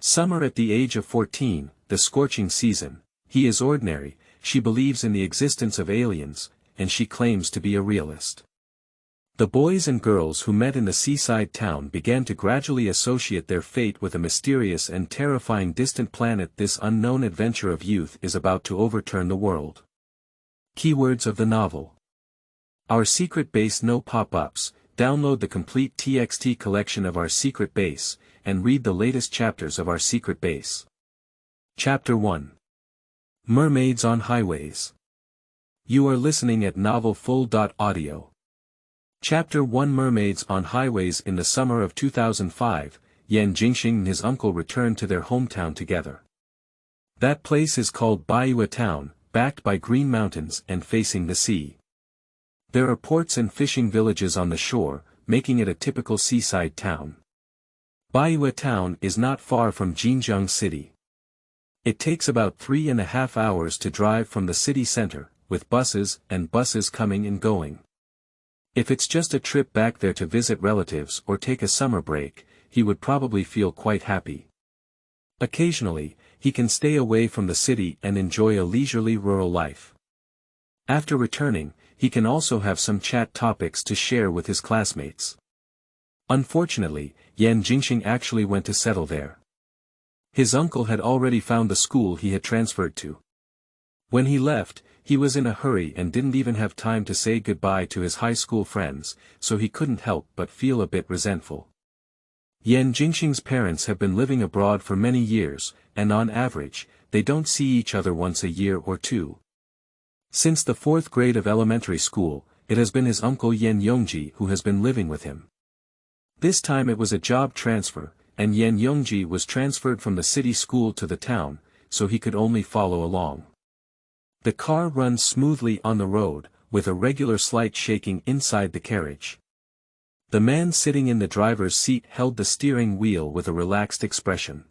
Summer at the age of 14, the scorching season. He is ordinary, she believes in the existence of aliens, and she claims to be a realist. The boys and girls who met in the seaside town began to gradually associate their fate with a mysterious and terrifying distant planet. This unknown adventure of youth is about to overturn the world. Keywords of the novel. Our secret base. No pop-ups. Download the complete TXT collection of Our Secret Base, and read the latest chapters of Our Secret Base. Chapter 1. Mermaids on Highways. You are listening at novelfull.audio. Chapter 1. Mermaids on Highways. In the summer of 2005, Yan Jingxing and his uncle returned to their hometown together. That place is called Baiyue Town, backed by green mountains and facing the sea. There are ports and fishing villages on the shore, making it a typical seaside town. Baiyue Town is not far from Jinjiang City. It takes about 3.5 hours to drive from the city center, with buses coming and going. If it's just a trip back there to visit relatives or take a summer break, he would probably feel quite happy. Occasionally, he can stay away from the city and enjoy a leisurely rural life. After returning, he can also have some chat topics to share with his classmates. Unfortunately, Yan Jingxing actually went to settle there. His uncle had already found the school he had transferred to. When he left, he was in a hurry and didn't even have time to say goodbye to his high school friends, so he couldn't help but feel a bit resentful. Yan Jingxing's parents have been living abroad for many years, and on average, they don't see each other once a year or two. Since the 4th grade of elementary school, it has been his uncle Yan Yongji who has been living with him. This time it was a job transfer, and Yan Yongji was transferred from the city school to the town, so he could only follow along. The car runs smoothly on the road, with a regular slight shaking inside the carriage. The man sitting in the driver's seat held the steering wheel with a relaxed expression.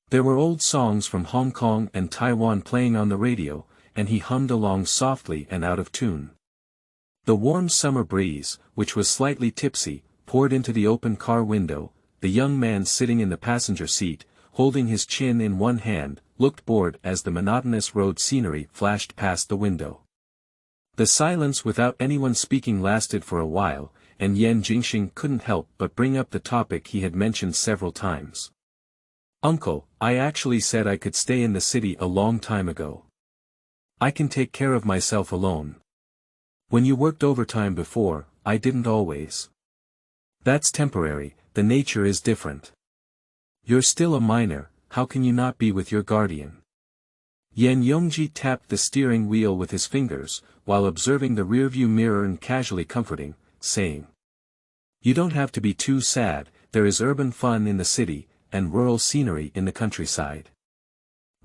There were old songs from Hong Kong and Taiwan playing on the radio, and he hummed along softly and out of tune. The warm summer breeze, which was slightly tipsy, poured into the open car window. The young man sitting in the passenger seat, holding his chin in one hand, looked bored as the monotonous road scenery flashed past the window. The silence without anyone speaking lasted for a while, and Yan Jingxing couldn't help but bring up the topic he had mentioned several times. "Uncle, I actually said I could stay in the city a long time ago. I can take care of myself alone. When you worked overtime before, I didn't always. That's temporary, the nature is different. You're still a minor, how can you not be with your guardian?" Yan Yongji tapped the steering wheel with his fingers, while observing the rearview mirror and casually comforting, saying, "You don't have to be too sad, there is urban fun in the city, and rural scenery in the countryside.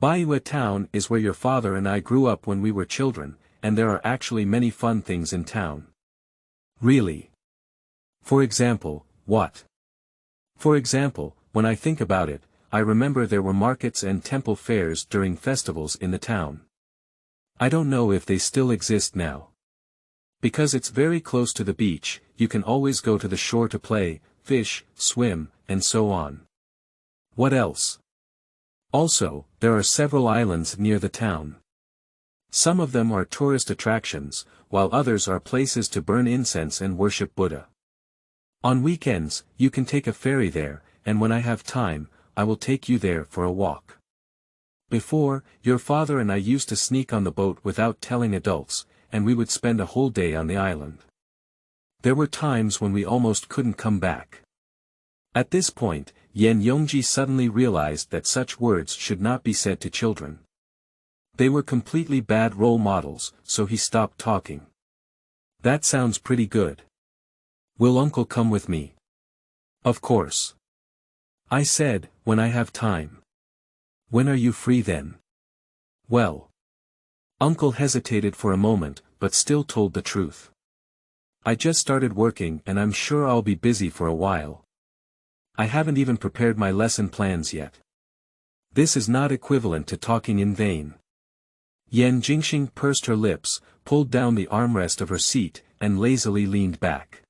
Baiyue Town is where your father and I grew up when we were children, and there are actually many fun things in town." "Really? For example, what?" "For example, when I think about it, I remember there were markets and temple fairs during festivals in the town. I don't know if they still exist now. Because it's very close to the beach, you can always go to the shore to play, fish, swim, and so on." "What else?" "Also, there are several islands near the town. Some of them are tourist attractions, while others are places to burn incense and worship Buddha. On weekends, you can take a ferry there, and when I have time, I will take you there for a walk. Before, your father and I used to sneak on the boat without telling adults, and we would spend a whole day on the island. There were times when we almost couldn't come back." At this point, Yan Yongji suddenly realized that such words should not be said to children. They were completely bad role models, so he stopped talking. "That sounds pretty good. Will Uncle come with me?" "Of course. I said, when I have time." "When are you free then?" "Well." Uncle hesitated for a moment, but still told the truth. "I just started working and I'm sure I'll be busy for a while. I haven't even prepared my lesson plans yet." This is not equivalent to talking in vain. Yan Jingxing pursed her lips, pulled down the armrest of her seat, and lazily leaned back.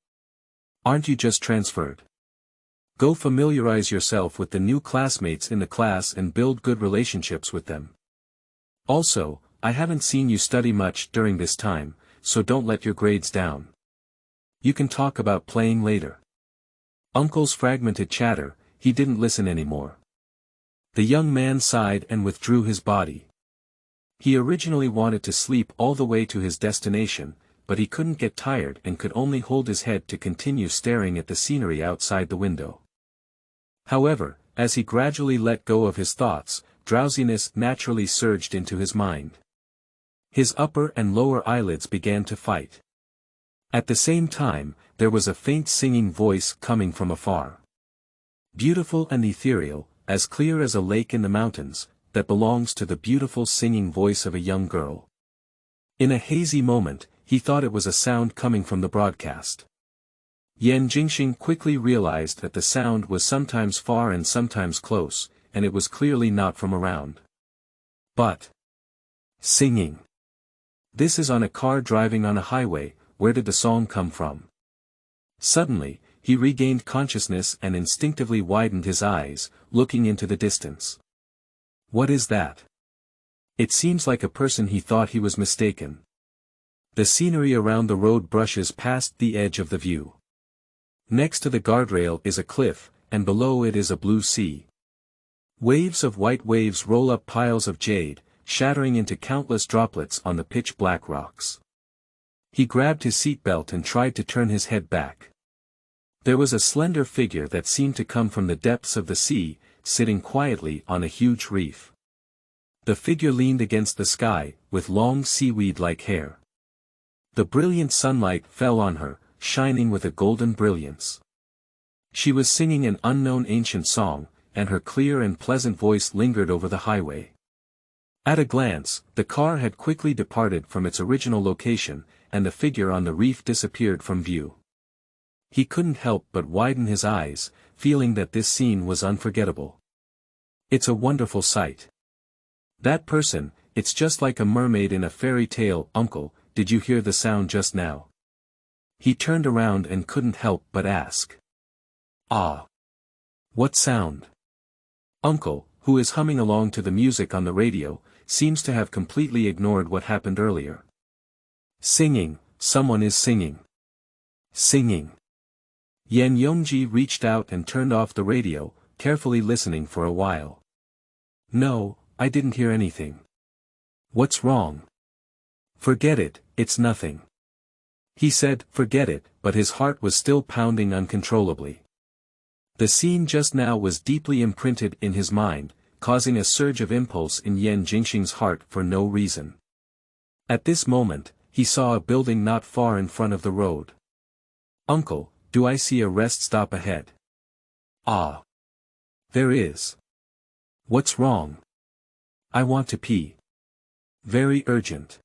"Aren't you just transferred?" Go familiarize yourself with the new classmates in the class and build good relationships with them. Also, I haven't seen you study much during this time, so don't let your grades down. You can talk about playing later. Uncle's fragmented chatter, he didn't listen anymore. The young man sighed and withdrew his body. He originally wanted to sleep all the way to his destination, but he couldn't get tired and could only hold his head to continue staring at the scenery outside the window. However, as he gradually let go of his thoughts, drowsiness naturally surged into his mind. His upper and lower eyelids began to fight. At the same time, there was a faint singing voice coming from afar. Beautiful and ethereal, as clear as a lake in the mountains, that belongs to the beautiful singing voice of a young girl. In a hazy moment, he thought it was a sound coming from the broadcast. Yan Jingxing quickly realized that the sound was sometimes far and sometimes close, and it was clearly not from around. But singing. This is on a car driving on a highway. Where did the song come from? Suddenly, he regained consciousness and instinctively widened his eyes, looking into the distance. What is that? It seems like a person. He thought he was mistaken. The scenery around the road brushes past the edge of the view. Next to the guardrail is a cliff, and below it is a blue sea. Waves of white waves roll up piles of jade, shattering into countless droplets on the pitch-black rocks. He grabbed his seatbelt and tried to turn his head back. There was a slender figure that seemed to come from the depths of the sea, sitting quietly on a huge reef. The figure leaned against the sky, with long seaweed-like hair. The brilliant sunlight fell on her, shining with a golden brilliance. She was singing an unknown ancient song, and her clear and pleasant voice lingered over the highway. At a glance, the car had quickly departed from its original location, and the figure on the reef disappeared from view. He couldn't help but widen his eyes, feeling that this scene was unforgettable. It's a wonderful sight. That person, it's just like a mermaid in a fairy tale. Uncle, did you hear the sound just now? He turned around and couldn't help but ask. Ah! What sound? Uncle, who is humming along to the music on the radio, seems to have completely ignored what happened earlier. Singing, someone is singing. Singing. Yan Yongji reached out and turned off the radio, carefully listening for a while. No, I didn't hear anything. What's wrong? Forget it, it's nothing. He said, forget it, but his heart was still pounding uncontrollably. The scene just now was deeply imprinted in his mind, causing a surge of impulse in Yan Jingxing's heart for no reason. At this moment, he saw a building not far in front of the road. Uncle, do I see a rest stop ahead? Ah. There is. What's wrong? I want to pee. Very urgent.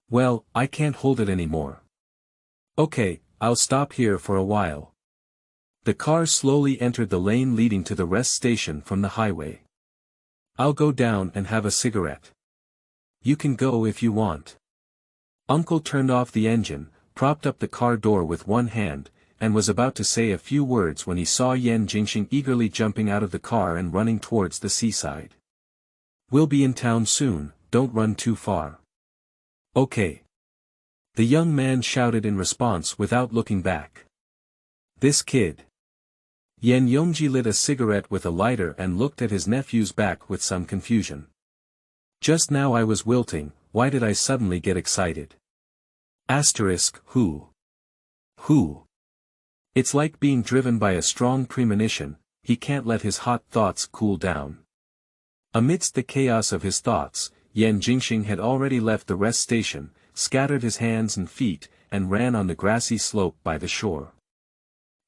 Well, I can't hold it anymore. Okay, I'll stop here for a while. The car slowly entered the lane leading to the rest station from the highway. I'll go down and have a cigarette. You can go if you want. Uncle turned off the engine, propped up the car door with one hand, and was about to say a few words when he saw Yan Jingxing eagerly jumping out of the car and running towards the seaside. We'll be in town soon, don't run too far. Okay. The young man shouted in response without looking back. This kid. Yan Yongji lit a cigarette with a lighter and looked at his nephew's back with some confusion. Just now I was wilting, why did I suddenly get excited? Who? Who? It's like being driven by a strong premonition, he can't let his hot thoughts cool down. Amidst the chaos of his thoughts, Yan Jingxing had already left the rest station, scattered his hands and feet, and ran on the grassy slope by the shore.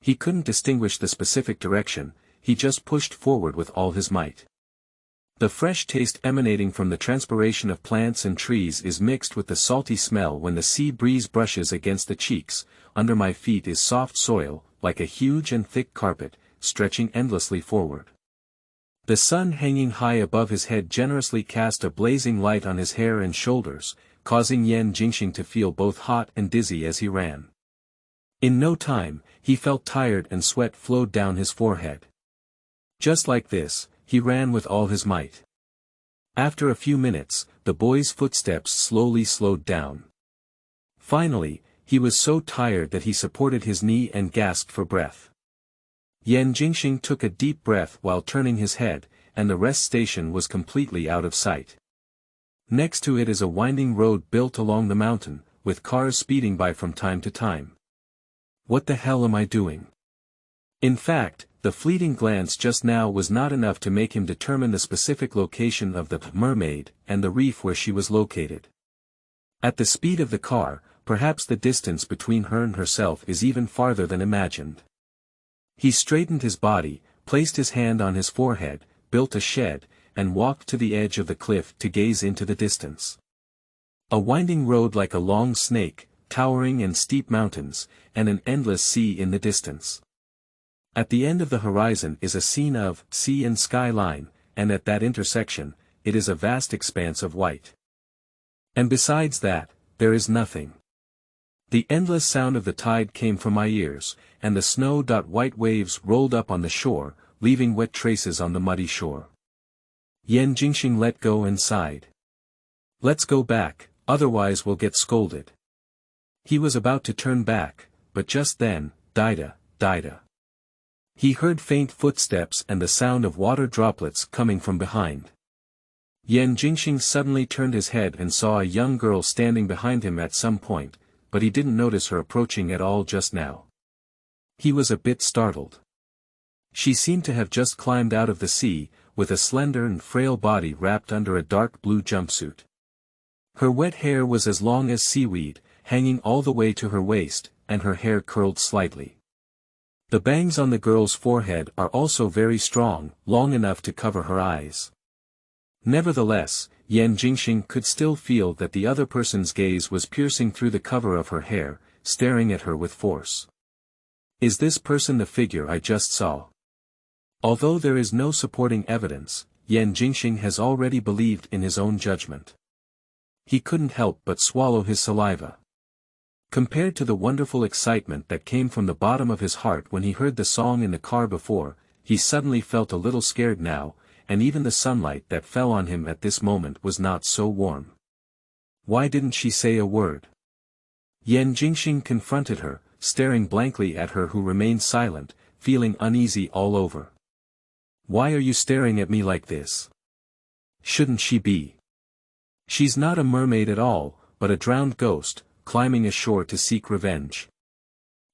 He couldn't distinguish the specific direction, he just pushed forward with all his might. The fresh taste emanating from the transpiration of plants and trees is mixed with the salty smell when the sea breeze brushes against the cheeks. Under my feet is soft soil, like a huge and thick carpet, stretching endlessly forward. The sun hanging high above his head generously cast a blazing light on his hair and shoulders, causing Yan Jingxing to feel both hot and dizzy as he ran. In no time, he felt tired and sweat flowed down his forehead. Just like this, he ran with all his might. After a few minutes, the boy's footsteps slowly slowed down. Finally, he was so tired that he supported his knee and gasped for breath. Yan Jingxing took a deep breath while turning his head, and the rest station was completely out of sight. Next to it is a winding road built along the mountain, with cars speeding by from time to time. What the hell am I doing? In fact, the fleeting glance just now was not enough to make him determine the specific location of the mermaid and the reef where she was located. At the speed of the car, perhaps the distance between her and herself is even farther than imagined. He straightened his body, placed his hand on his forehead, built a shed, and walked to the edge of the cliff to gaze into the distance. A winding road like a long snake, towering and steep mountains, and an endless sea in the distance. At the end of the horizon is a scene of sea and sky line, and at that intersection, it is a vast expanse of white. And besides that, there is nothing. The endless sound of the tide came from my ears, and the snow-white waves rolled up on the shore, leaving wet traces on the muddy shore. Yan Jingxing let go and sighed. Let's go back, otherwise we'll get scolded. He was about to turn back, but just then, Dida. He heard faint footsteps and the sound of water droplets coming from behind. Yan Jingxing suddenly turned his head and saw a young girl standing behind him at some point, but he didn't notice her approaching at all just now. He was a bit startled. She seemed to have just climbed out of the sea, with a slender and frail body wrapped under a dark blue jumpsuit. Her wet hair was as long as seaweed, hanging all the way to her waist, and her hair curled slightly. The bangs on the girl's forehead are also very strong, long enough to cover her eyes. Nevertheless, Yan Jingxing could still feel that the other person's gaze was piercing through the cover of her hair, staring at her with force. Is this person the figure I just saw? Although there is no supporting evidence, Yan Jingxing has already believed in his own judgment. He couldn't help but swallow his saliva. Compared to the wonderful excitement that came from the bottom of his heart when he heard the song in the car before, he suddenly felt a little scared now, and even the sunlight that fell on him at this moment was not so warm. Why didn't she say a word? Yan Jingxing confronted her, staring blankly at her who remained silent, feeling uneasy all over. Why are you staring at me like this? Shouldn't she be? She's not a mermaid at all, but a drowned ghost, climbing ashore to seek revenge.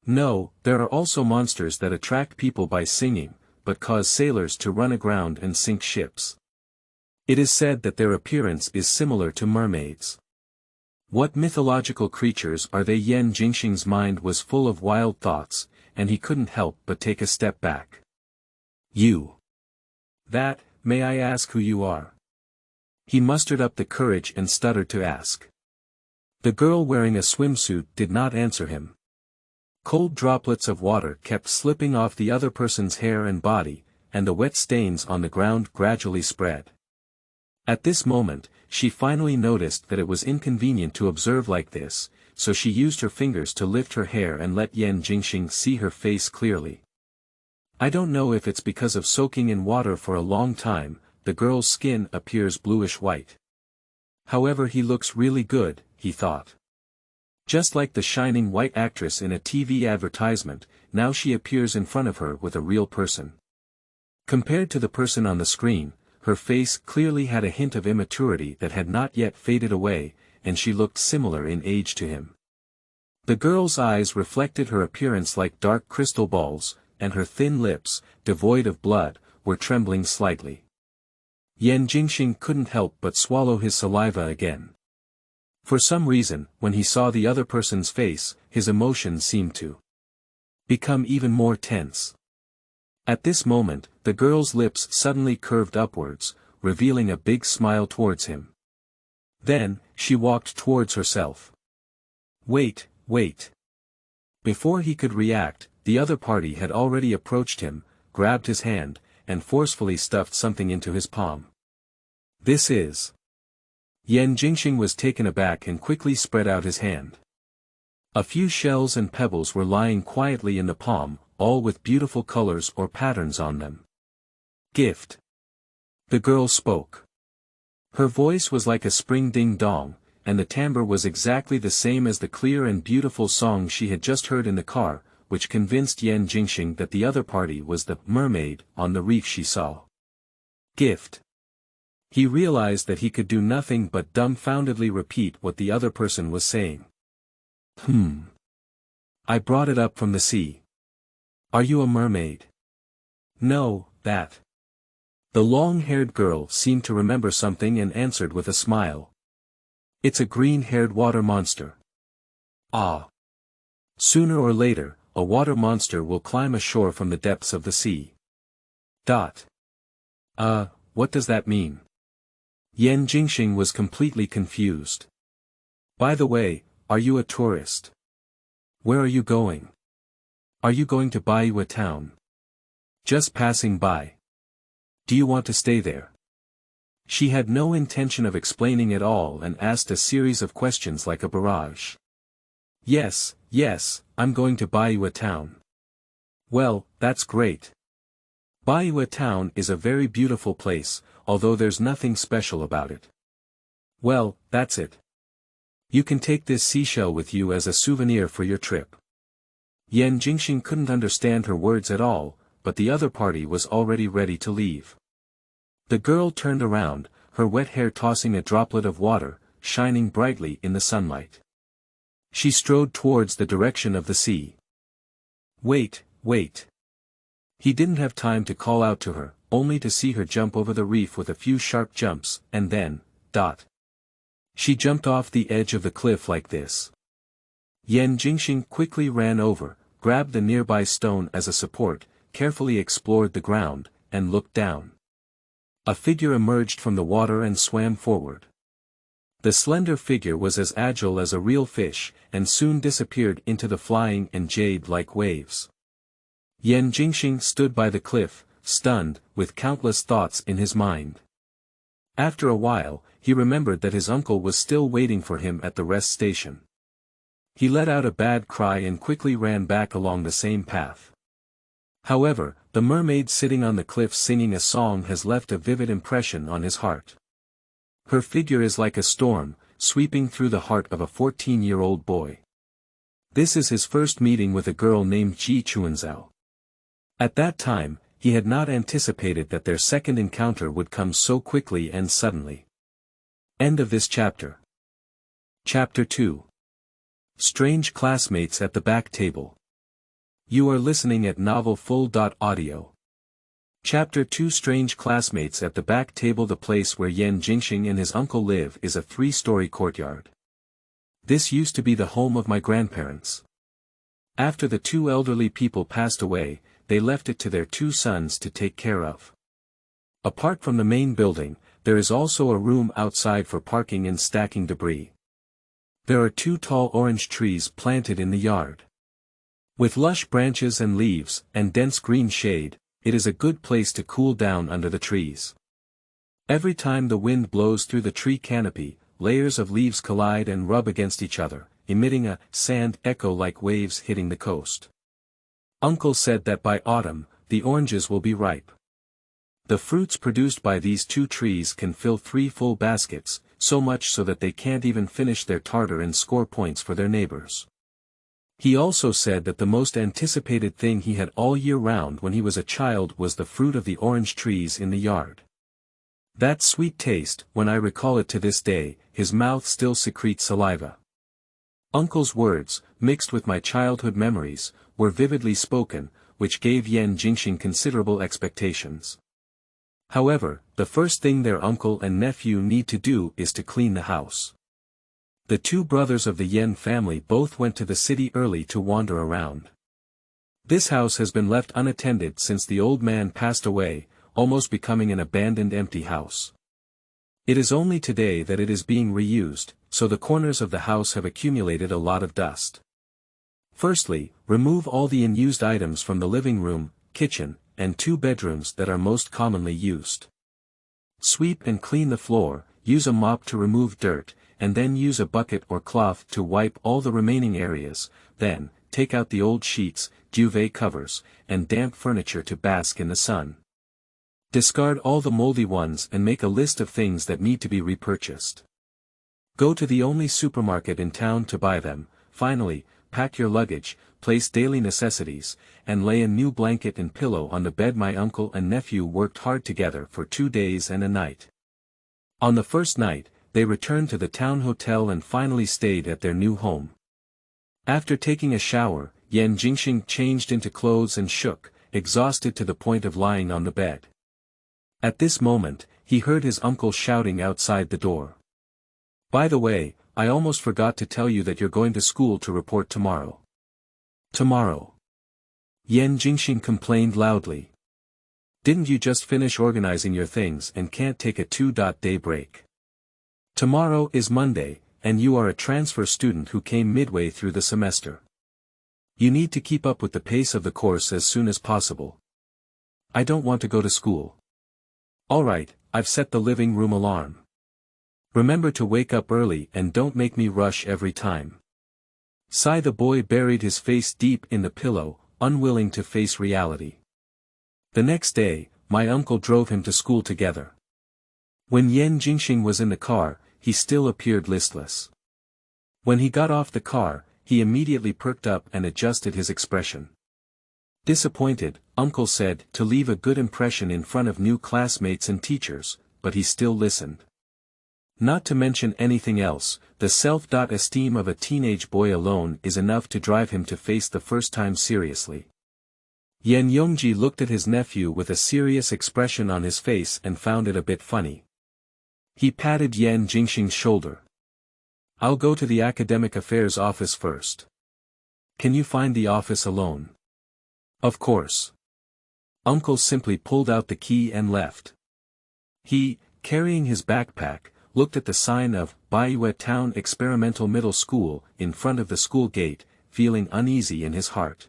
No, there are also monsters that attract people by singing, but cause sailors to run aground and sink ships. It is said that their appearance is similar to mermaids. What mythological creatures are they? Yan Jingxing's mind was full of wild thoughts, and he couldn't help but take a step back. You. May I ask who you are? He mustered up the courage and stuttered to ask. The girl wearing a swimsuit did not answer him. Cold droplets of water kept slipping off the other person's hair and body, and the wet stains on the ground gradually spread. At this moment, she finally noticed that it was inconvenient to observe like this, so she used her fingers to lift her hair and let Yan Jingxing see her face clearly. I don't know if it's because of soaking in water for a long time, the girl's skin appears bluish white. However, he looks really good, he thought. Just like the shining white actress in a TV advertisement, now she appears in front of her with a real person. Compared to the person on the screen, her face clearly had a hint of immaturity that had not yet faded away, and she looked similar in age to him. The girl's eyes reflected her appearance like dark crystal balls, and her thin lips, devoid of blood, were trembling slightly. Yan Jingxing couldn't help but swallow his saliva again. For some reason, when he saw the other person's face, his emotions seemed to become even more tense. At this moment, the girl's lips suddenly curved upwards, revealing a big smile towards him. Then, she walked towards herself. Wait. Before he could react, the other party had already approached him, grabbed his hand, and forcefully stuffed something into his palm. This is... Yan Jingxing was taken aback and quickly spread out his hand. A few shells and pebbles were lying quietly in the palm, all with beautiful colors or patterns on them. Gift. The girl spoke. Her voice was like a spring ding-dong, and the timbre was exactly the same as the clear and beautiful song she had just heard in the car, which convinced Yan Jingxing that the other party was the mermaid on the reef she saw. Gift. He realized that he could do nothing but dumbfoundedly repeat what the other person was saying. I brought it up from the sea. Are you a mermaid? No, that. The long-haired girl seemed to remember something and answered with a smile. It's a green-haired water monster. Ah. Sooner or later, a water monster will climb ashore from the depths of the sea. What does that mean? Yan Jingxing was completely confused. By the way, are you a tourist? Where are you going? Are you going to Baiyue town? Just passing by. Do you want to stay there? She had no intention of explaining at all and asked a series of questions like a barrage. Yes, I'm going to Baiyue town. Well, that's great. Baiyue town is a very beautiful place, although there's nothing special about it. Well, that's it. You can take this seashell with you as a souvenir for your trip. Yan Jingxing couldn't understand her words at all, but the other party was already ready to leave. The girl turned around, her wet hair tossing a droplet of water, shining brightly in the sunlight. She strode towards the direction of the sea. Wait. He didn't have time to call out to her, only to see her jump over the reef with a few sharp jumps, and then, She jumped off the edge of the cliff like this. Yan Jingxing quickly ran over, grabbed the nearby stone as a support, carefully explored the ground, and looked down. A figure emerged from the water and swam forward. The slender figure was as agile as a real fish, and soon disappeared into the flying and jade-like waves. Yan Jingxing stood by the cliff, stunned, with countless thoughts in his mind. After a while, he remembered that his uncle was still waiting for him at the rest station. He let out a bad cry and quickly ran back along the same path. However, the mermaid sitting on the cliff singing a song has left a vivid impression on his heart. Her figure is like a storm, sweeping through the heart of a 14-year-old boy. This is his first meeting with a girl named Ji Chuanzhao. At that time, he had not anticipated that their second encounter would come so quickly and suddenly. End of this chapter. Chapter 2. Strange Classmates at the Back Table. You are listening at novelfull.audio. Chapter 2. Strange Classmates at the Back Table. The place where Yan Jingxing and his uncle live is a 3-story courtyard. This used to be the home of my grandparents. After the 2 elderly people passed away, they left it to their 2 sons to take care of. Apart from the main building, there is also a room outside for parking and stacking debris. There are 2 tall orange trees planted in the yard. With lush branches and leaves, and dense green shade, it is a good place to cool down under the trees. Every time the wind blows through the tree canopy, layers of leaves collide and rub against each other, emitting a sand echo like waves hitting the coast. Uncle said that by autumn, the oranges will be ripe. The fruits produced by these 2 trees can fill 3 full baskets, so much so that they can't even finish their tartar and score points for their neighbors. He also said that the most anticipated thing he had all year round when he was a child was the fruit of the orange trees in the yard. That sweet taste, when I recall it to this day, his mouth still secretes saliva. Uncle's words, mixed with my childhood memories, were vividly spoken, which gave Yan Jingxing considerable expectations. However, the first thing their uncle and nephew need to do is to clean the house. The 2 brothers of the Yan family both went to the city early to wander around. This house has been left unattended since the old man passed away, almost becoming an abandoned empty house. It is only today that it is being reused, so the corners of the house have accumulated a lot of dust. Firstly, remove all the unused items from the living room, kitchen, and 2 bedrooms that are most commonly used. Sweep and clean the floor, use a mop to remove dirt, and then use a bucket or cloth to wipe all the remaining areas, then, take out the old sheets, duvet covers, and damp furniture to bask in the sun. Discard all the moldy ones and make a list of things that need to be repurchased. Go to the only supermarket in town to buy them. Finally, pack your luggage, place daily necessities, and lay a new blanket and pillow on the bed. My uncle and nephew worked hard together for 2 days and a night. On the first night, they returned to the town hotel and finally stayed at their new home. After taking a shower, Yan Jingxing changed into clothes and shook, exhausted to the point of lying on the bed. At this moment, he heard his uncle shouting outside the door. "By the way, I almost forgot to tell you that you're going to school to report tomorrow." "Tomorrow?" Yan Jingxing complained loudly. "Didn't you just finish organizing your things and can't take a 2-day break? Tomorrow is Monday, and you are a transfer student who came midway through the semester. You need to keep up with the pace of the course as soon as possible." "I don't want to go to school." "Alright, I've set the living room alarm. Remember to wake up early and don't make me rush every time." Sigh. The boy buried his face deep in the pillow, unwilling to face reality. The next day, my uncle drove him to school together. When Yan Jingxing was in the car, he still appeared listless. When he got off the car, he immediately perked up and adjusted his expression. Disappointed, Uncle said to leave a good impression in front of new classmates and teachers, but he still listened. Not to mention anything else, the self-esteem of a teenage boy alone is enough to drive him to face the first time seriously. Yan Yongji looked at his nephew with a serious expression on his face and found it a bit funny. He patted Yan Jingxing's shoulder. "I'll go to the academic affairs office first. Can you find the office alone?" "Of course." Uncle simply pulled out the key and left. He, carrying his backpack, looked at the sign of Baiyue Town Experimental Middle School in front of the school gate, feeling uneasy in his heart.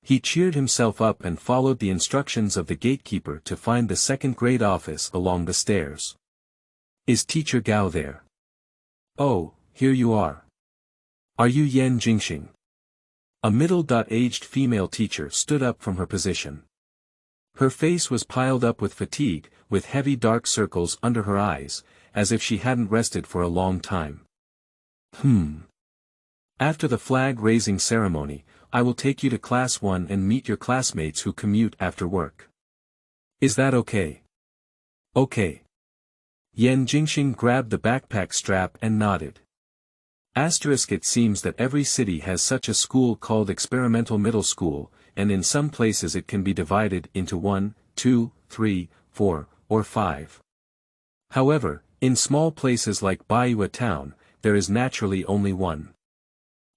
He cheered himself up and followed the instructions of the gatekeeper to find the second-grade office along the stairs. "Is Teacher Gao there?" "Oh, here you are. Are you Yan Jingxing?" A middle-aged female teacher stood up from her position. Her face was piled up with fatigue, with heavy dark circles under her eyes, as if she hadn't rested for a long time. After the flag-raising ceremony, I will take you to Class 1 and meet your classmates who commute after work. Is that okay?" "Okay." Yan Jingxing grabbed the backpack strap and nodded. It seems that every city has such a school called Experimental Middle School, and in some places it can be divided into 1, 2, 3, 4, or 5. However, in small places like Baiyue Town, there is naturally only one.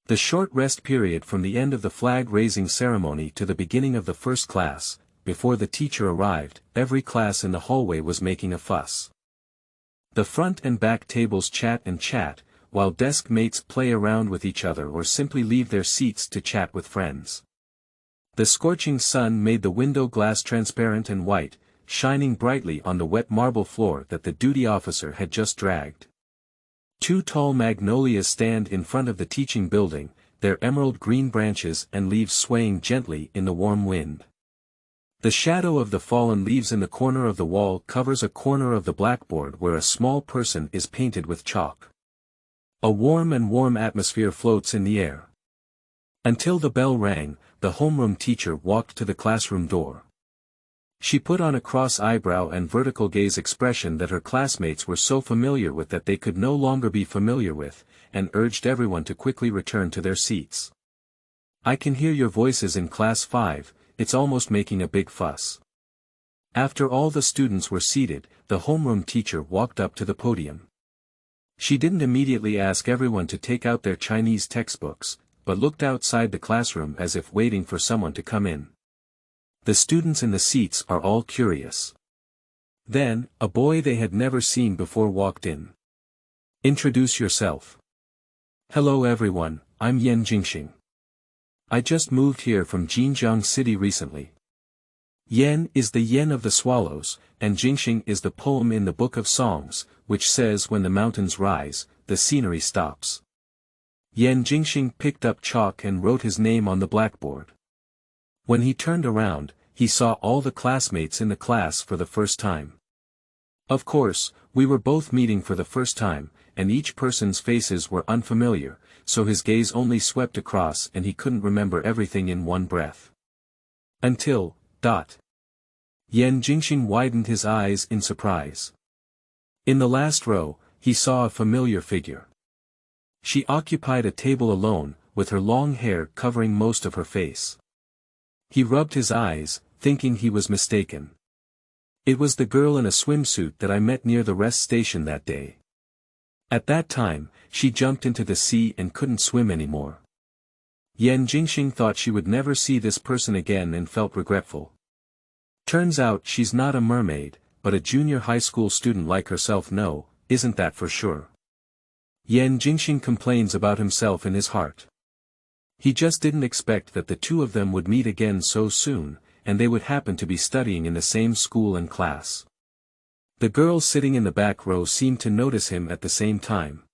The short rest period from the end of the flag-raising ceremony to the beginning of the first class, before the teacher arrived, every class in the hallway was making a fuss. The front and back tables chat, while desk mates play around with each other or simply leave their seats to chat with friends. The scorching sun made the window glass transparent and white, shining brightly on the wet marble floor that the duty officer had just dragged. 2 tall magnolias stand in front of the teaching building, their emerald green branches and leaves swaying gently in the warm wind. The shadow of the fallen leaves in the corner of the wall covers a corner of the blackboard where a small person is painted with chalk. A warm atmosphere floats in the air. Until the bell rang, the homeroom teacher walked to the classroom door. She put on a cross eyebrow and vertical gaze expression that her classmates were so familiar with that they could no longer be familiar with, and urged everyone to quickly return to their seats. "I can hear your voices in Class 5, it's almost making a big fuss." After all the students were seated, the homeroom teacher walked up to the podium. She didn't immediately ask everyone to take out their Chinese textbooks, but looked outside the classroom as if waiting for someone to come in. The students in the seats are all curious. Then, a boy they had never seen before walked in. "Introduce yourself." "Hello everyone, I'm Yan Jingxing. I just moved here from Jinjiang City recently." Yan is the yen of the swallows, and Jingxing is the poem in the Book of Songs, which says when the mountains rise, the scenery stops. Yan Jingxing picked up chalk and wrote his name on the blackboard. When he turned around, he saw all the classmates in the class for the first time. Of course, we were both meeting for the first time, and each person's faces were unfamiliar, so his gaze only swept across and he couldn't remember everything in one breath. Until, Yan Jingxing widened his eyes in surprise. In the last row, he saw a familiar figure. She occupied a table alone, with her long hair covering most of her face. He rubbed his eyes, thinking he was mistaken. It was the girl in a swimsuit that I met near the rest station that day. At that time, she jumped into the sea and couldn't swim anymore. Yan Jingxing thought she would never see this person again and felt regretful. Turns out she's not a mermaid, but a junior high school student like herself. No, isn't that for sure? Yan Jingxing complains about himself in his heart. He just didn't expect that the two of them would meet again so soon, and they would happen to be studying in the same school and class. The girl sitting in the back row seemed to notice him at the same time.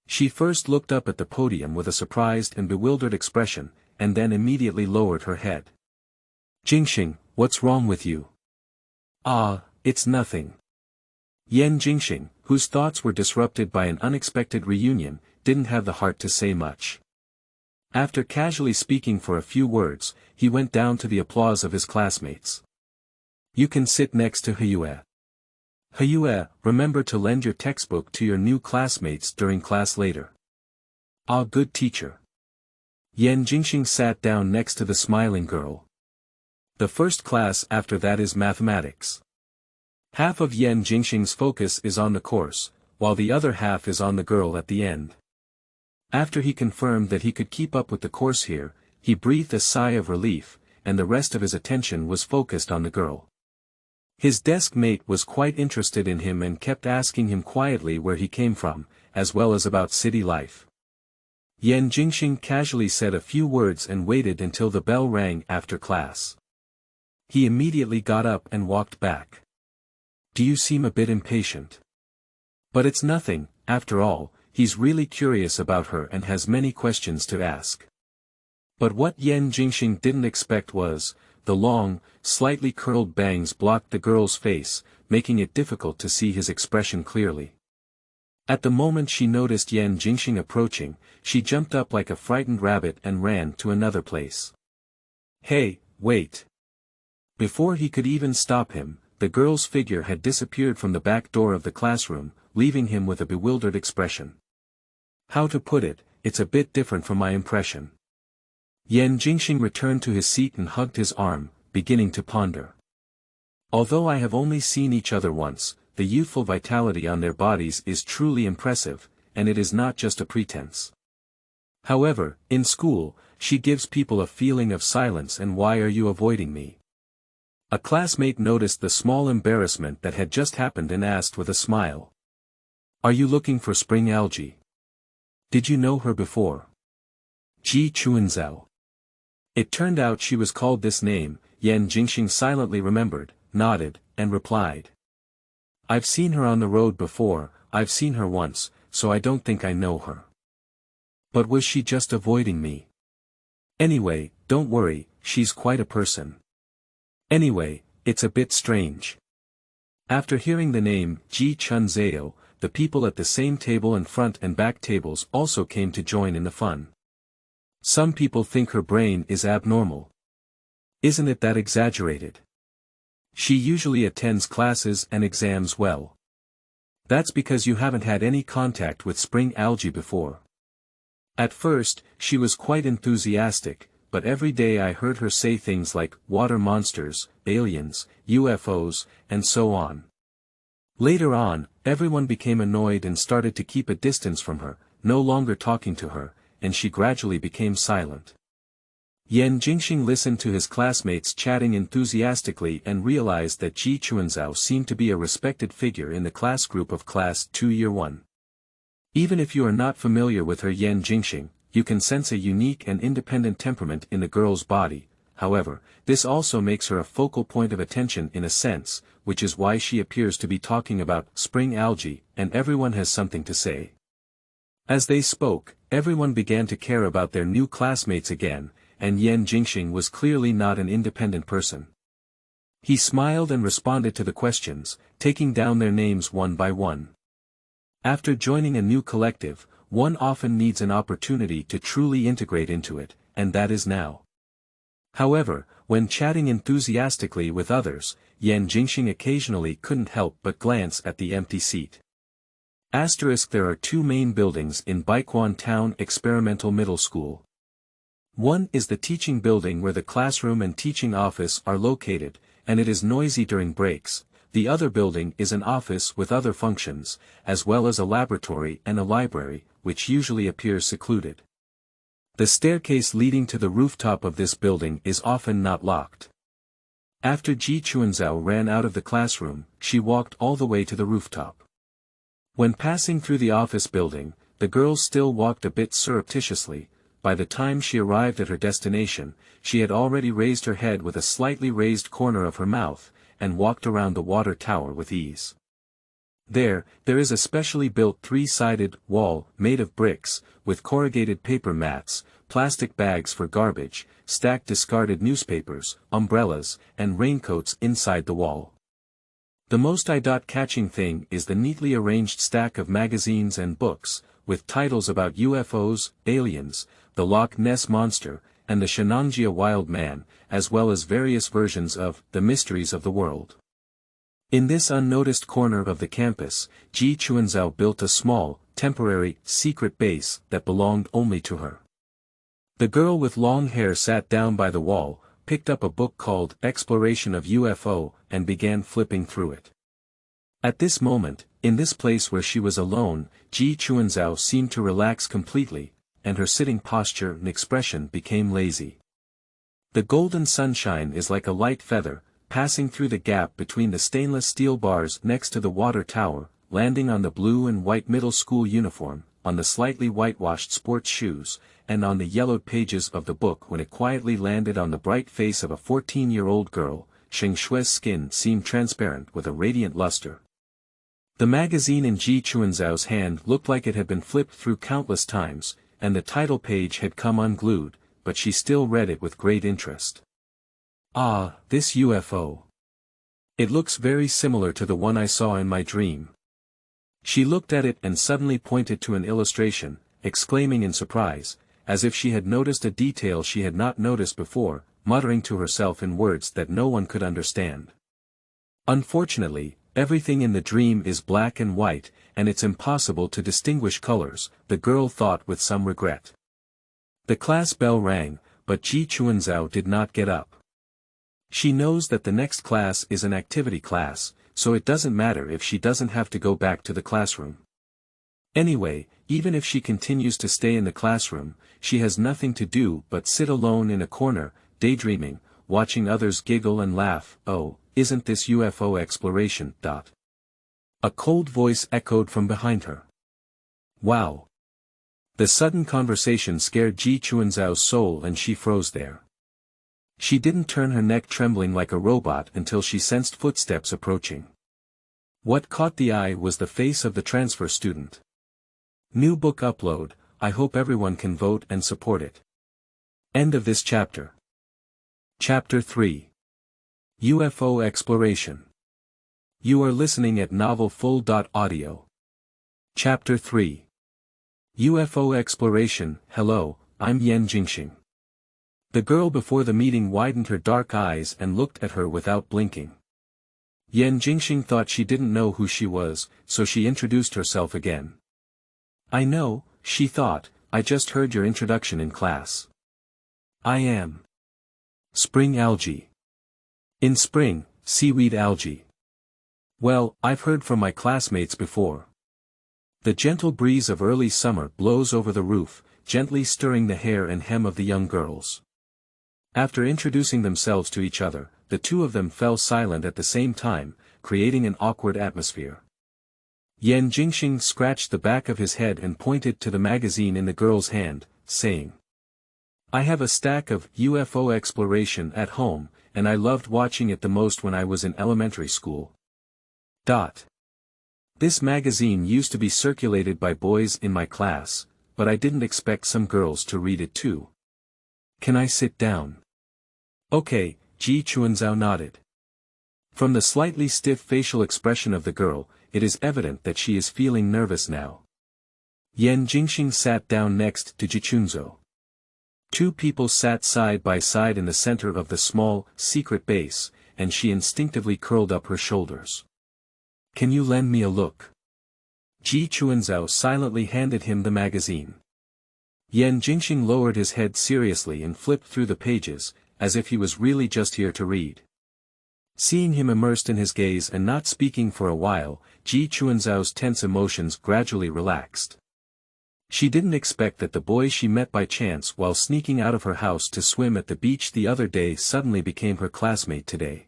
She first looked up at the podium with a surprised and bewildered expression, and then immediately lowered her head. Jingxing, what's wrong with you? Ah, it's nothing. Yan Jingxing, whose thoughts were disrupted by an unexpected reunion, didn't have the heart to say much. After casually speaking for a few words, he went down to the applause of his classmates. You can sit next to Baiyue. Baiyue, remember to lend your textbook to your new classmates during class later. Ah, good teacher. Yan Jingxing sat down next to the smiling girl. The first class after that is mathematics. Half of Yan Jingxing's focus is on the course, while the other half is on the girl at the end. After he confirmed that he could keep up with the course here, he breathed a sigh of relief, and the rest of his attention was focused on the girl. His desk mate was quite interested in him and kept asking him quietly where he came from, as well as about city life. Yan Jingxing casually said a few words and waited until the bell rang after class. He immediately got up and walked back. Do you seem a bit impatient? But it's nothing, after all. He's really curious about her and has many questions to ask. But what Yan Jingxing didn't expect was, the long, slightly curled bangs blocked the girl's face, making it difficult to see his expression clearly. At the moment she noticed Yan Jingxing approaching, she jumped up like a frightened rabbit and ran to another place. Hey, wait! Before he could even stop him, the girl's figure had disappeared from the back door of the classroom, leaving him with a bewildered expression. How to put it, it's a bit different from my impression. Yan Jingxing returned to his seat and hugged his arm, beginning to ponder. Although I have only seen each other once, the youthful vitality on their bodies is truly impressive, and it is not just a pretense. However, in school, she gives people a feeling of silence. And why are you avoiding me? A classmate noticed the small embarrassment that had just happened and asked with a smile. Are you looking for spring algae? Did you know her before? Ji Chuanzhao. It turned out she was called this name. Yan Jingxing silently remembered, nodded, and replied. I've seen her on the road before. I've seen her once, so I don't think I know her. But was she just avoiding me? Anyway, don't worry, she's quite a person. Anyway, it's a bit strange. After hearing the name, Ji Chunzhao, the people at the same table and front and back tables also came to join in the fun. Some people think her brain is abnormal. Isn't it that exaggerated? She usually attends classes and exams well. That's because you haven't had any contact with spring algae before. At first, she was quite enthusiastic, but every day I heard her say things like water monsters, aliens, UFOs, and so on. Later on, everyone became annoyed and started to keep a distance from her, no longer talking to her, and she gradually became silent. Yan Jingxing listened to his classmates chatting enthusiastically and realized that Ji Chuanzhao seemed to be a respected figure in the class group of Class 2 Year 1. Even if you are not familiar with her Yan Jingxing, you can sense a unique and independent temperament in the girl's body. However, this also makes her a focal point of attention in a sense, which is why she appears to be talking about spring algae, and everyone has something to say. As they spoke, everyone began to care about their new classmates again, and Yan Jingxing was clearly not an independent person. He smiled and responded to the questions, taking down their names one by one. After joining a new collective, one often needs an opportunity to truly integrate into it, and that is now. However, when chatting enthusiastically with others, Yan Jingxing occasionally couldn't help but glance at the empty seat. There are two main buildings in Baiyue Town Experimental Middle School. One is the teaching building where the classroom and teaching office are located, and it is noisy during breaks. The other building is an office with other functions, as well as a laboratory and a library, which usually appears secluded. The staircase leading to the rooftop of this building is often not locked. After Ji Chuanzhao ran out of the classroom, she walked all the way to the rooftop. When passing through the office building, the girls still walked a bit surreptitiously. By the time she arrived at her destination, she had already raised her head with a slightly raised corner of her mouth, and walked around the water tower with ease. There is a specially built three-sided wall made of bricks, with corrugated paper mats, plastic bags for garbage, stacked discarded newspapers, umbrellas, and raincoats inside the wall. The most eye-catching thing is the neatly arranged stack of magazines and books, with titles about UFOs, aliens, the Loch Ness Monster, and the Shenangjia Wild Man, as well as various versions of The Mysteries of the World. In this unnoticed corner of the campus, Ji Chuanzhao built a small, temporary, secret base that belonged only to her. The girl with long hair sat down by the wall, picked up a book called Exploration of UFO, and began flipping through it. At this moment, in this place where she was alone, Ji Chuanzhao seemed to relax completely, and her sitting posture and expression became lazy. The golden sunshine is like a light feather, passing through the gap between the stainless steel bars next to the water tower, landing on the blue and white middle school uniform, on the slightly whitewashed sports shoes, and on the yellowed pages of the book when it quietly landed on the bright face of a 14-year-old girl. Sheng Shui's skin seemed transparent with a radiant luster. The magazine in Ji Chuanzhao's hand looked like it had been flipped through countless times, and the title page had come unglued, but she still read it with great interest. Ah, this UFO. It looks very similar to the one I saw in my dream. She looked at it and suddenly pointed to an illustration, exclaiming in surprise, as if she had noticed a detail she had not noticed before, muttering to herself in words that no one could understand. Unfortunately, everything in the dream is black and white, and it's impossible to distinguish colors, the girl thought with some regret. The class bell rang, but Ji Chuanzhao did not get up. She knows that the next class is an activity class, so it doesn't matter if she doesn't have to go back to the classroom. Anyway, even if she continues to stay in the classroom, she has nothing to do but sit alone in a corner, daydreaming, watching others giggle and laugh. Oh, isn't this UFO exploration? A cold voice echoed from behind her. Wow! The sudden conversation scared Ji Chuanzhao's soul and she froze there. She didn't turn her neck trembling like a robot until she sensed footsteps approaching. What caught the eye was the face of the transfer student. New book upload. I hope everyone can vote and support it. End of this chapter. Chapter 3. UFO Exploration. You are listening at novelfull.audio. Chapter 3. UFO Exploration. Hello, I'm Yan Jingxing. The girl before the meeting widened her dark eyes and looked at her without blinking. Yan Jingxing thought she didn't know who she was, so she introduced herself again. I know, she thought, I just heard your introduction in class. I am. Spring algae. In spring, seaweed algae. Well, I've heard from my classmates before. The gentle breeze of early summer blows over the roof, gently stirring the hair and hem of the young girls. After introducing themselves to each other, the two of them fell silent at the same time, creating an awkward atmosphere. Yan Jingxing scratched the back of his head and pointed to the magazine in the girl's hand, saying, I have a stack of UFO Exploration at home, and I loved watching it the most when I was in elementary school. This magazine used to be circulated by boys in my class, but I didn't expect some girls to read it too. Can I sit down? Okay, Ji Chuanzhao nodded. From the slightly stiff facial expression of the girl, it is evident that she is feeling nervous now. Yan Jingxing sat down next to Ji Chunzhou. Two people sat side by side in the center of the small, secret base, and she instinctively curled up her shoulders. Can you lend me a look? Ji Chuanzhao silently handed him the magazine. Yan Jingxing lowered his head seriously and flipped through the pages, as if he was really just here to read. Seeing him immersed in his gaze and not speaking for a while, Ji Chuanzhao's tense emotions gradually relaxed. She didn't expect that the boy she met by chance while sneaking out of her house to swim at the beach the other day suddenly became her classmate today.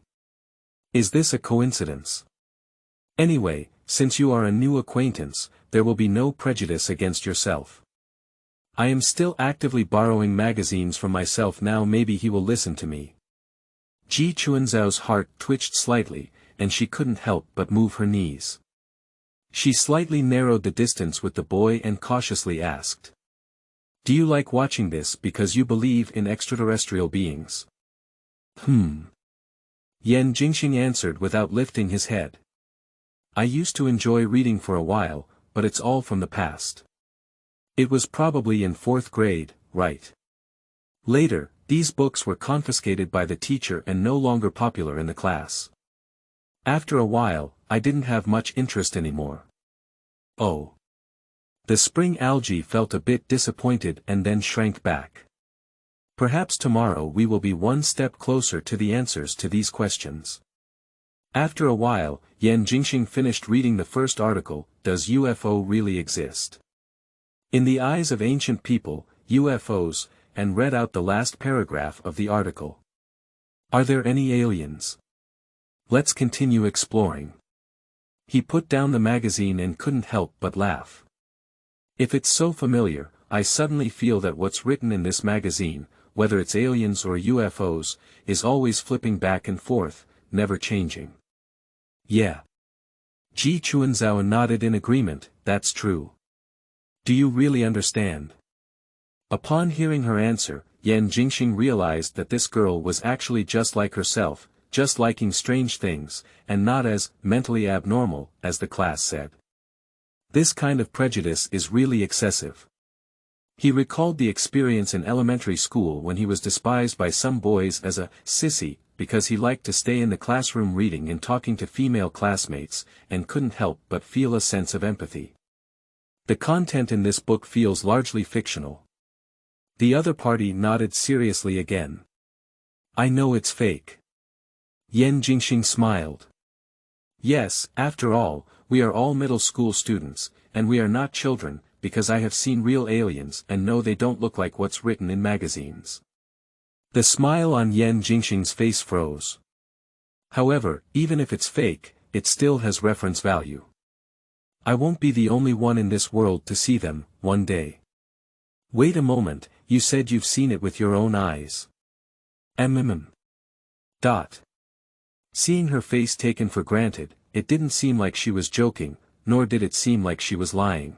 Is this a coincidence? Anyway, since you are a new acquaintance, there will be no prejudice against yourself. I am still actively borrowing magazines from myself now, maybe he will listen to me. Ji Chuanzhao's heart twitched slightly, and she couldn't help but move her knees. She slightly narrowed the distance with the boy and cautiously asked. Do you like watching this because you believe in extraterrestrial beings? Yan Jingxing answered without lifting his head. I used to enjoy reading for a while, but it's all from the past. It was probably in 4th grade, right? Later, these books were confiscated by the teacher and no longer popular in the class. After a while, I didn't have much interest anymore. Oh. The spring algae felt a bit disappointed and then shrank back. Perhaps tomorrow we will be one step closer to the answers to these questions. After a while, Yan Jingxing finished reading the first article, Does UFO Really Exist? In the Eyes of Ancient People, UFOs, and read out the last paragraph of the article. Are there any aliens? Let's continue exploring. He put down the magazine and couldn't help but laugh. If it's so familiar, I suddenly feel that what's written in this magazine, whether it's aliens or UFOs, is always flipping back and forth, never changing. Yeah. Ji Chuanzhao nodded in agreement, that's true. Do you really understand? Upon hearing her answer, Yan Jingxing realized that this girl was actually just like herself, just liking strange things, and not as mentally abnormal, as the class said. This kind of prejudice is really excessive. He recalled the experience in elementary school when he was despised by some boys as a sissy, because he liked to stay in the classroom reading and talking to female classmates, and couldn't help but feel a sense of empathy. The content in this book feels largely fictional. The other party nodded seriously again. I know it's fake. Yan Jingxing smiled. Yes, after all, we are all middle school students, and we are not children, because I have seen real aliens and know they don't look like what's written in magazines. The smile on Yan Jingxing's face froze. However, even if it's fake, it still has reference value. I won't be the only one in this world to see them, one day. Wait a moment, you said you've seen it with your own eyes. Dot. Seeing her face taken for granted, it didn't seem like she was joking, nor did it seem like she was lying.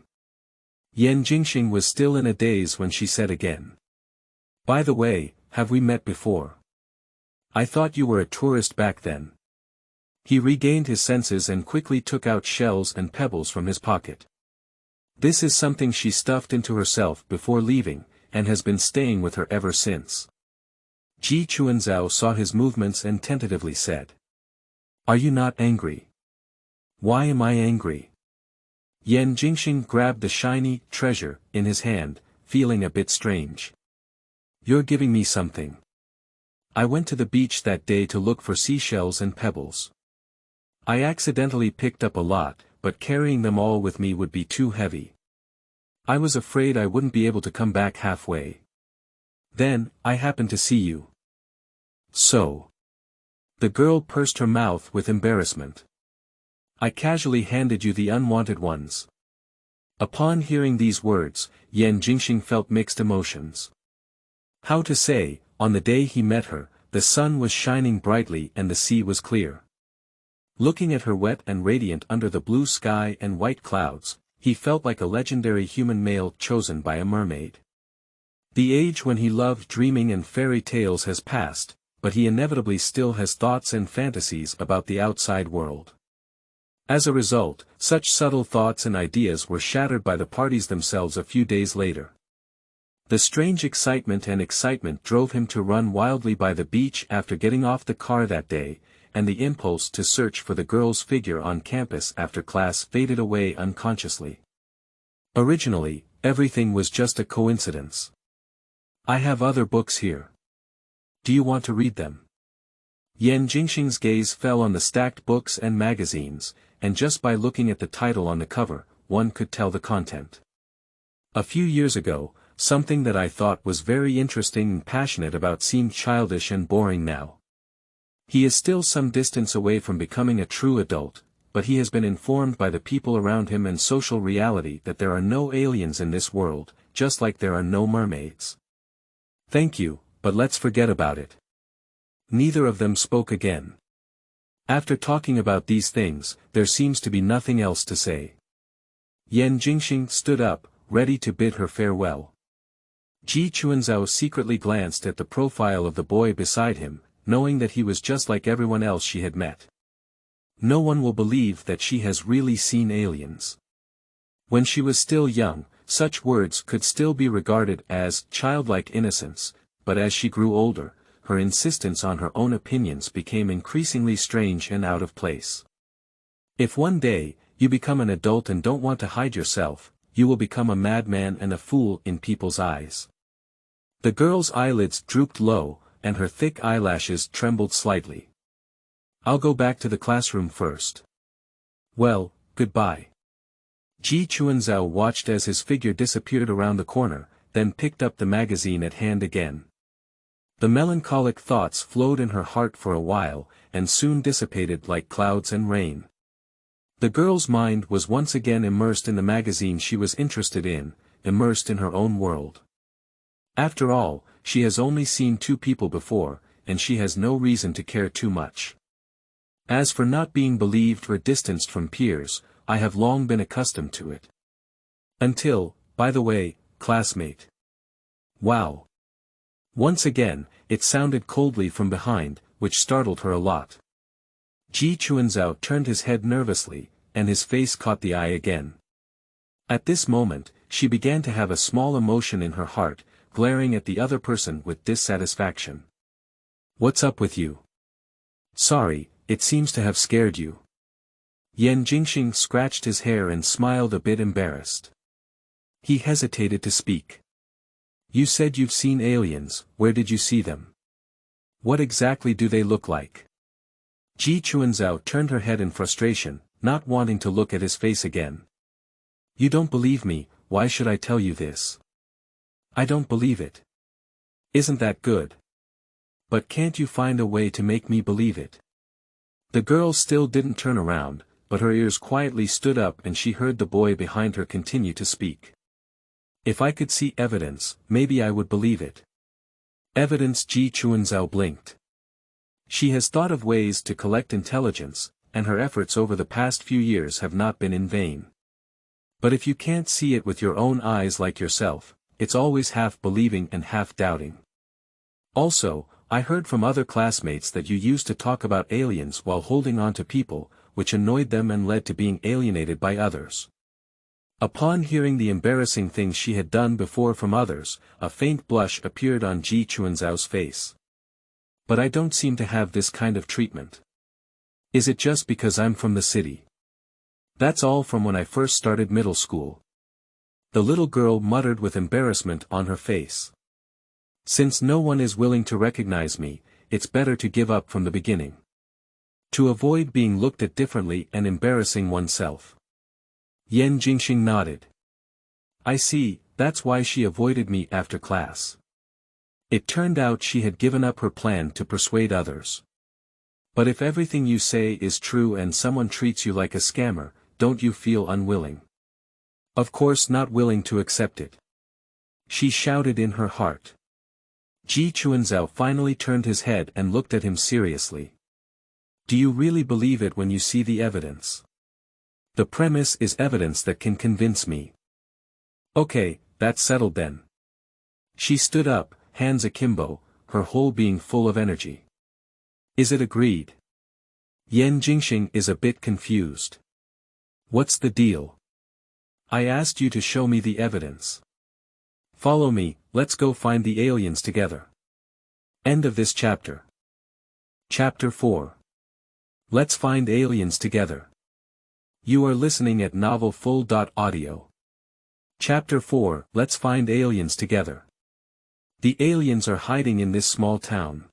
Yan Jingxing was still in a daze when she said again. By the way, have we met before? I thought you were a tourist back then. He regained his senses and quickly took out shells and pebbles from his pocket. This is something she stuffed into herself before leaving, and has been staying with her ever since. Ji Chuanzhao saw his movements and tentatively said. Are you not angry? Why am I angry? Yan Jingxing grabbed the shiny treasure in his hand, feeling a bit strange. You're giving me something. I went to the beach that day to look for seashells and pebbles. I accidentally picked up a lot, but carrying them all with me would be too heavy. I was afraid I wouldn't be able to come back halfway. Then, I happened to see you. So. The girl pursed her mouth with embarrassment. I casually handed you the unwanted ones. Upon hearing these words, Yan Jingxing felt mixed emotions. How to say, on the day he met her, the sun was shining brightly and the sea was clear. Looking at her wet and radiant under the blue sky and white clouds, he felt like a legendary human male chosen by a mermaid. The age when he loved dreaming and fairy tales has passed, but he inevitably still has thoughts and fantasies about the outside world. As a result, such subtle thoughts and ideas were shattered by the parties themselves a few days later. The strange excitement drove him to run wildly by the beach after getting off the car that day, and the impulse to search for the girl's figure on campus after class faded away unconsciously. Originally, everything was just a coincidence. I have other books here. Do you want to read them? Yan Jingxing's gaze fell on the stacked books and magazines, and just by looking at the title on the cover, one could tell the content. A few years ago, something that I thought was very interesting and passionate about seemed childish and boring now. He is still some distance away from becoming a true adult, but he has been informed by the people around him and social reality that there are no aliens in this world, just like there are no mermaids. Thank you, but let's forget about it. Neither of them spoke again. After talking about these things, there seems to be nothing else to say. Yan Jingxing stood up, ready to bid her farewell. Ji Chuanzhao secretly glanced at the profile of the boy beside him, knowing that he was just like everyone else she had met. No one will believe that she has really seen aliens. When she was still young, such words could still be regarded as childlike innocence, but as she grew older, her insistence on her own opinions became increasingly strange and out of place. If one day, you become an adult and don't want to hide yourself, you will become a madman and a fool in people's eyes. The girl's eyelids drooped low, and her thick eyelashes trembled slightly. I'll go back to the classroom first. Well, goodbye. Ji Chuanzhao watched as his figure disappeared around the corner, then picked up the magazine at hand again. The melancholic thoughts flowed in her heart for a while, and soon dissipated like clouds and rain. The girl's mind was once again immersed in the magazine she was interested in, immersed in her own world. After all, she has only seen two people before, and she has no reason to care too much. As for not being believed or distanced from peers, I have long been accustomed to it. Until, by the way, classmate. Wow. Once again, it sounded coldly from behind, which startled her a lot. Ji Chuanzhao turned his head nervously, and his face caught the eye again. At this moment, she began to have a small emotion in her heart, glaring at the other person with dissatisfaction. What's up with you? Sorry, it seems to have scared you. Yan Jingxing scratched his hair and smiled a bit embarrassed. He hesitated to speak. You said you've seen aliens, where did you see them? What exactly do they look like? Ji Chuanzhao turned her head in frustration, not wanting to look at his face again. You don't believe me, why should I tell you this? I don't believe it. Isn't that good? But can't you find a way to make me believe it? The girl still didn't turn around, but her ears quietly stood up and she heard the boy behind her continue to speak. If I could see evidence, maybe I would believe it. Evidence? Ji Chuanzhao blinked. She has thought of ways to collect intelligence, and her efforts over the past few years have not been in vain. But if you can't see it with your own eyes like yourself, it's always half believing and half doubting. Also, I heard from other classmates that you used to talk about aliens while holding on to people, which annoyed them and led to being alienated by others. Upon hearing the embarrassing things she had done before from others, a faint blush appeared on Ji Chuanzhao's face. But I don't seem to have this kind of treatment. Is it just because I'm from the city? That's all from when I first started middle school. The little girl muttered with embarrassment on her face. Since no one is willing to recognize me, it's better to give up from the beginning. To avoid being looked at differently and embarrassing oneself. Yan Jingxing nodded. I see, that's why she avoided me after class. It turned out she had given up her plan to persuade others. But if everything you say is true and someone treats you like a scammer, don't you feel unwilling? Of course not willing to accept it. She shouted in her heart. Ji Chuanzhao finally turned his head and looked at him seriously. Do you really believe it when you see the evidence? The premise is evidence that can convince me. Okay, that's settled then. She stood up, hands akimbo, her whole being full of energy. Is it agreed? Yan Jingxing is a bit confused. What's the deal? I asked you to show me the evidence. Follow me, let's go find the aliens together. End of this chapter. Chapter 4. Let's find aliens together. You are listening at novelfull.audio. Chapter 4. Let's find aliens together. The aliens are hiding in this small town.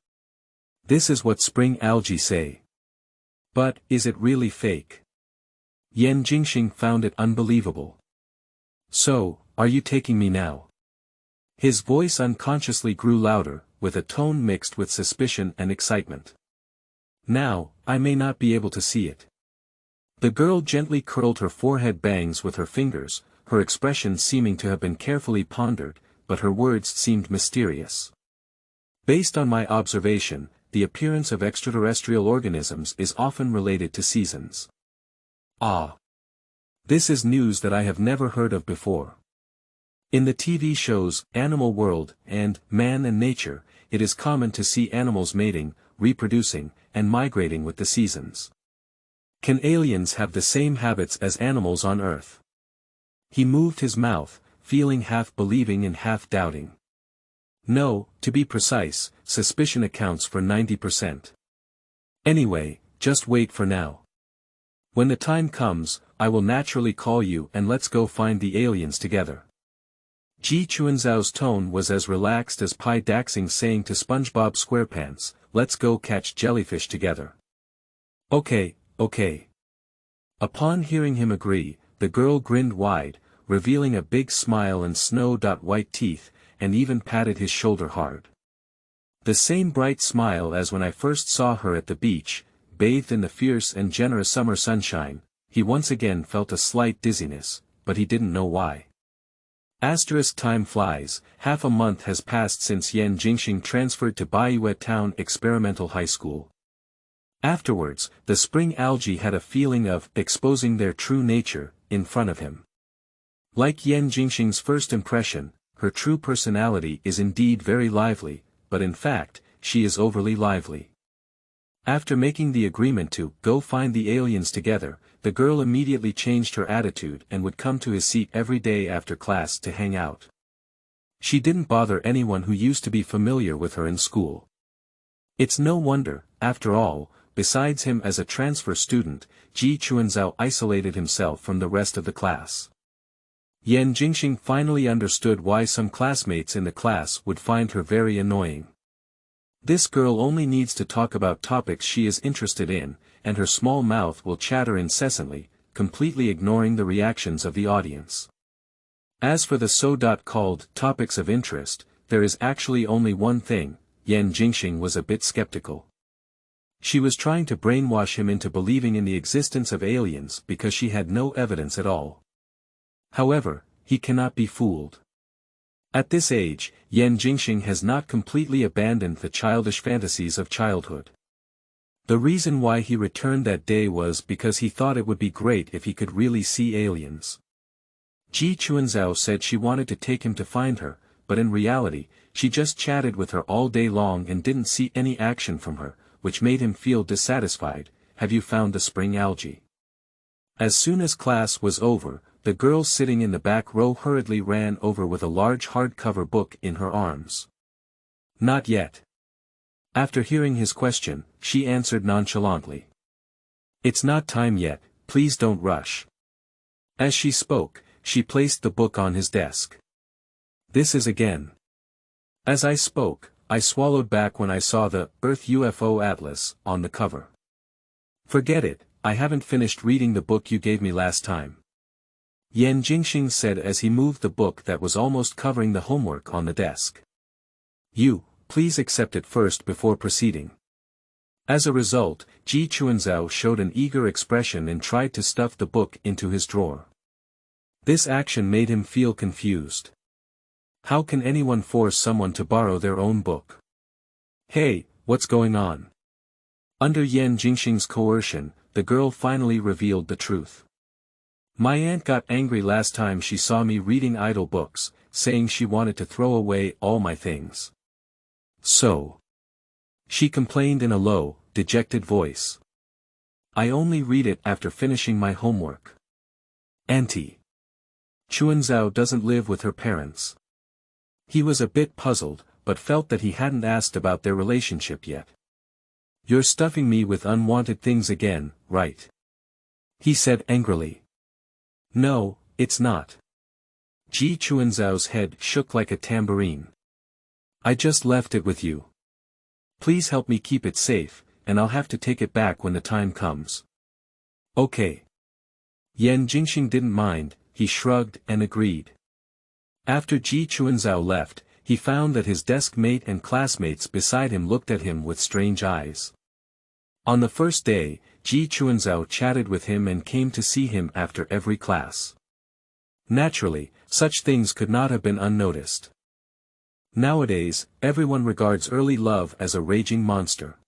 This is what spring algae say. But, is it really fake? Yan Jingxing found it unbelievable. So, are you taking me now? His voice unconsciously grew louder, with a tone mixed with suspicion and excitement. Now, I may not be able to see it. The girl gently curled her forehead bangs with her fingers, her expression seeming to have been carefully pondered, but her words seemed mysterious. Based on my observation, the appearance of extraterrestrial organisms is often related to seasons. Ah! This is news that I have never heard of before. In the TV shows, Animal World, and Man and Nature, it is common to see animals mating, reproducing, and migrating with the seasons. Can aliens have the same habits as animals on Earth? He moved his mouth, feeling half believing and half doubting. No, to be precise, suspicion accounts for 90%. Anyway, just wait for now. When the time comes, I will naturally call you and let's go find the aliens together. Ji Chuanzhao's tone was as relaxed as Pai Daxing saying to SpongeBob SquarePants, let's go catch jellyfish together. Okay. Okay. Upon hearing him agree, the girl grinned wide, revealing a big smile and snow-white teeth, and even patted his shoulder hard. The same bright smile as when I first saw her at the beach, bathed in the fierce and generous summer sunshine. He once again felt a slight dizziness, but he didn't know why. Time flies, half a month has passed since Yan Jingxing transferred to Baiyue Town Experimental High School. Afterwards, the spring algae had a feeling of exposing their true nature in front of him. Like Yan Jingxing's first impression, her true personality is indeed very lively, but in fact, she is overly lively. After making the agreement to go find the aliens together, the girl immediately changed her attitude and would come to his seat every day after class to hang out. She didn't bother anyone who used to be familiar with her in school. It's no wonder, after all, besides him as a transfer student, Ji Chuanzhao isolated himself from the rest of the class. Yan Jingxing finally understood why some classmates in the class would find her very annoying. This girl only needs to talk about topics she is interested in, and her small mouth will chatter incessantly, completely ignoring the reactions of the audience. As for the so-called topics of interest, there is actually only one thing. Yan Jingxing was a bit skeptical. She was trying to brainwash him into believing in the existence of aliens because she had no evidence at all. However, he cannot be fooled. At this age, Yan Jingxing has not completely abandoned the childish fantasies of childhood. The reason why he returned that day was because he thought it would be great if he could really see aliens. Ji Chuanzhao said she wanted to take him to find her, but in reality, she just chatted with her all day long and didn't see any action from her, which made him feel dissatisfied. Have you found the spring algae? As soon as class was over, the girl sitting in the back row hurriedly ran over with a large hardcover book in her arms. Not yet. After hearing his question, she answered nonchalantly. It's not time yet, please don't rush. As she spoke, she placed the book on his desk. This is again. As I spoke, I swallowed back when I saw the Earth UFO Atlas on the cover. Forget it, I haven't finished reading the book you gave me last time. Yan Jingxing said as he moved the book that was almost covering the homework on the desk. Please accept it first before proceeding. As a result, Ji Chuanzhao showed an eager expression and tried to stuff the book into his drawer. This action made him feel confused. How can anyone force someone to borrow their own book? Hey, what's going on? Under Yan Jingxing's coercion, the girl finally revealed the truth. My aunt got angry last time she saw me reading idle books, saying she wanted to throw away all my things. So, she complained in a low, dejected voice. I only read it after finishing my homework. Auntie. Chuanzhao doesn't live with her parents. He was a bit puzzled, but felt that he hadn't asked about their relationship yet. You're stuffing me with unwanted things again, right? He said angrily. No, it's not. Ji Chuanzhao's head shook like a tambourine. I just left it with you. Please help me keep it safe, and I'll have to take it back when the time comes. Okay. Yan Jingxing didn't mind, he shrugged and agreed. After Ji Chuanzhao left, he found that his desk mate and classmates beside him looked at him with strange eyes. On the first day, Ji Chuanzhao chatted with him and came to see him after every class. Naturally, such things could not have been unnoticed. Nowadays, everyone regards early love as a raging monster.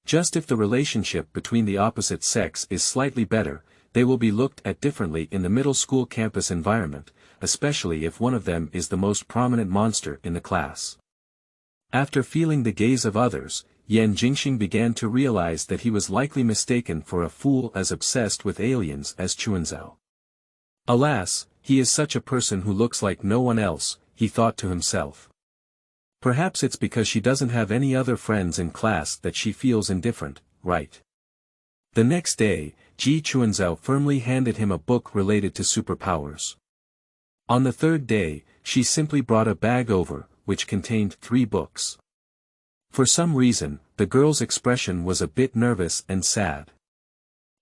Just if the relationship between the opposite sex is slightly better, they will be looked at differently in the middle school campus environment, especially if one of them is the most prominent monster in the class. After feeling the gaze of others, Yan Jingxing began to realize that he was likely mistaken for a fool as obsessed with aliens as Chuanzhao. Alas, he is such a person who looks like no one else, he thought to himself. Perhaps it's because she doesn't have any other friends in class that she feels indifferent, right? The next day, Ji Chuanzhao firmly handed him a book related to superpowers. On the third day, she simply brought a bag over, which contained 3 books. For some reason, the girl's expression was a bit nervous and sad.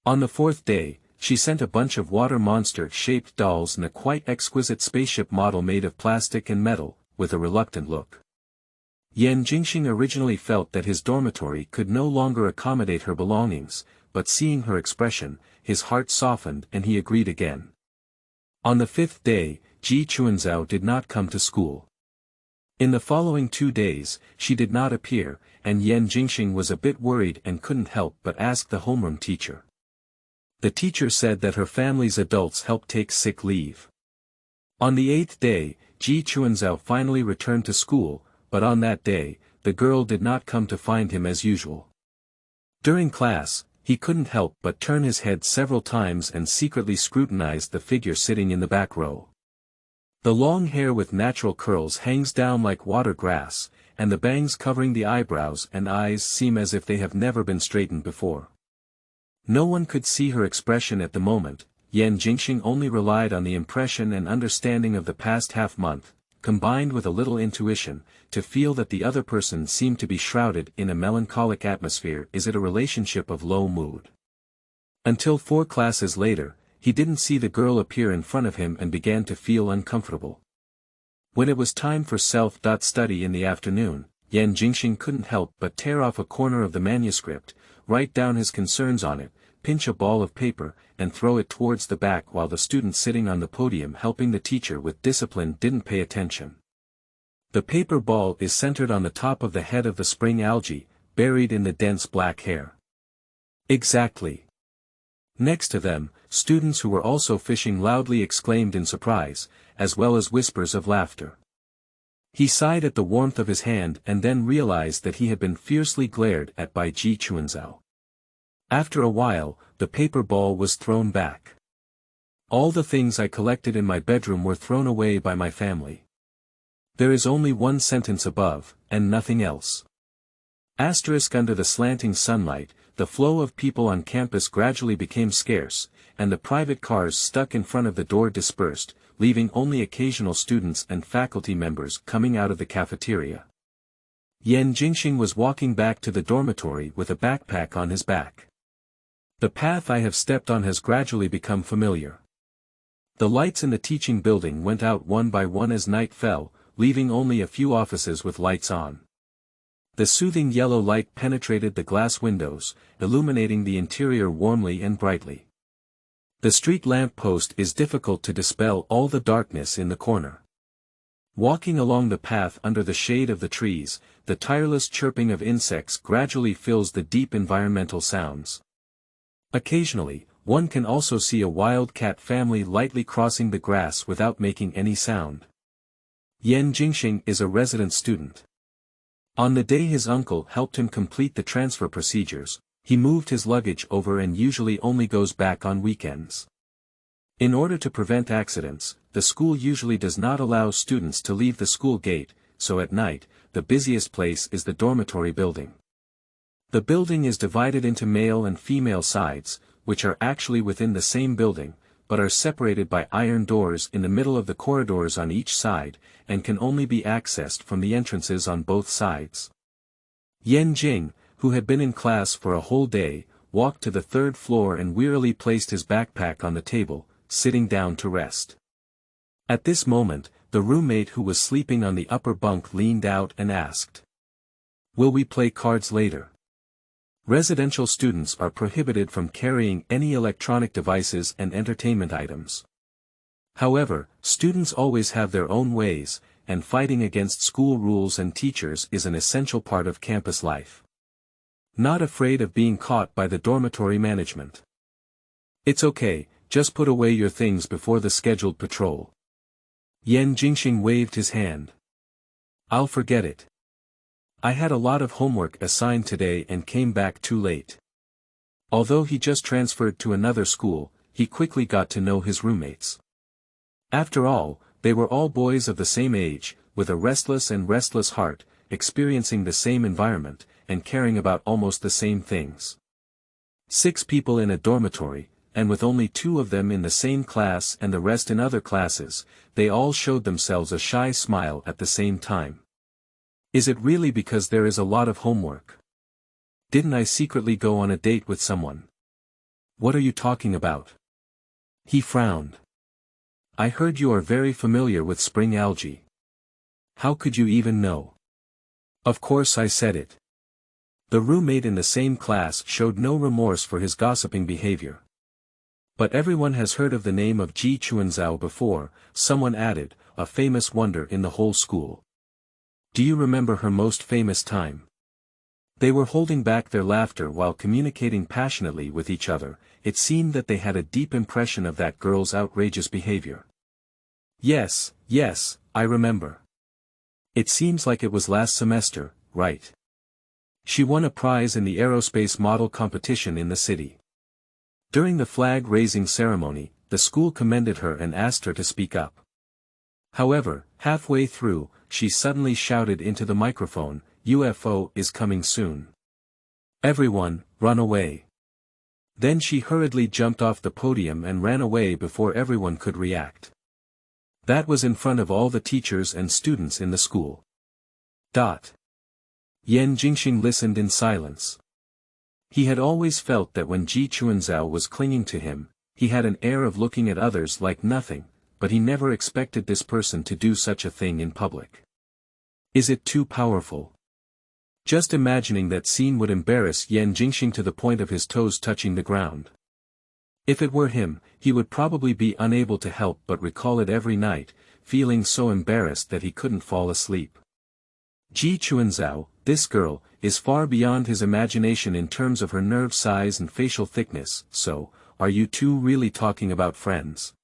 On the 4th day, she sent a bunch of water monster-shaped dolls and a quite exquisite spaceship model made of plastic and metal, with a reluctant look. Yan Jingxing originally felt that his dormitory could no longer accommodate her belongings, but seeing her expression, his heart softened and he agreed again. On the 5th day, Ji Chuanzhao did not come to school. In the following 2 days, she did not appear, and Yan Jingxing was a bit worried and couldn't help but ask the homeroom teacher. The teacher said that her family's adults helped take sick leave. On the 8th day, Ji Chuanzhao finally returned to school, but on that day, the girl did not come to find him as usual. During class, he couldn't help but turn his head several times and secretly scrutinize the figure sitting in the back row. The long hair with natural curls hangs down like water grass, and the bangs covering the eyebrows and eyes seem as if they have never been straightened before. No one could see her expression at the moment. Yan Jingxing only relied on the impression and understanding of the past half-month, combined with a little intuition, to feel that the other person seemed to be shrouded in a melancholic atmosphere. Is it a relationship of low mood? Until 4 classes later, he didn't see the girl appear in front of him and began to feel uncomfortable. When it was time for self-study in the afternoon, Yan Jingxing couldn't help but tear off a corner of the manuscript, write down his concerns on it, pinch a ball of paper, and throw it towards the back while the student sitting on the podium helping the teacher with discipline didn't pay attention. The paper ball is centered on the top of the head of the spring algae, buried in the dense black hair. Exactly. Next to them, students who were also fishing loudly exclaimed in surprise, as well as whispers of laughter. He sighed at the warmth of his hand and then realized that he had been fiercely glared at by Ji Chuanzhao. After a while, the paper ball was thrown back. All the things I collected in my bedroom were thrown away by my family. There is only one sentence above, and nothing else. Asterisk. Under the slanting sunlight, the flow of people on campus gradually became scarce, and the private cars stuck in front of the door dispersed, leaving only occasional students and faculty members coming out of the cafeteria. Yan Jingxing was walking back to the dormitory with a backpack on his back. The path I have stepped on has gradually become familiar. The lights in the teaching building went out one by one as night fell, leaving only a few offices with lights on. The soothing yellow light penetrated the glass windows, illuminating the interior warmly and brightly. The street lamp post is difficult to dispel all the darkness in the corner. Walking along the path under the shade of the trees, the tireless chirping of insects gradually fills the deep environmental sounds. Occasionally, one can also see a wild cat family lightly crossing the grass without making any sound. Yan Jingxing is a resident student. On the day his uncle helped him complete the transfer procedures, he moved his luggage over and usually only goes back on weekends. In order to prevent accidents, the school usually does not allow students to leave the school gate, so at night, the busiest place is the dormitory building. The building is divided into male and female sides, which are actually within the same building, but are separated by iron doors in the middle of the corridors on each side, and can only be accessed from the entrances on both sides. Yan Jing, who had been in class for a whole day, walked to the third floor and wearily placed his backpack on the table, sitting down to rest. At this moment, the roommate who was sleeping on the upper bunk leaned out and asked, "Will we play cards later?" Residential students are prohibited from carrying any electronic devices and entertainment items. However, students always have their own ways, and fighting against school rules and teachers is an essential part of campus life. Not afraid of being caught by the dormitory management. "It's okay, just put away your things before the scheduled patrol." Yan Jingxing waved his hand. "I'll forget it. I had a lot of homework assigned today and came back too late." Although he just transferred to another school, he quickly got to know his roommates. After all, they were all boys of the same age, with a restless heart, experiencing the same environment, and caring about almost the same things. 6 people in a dormitory, and with only 2 of them in the same class and the rest in other classes, they all showed themselves a shy smile at the same time. "Is it really because there is a lot of homework? Didn't I secretly go on a date with someone?" "What are you talking about?" He frowned. "I heard you are very familiar with spring algae. How could you even know?" "Of course I said it." The roommate in the same class showed no remorse for his gossiping behavior. "But everyone has heard of the name of Ji Chuanzhao before," someone added, "a famous wonder in the whole school. Do you remember her most famous time?" They were holding back their laughter while communicating passionately with each other. It seemed that they had a deep impression of that girl's outrageous behavior. Yes, I remember. It seems like it was last semester, right? She won a prize in the aerospace model competition in the city. During the flag-raising ceremony, the school commended her and asked her to speak up. However, halfway through, she suddenly shouted into the microphone, "UFO is coming soon. Everyone, run away." Then she hurriedly jumped off the podium and ran away before everyone could react. That was in front of all the teachers and students in the school. Yan Jingxing listened in silence. He had always felt that when Ji Chuanzhao was clinging to him, he had an air of looking at others like nothing, but he never expected this person to do such a thing in public. Is it too powerful? Just imagining that scene would embarrass Yan Jingxing to the point of his toes touching the ground. If it were him, he would probably be unable to help but recall it every night, feeling so embarrassed that he couldn't fall asleep. Ji Chuanzhao, this girl, is far beyond his imagination in terms of her nerve size and facial thickness, so, are you two really talking about friends?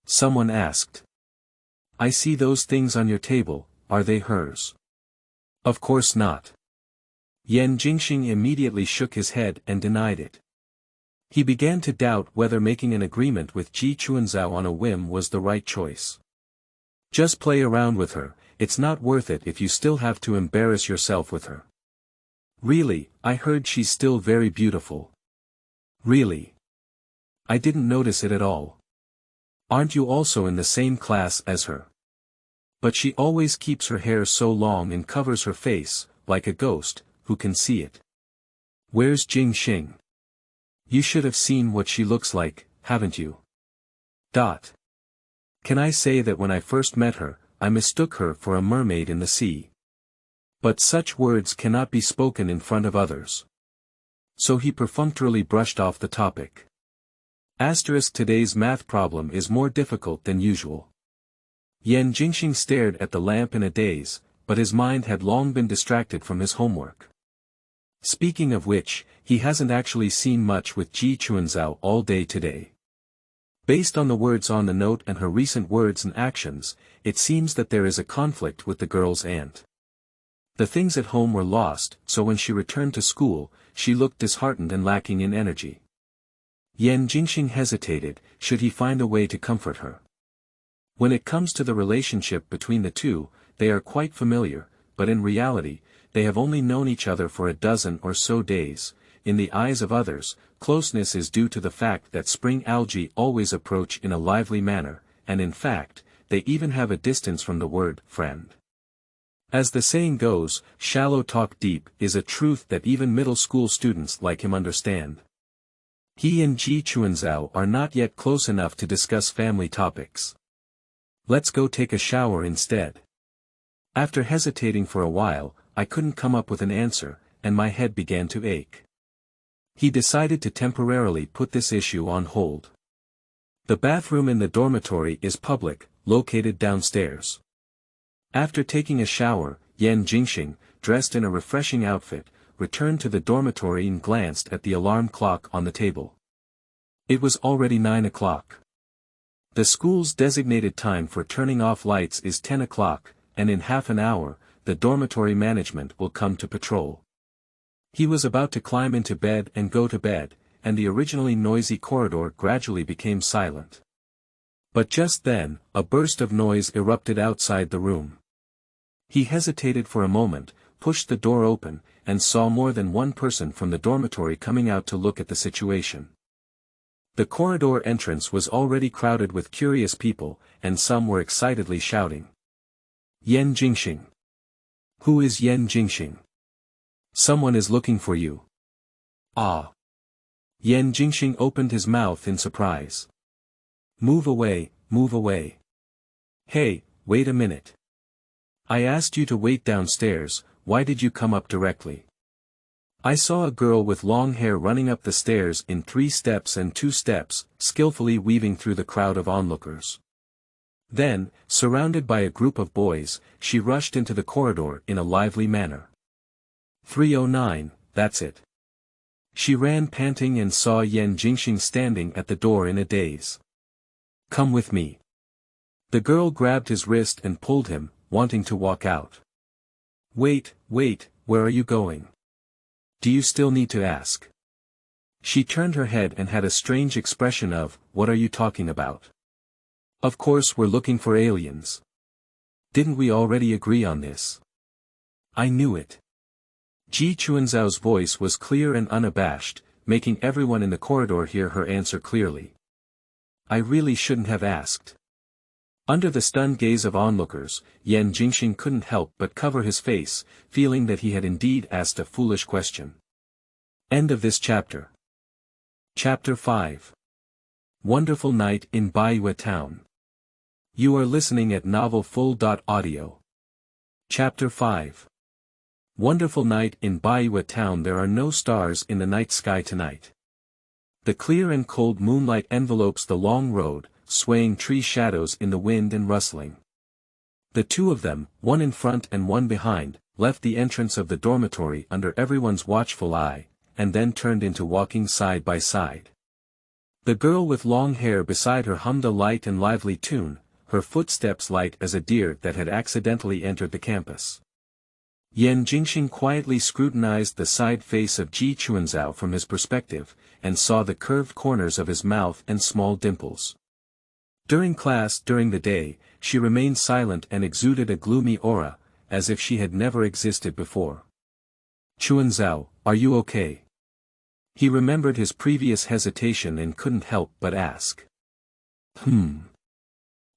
Someone asked. I see those things on your table, are they hers? Of course not. Yan Jingxing immediately shook his head and denied it. He began to doubt whether making an agreement with Ji Chuanzhao on a whim was the right choice. Just play around with her, it's not worth it if you still have to embarrass yourself with her. Really, I heard she's still very beautiful. Really? I didn't notice it at all. Aren't you also in the same class as her? But she always keeps her hair so long and covers her face, like a ghost, who can see it? Where's Jing Xing? You should have seen what she looks like, haven't you? Can I say that when I first met her, I mistook her for a mermaid in the sea? But such words cannot be spoken in front of others. So he perfunctorily brushed off the topic. Today's math problem is more difficult than usual. Yan Jingxing stared at the lamp in a daze, but his mind had long been distracted from his homework. Speaking of which, he hasn't actually seen much with Ji Chuanzhao all day today. Based on the words on the note and her recent words and actions, it seems that there is a conflict with the girl's aunt. The things at home were lost, so when she returned to school, she looked disheartened and lacking in energy. Yan Jingxing hesitated, should he find a way to comfort her? When it comes to the relationship between the two, they are quite familiar, but in reality, they have only known each other for a dozen or so days. In the eyes of others, closeness is due to the fact that spring algae always approach in a lively manner, and in fact, they even have a distance from the word friend. As the saying goes, shallow talk deep is a truth that even middle school students like him understand. He and Ji Chuanzhao are not yet close enough to discuss family topics. Let's go take a shower instead. After hesitating for a while, I couldn't come up with an answer, and my head began to ache. He decided to temporarily put this issue on hold. The bathroom in the dormitory is public, located downstairs. After taking a shower, Yan Jingxing, dressed in a refreshing outfit, returned to the dormitory and glanced at the alarm clock on the table. It was already 9 o'clock. The school's designated time for turning off lights is 10 o'clock, and in half an hour, the dormitory management will come to patrol. He was about to climb into bed and go to bed, and the originally noisy corridor gradually became silent. But just then, a burst of noise erupted outside the room. He hesitated for a moment, pushed the door open, and saw more than one person from the dormitory coming out to look at the situation. The corridor entrance was already crowded with curious people, and some were excitedly shouting. Yan Jingxing. Who is Yan Jingxing? Someone is looking for you. Ah. Yan Jingxing opened his mouth in surprise. Move away, move away. Hey, wait a minute. I asked you to wait downstairs, why did you come up directly? I saw a girl with long hair running up the stairs in 3 steps and 2 steps, skillfully weaving through the crowd of onlookers. Then, surrounded by a group of boys, she rushed into the corridor in a lively manner. 309, that's it. She ran panting and saw Yan Jingxing standing at the door in a daze. Come with me. The girl grabbed his wrist and pulled him, wanting to walk out. Wait, where are you going? Do you still need to ask? She turned her head and had a strange expression of, what are you talking about? Of course we're looking for aliens. Didn't we already agree on this? I knew it. Ji Chuanzhao's voice was clear and unabashed, making everyone in the corridor hear her answer clearly. I really shouldn't have asked. Under the stunned gaze of onlookers, Yan Jingxing couldn't help but cover his face, feeling that he had indeed asked a foolish question. End of this chapter. Chapter 5. Wonderful Night in Baiyue Town. You are listening at novelfull.audio. Chapter 5. Wonderful night in Baiyue Town. There are no stars in the night sky tonight. The clear and cold moonlight envelopes the long road, swaying tree shadows in the wind and rustling. The two of them, one in front and one behind, left the entrance of the dormitory under everyone's watchful eye, and then turned into walking side by side. The girl with long hair beside her hummed a light and lively tune, her footsteps light as a deer that had accidentally entered the campus. Yan Jingxing quietly scrutinized the side face of Ji Chuanzhao from his perspective, and saw the curved corners of his mouth and small dimples. During class during the day, she remained silent and exuded a gloomy aura, as if she had never existed before. Chuanzhao, are you okay? He remembered his previous hesitation and couldn't help but ask.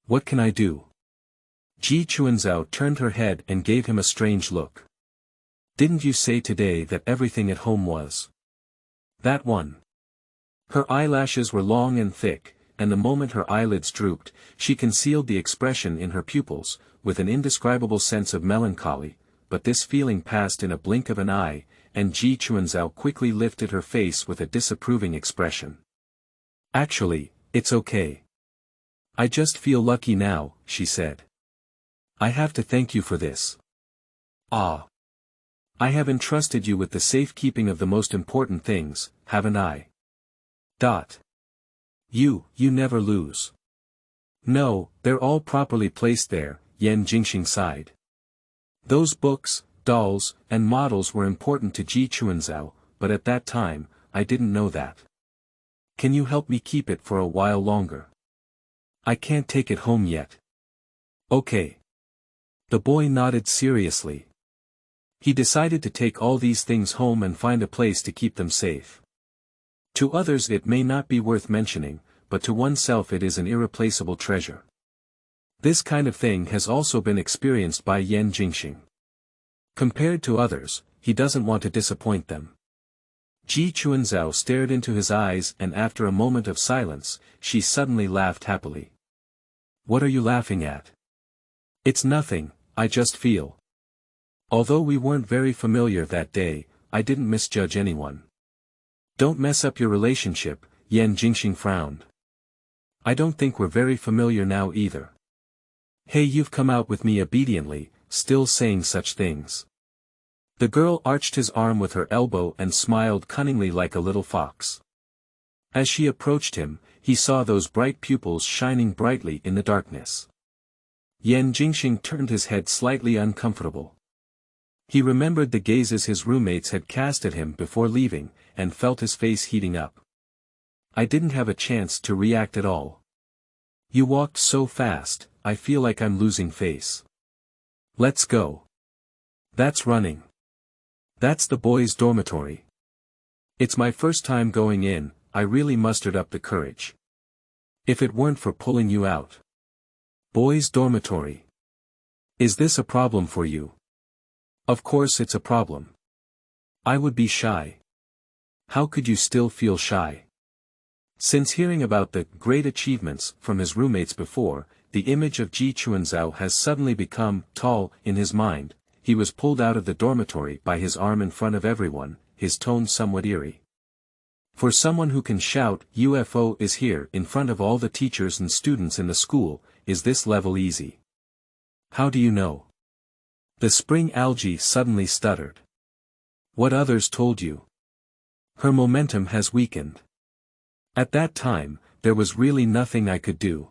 What can I do? Ji Chuanzhao turned her head and gave him a strange look. Didn't you say today that everything at home was that one? Her eyelashes were long and thick, and the moment her eyelids drooped, she concealed the expression in her pupils, with an indescribable sense of melancholy, but this feeling passed in a blink of an eye, and Ji Chuanzhao quickly lifted her face with a disapproving expression. Actually, it's okay. I just feel lucky now, she said. I have to thank you for this. Ah. I have entrusted you with the safekeeping of the most important things, haven't I? You never lose. No, they're all properly placed there, Yan Jingxing sighed. Those books, dolls, and models were important to Ji Chuanzhao, but at that time, I didn't know that. Can you help me keep it for a while longer? I can't take it home yet. Okay. The boy nodded seriously. He decided to take all these things home and find a place to keep them safe. To others it may not be worth mentioning, but to oneself it is an irreplaceable treasure. This kind of thing has also been experienced by Yan Jingxing. Compared to others, he doesn't want to disappoint them. Ji Chuanzhao stared into his eyes and after a moment of silence, she suddenly laughed happily. What are you laughing at? It's nothing, I just feel. Although we weren't very familiar that day, I didn't misjudge anyone. Don't mess up your relationship, Yan Jingxing frowned. I don't think we're very familiar now either. Hey, you've come out with me obediently, still saying such things. The girl arched his arm with her elbow and smiled cunningly like a little fox. As she approached him, he saw those bright pupils shining brightly in the darkness. Yan Jingxing turned his head slightly uncomfortable. He remembered the gazes his roommates had cast at him before leaving, and felt his face heating up. I didn't have a chance to react at all. You walked so fast, I feel like I'm losing face. Let's go. That's running. That's the boys' dormitory. It's my first time going in, I really mustered up the courage. If it weren't for pulling you out. Boys' dormitory. Is this a problem for you? Of course it's a problem. I would be shy. How could you still feel shy? Since hearing about the great achievements from his roommates before, the image of Ji Chuanzhao has suddenly become tall in his mind. He was pulled out of the dormitory by his arm in front of everyone, his tone somewhat eerie. For someone who can shout, UFO is here in front of all the teachers and students in the school, is this level easy? How do you know? The spring algae suddenly stuttered. What others told you? Her momentum has weakened. At that time, there was really nothing I could do.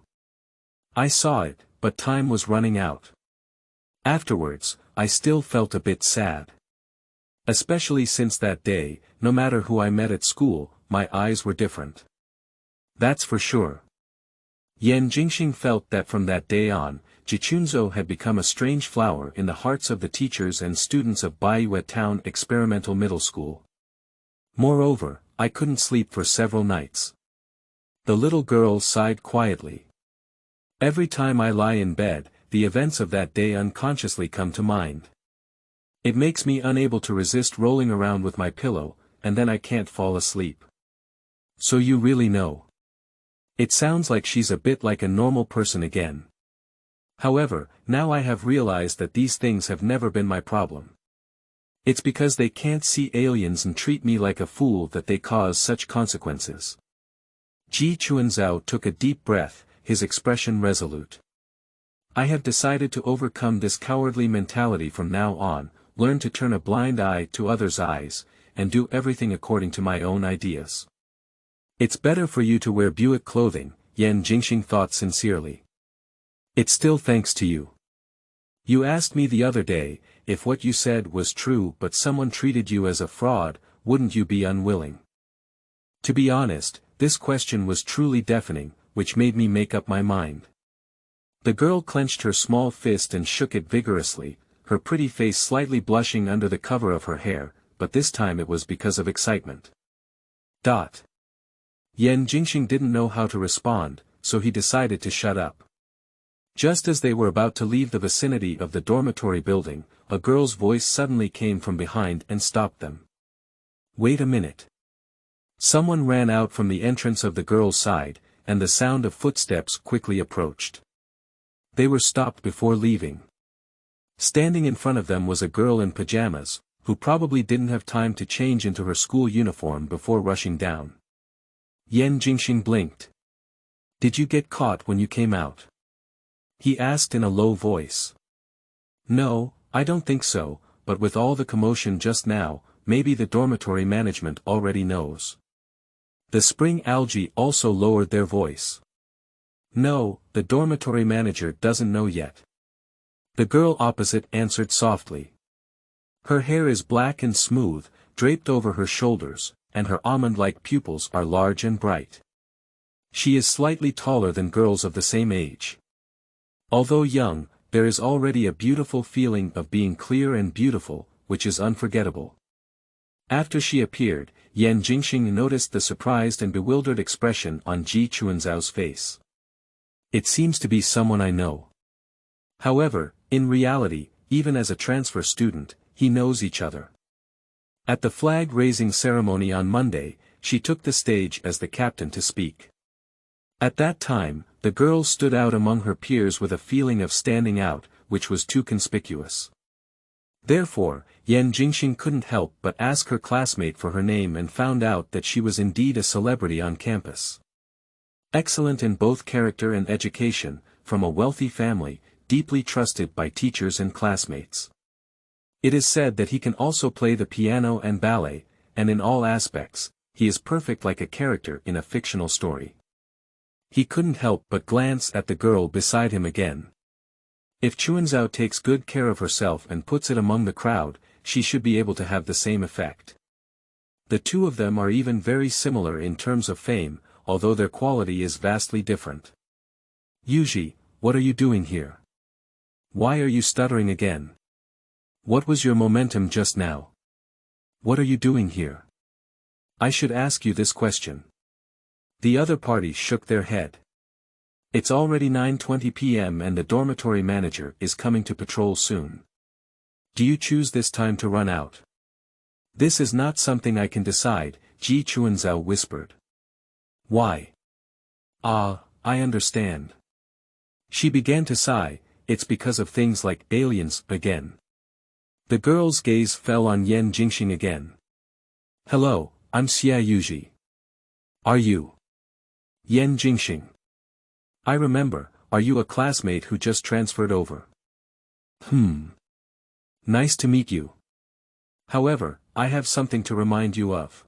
I saw it, but time was running out. Afterwards, I still felt a bit sad. Especially since that day, no matter who I met at school, my eyes were different. That's for sure. Yan Jingxing felt that from that day on, Jichunzhou had become a strange flower in the hearts of the teachers and students of Baiyue Town Experimental Middle School. Moreover, I couldn't sleep for several nights. The little girl sighed quietly. Every time I lie in bed, the events of that day unconsciously come to mind. It makes me unable to resist rolling around with my pillow, and then I can't fall asleep. So you really know. It sounds like she's a bit like a normal person again. However, now I have realized that these things have never been my problem. It's because they can't see aliens and treat me like a fool that they cause such consequences. Ji Chuanzhao took a deep breath, his expression resolute. I have decided to overcome this cowardly mentality from now on, learn to turn a blind eye to others' eyes, and do everything according to my own ideas. It's better for you to wear Buick clothing, Yan Jingxing thought sincerely. It's still thanks to you. You asked me the other day, if what you said was true but someone treated you as a fraud, wouldn't you be unwilling? To be honest, this question was truly deafening, which made me make up my mind. The girl clenched her small fist and shook it vigorously, her pretty face slightly blushing under the cover of her hair, but this time it was because of excitement. Yan Jingxing didn't know how to respond, so he decided to shut up. Just as they were about to leave the vicinity of the dormitory building, a girl's voice suddenly came from behind and stopped them. Wait a minute. Someone ran out from the entrance of the girl's side, and the sound of footsteps quickly approached. They were stopped before leaving. Standing in front of them was a girl in pajamas, who probably didn't have time to change into her school uniform before rushing down. Yan Jingxing blinked. Did you get caught when you came out? He asked in a low voice. No, I don't think so, but with all the commotion just now, maybe the dormitory management already knows. The spring algae also lowered their voice. No, the dormitory manager doesn't know yet. The girl opposite answered softly. Her hair is black and smooth, draped over her shoulders, and her almond-like pupils are large and bright. She is slightly taller than girls of the same age. Although young, there is already a beautiful feeling of being clear and beautiful, which is unforgettable. After she appeared, Yan Jingxing noticed the surprised and bewildered expression on Ji Chuanzhao's face. It seems to be someone I know. However, in reality, even as a transfer student, he knows each other. At the flag-raising ceremony on Monday, she took the stage as the captain to speak. At that time, the girl stood out among her peers with a feeling of standing out, which was too conspicuous. Therefore, Yan Jingxing couldn't help but ask her classmate for her name and found out that she was indeed a celebrity on campus. Excellent in both character and education, from a wealthy family, deeply trusted by teachers and classmates. It is said that he can also play the piano and ballet, and in all aspects, he is perfect like a character in a fictional story. He couldn't help but glance at the girl beside him again. If Chuanzhao takes good care of herself and puts it among the crowd, she should be able to have the same effect. The two of them are even very similar in terms of fame, although their quality is vastly different. Yuji, what are you doing here? Why are you stuttering again? What was your momentum just now? What are you doing here? I should ask you this question. The other party shook their head. It's already 9:20 p.m. and the dormitory manager is coming to patrol soon. Do you choose this time to run out? This is not something I can decide, Ji Chuanzhao whispered. Why? Ah, I understand. She began to sigh. It's because of things like aliens again. The girl's gaze fell on Yan Jingxing again. Hello, I'm Xia Yuji. Are you? Yan Jingxing. I remember, are you a classmate who just transferred over? Nice to meet you. However, I have something to remind you of.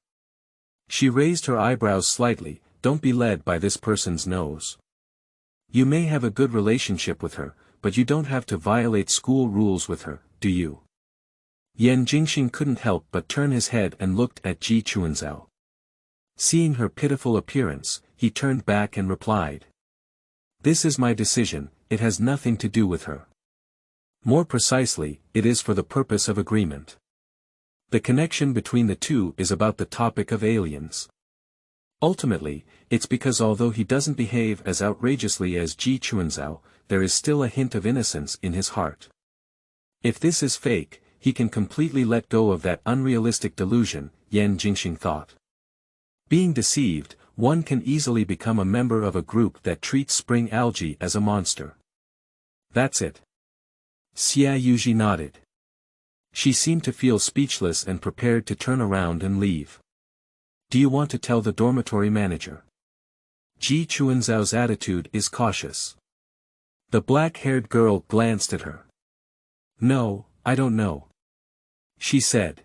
She raised her eyebrows slightly. Don't be led by this person's nose. You may have a good relationship with her, but you don't have to violate school rules with her, do you? Yan Jingxing couldn't help but turn his head and looked at Ji Chuanzhao. Seeing her pitiful appearance, he turned back and replied. This is my decision, it has nothing to do with her. More precisely, it is for the purpose of agreement. The connection between the two is about the topic of aliens. Ultimately, it's because although he doesn't behave as outrageously as Ji Chuanzhao, there is still a hint of innocence in his heart. If this is fake, he can completely let go of that unrealistic delusion, Yan Jingxing thought. Being deceived, one can easily become a member of a group that treats spring algae as a monster. That's it. Xia Yuji nodded. She seemed to feel speechless and prepared to turn around and leave. Do you want to tell the dormitory manager? Ji Chuanzhao's attitude is cautious. The black-haired girl glanced at her. No, I don't know. She said.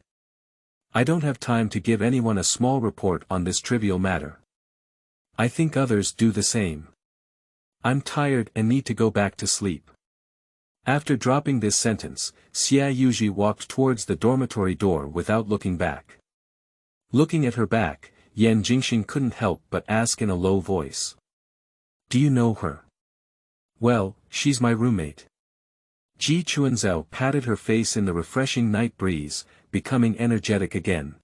I don't have time to give anyone a small report on this trivial matter. I think others do the same. I'm tired and need to go back to sleep. After dropping this sentence, Xia Yuji walked towards the dormitory door without looking back. Looking at her back, Yan Jingxing couldn't help but ask in a low voice. Do you know her? Well, she's my roommate. Ji Chuanzhao patted her face in the refreshing night breeze, becoming energetic again.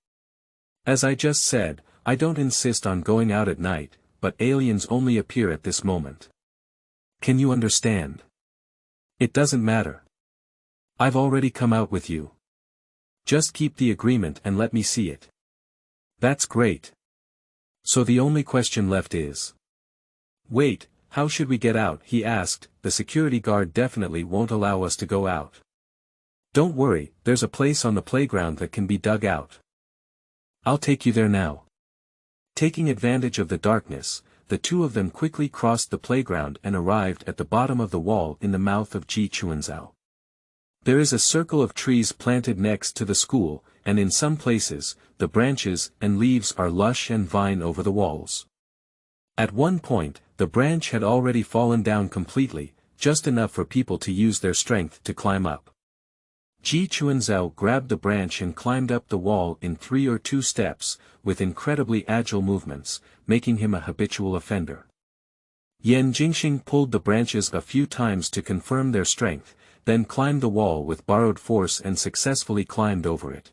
As I just said, I don't insist on going out at night, but aliens only appear at this moment. Can you understand? It doesn't matter. I've already come out with you. Just keep the agreement and let me see it. That's great. So the only question left is. Wait, how should we get out? He asked. The security guard definitely won't allow us to go out. Don't worry, there's a place on the playground that can be dug out. I'll take you there now. Taking advantage of the darkness, the two of them quickly crossed the playground and arrived at the bottom of the wall in the mouth of Ji Chuanzhao. There is a circle of trees planted next to the school, and in some places, the branches and leaves are lush and vine over the walls. At one point, the branch had already fallen down completely, just enough for people to use their strength to climb up. Ji Chuanzhao grabbed the branch and climbed up the wall in 3 or 2 steps, with incredibly agile movements, making him a habitual offender. Yan Jingxing pulled the branches a few times to confirm their strength, then climbed the wall with borrowed force and successfully climbed over it.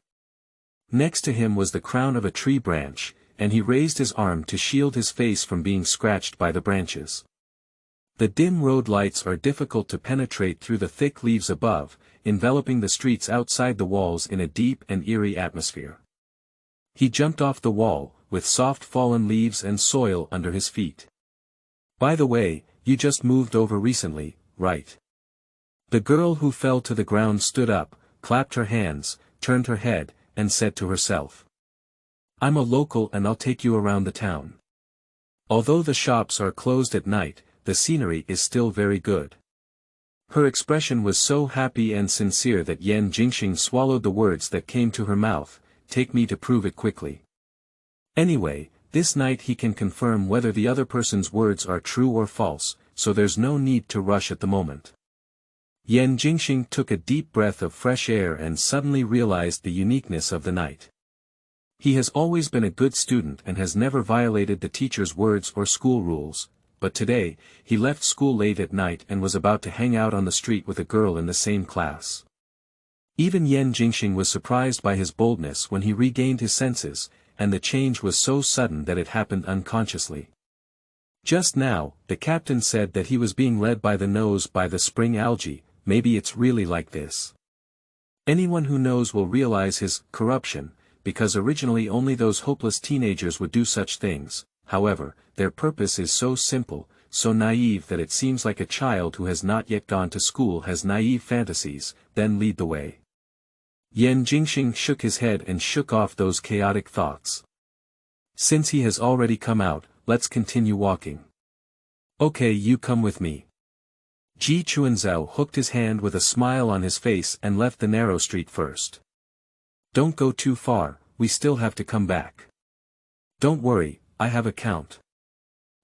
Next to him was the crown of a tree branch, and he raised his arm to shield his face from being scratched by the branches. The dim road lights are difficult to penetrate through the thick leaves above, enveloping the streets outside the walls in a deep and eerie atmosphere. He jumped off the wall, with soft fallen leaves and soil under his feet. By the way, you just moved over recently, right? The girl who fell to the ground stood up, clapped her hands, turned her head, and said to herself, "I'm a local and I'll take you around the town. Although the shops are closed at night, the scenery is still very good." Her expression was so happy and sincere that Yan Jingxing swallowed the words that came to her mouth, "Take me to prove it quickly." Anyway, this night he can confirm whether the other person's words are true or false, so there's no need to rush at the moment. Yan Jingxing took a deep breath of fresh air and suddenly realized the uniqueness of the night. He has always been a good student and has never violated the teacher's words or school rules, but today, he left school late at night and was about to hang out on the street with a girl in the same class. Even Yan Jingxing was surprised by his boldness when he regained his senses, and the change was so sudden that it happened unconsciously. Just now, the captain said that he was being led by the nose by the spring algae. Maybe it's really like this. Anyone who knows will realize his corruption, because originally only those hopeless teenagers would do such things. However, their purpose is so simple, so naive that it seems like a child who has not yet gone to school has naive fantasies, then lead the way. Yan Jingxing shook his head and shook off those chaotic thoughts. Since he has already come out, let's continue walking. Okay, you come with me. Ji Chuanzhao hooked his hand with a smile on his face and left the narrow street first. Don't go too far, we still have to come back. Don't worry, I have a count.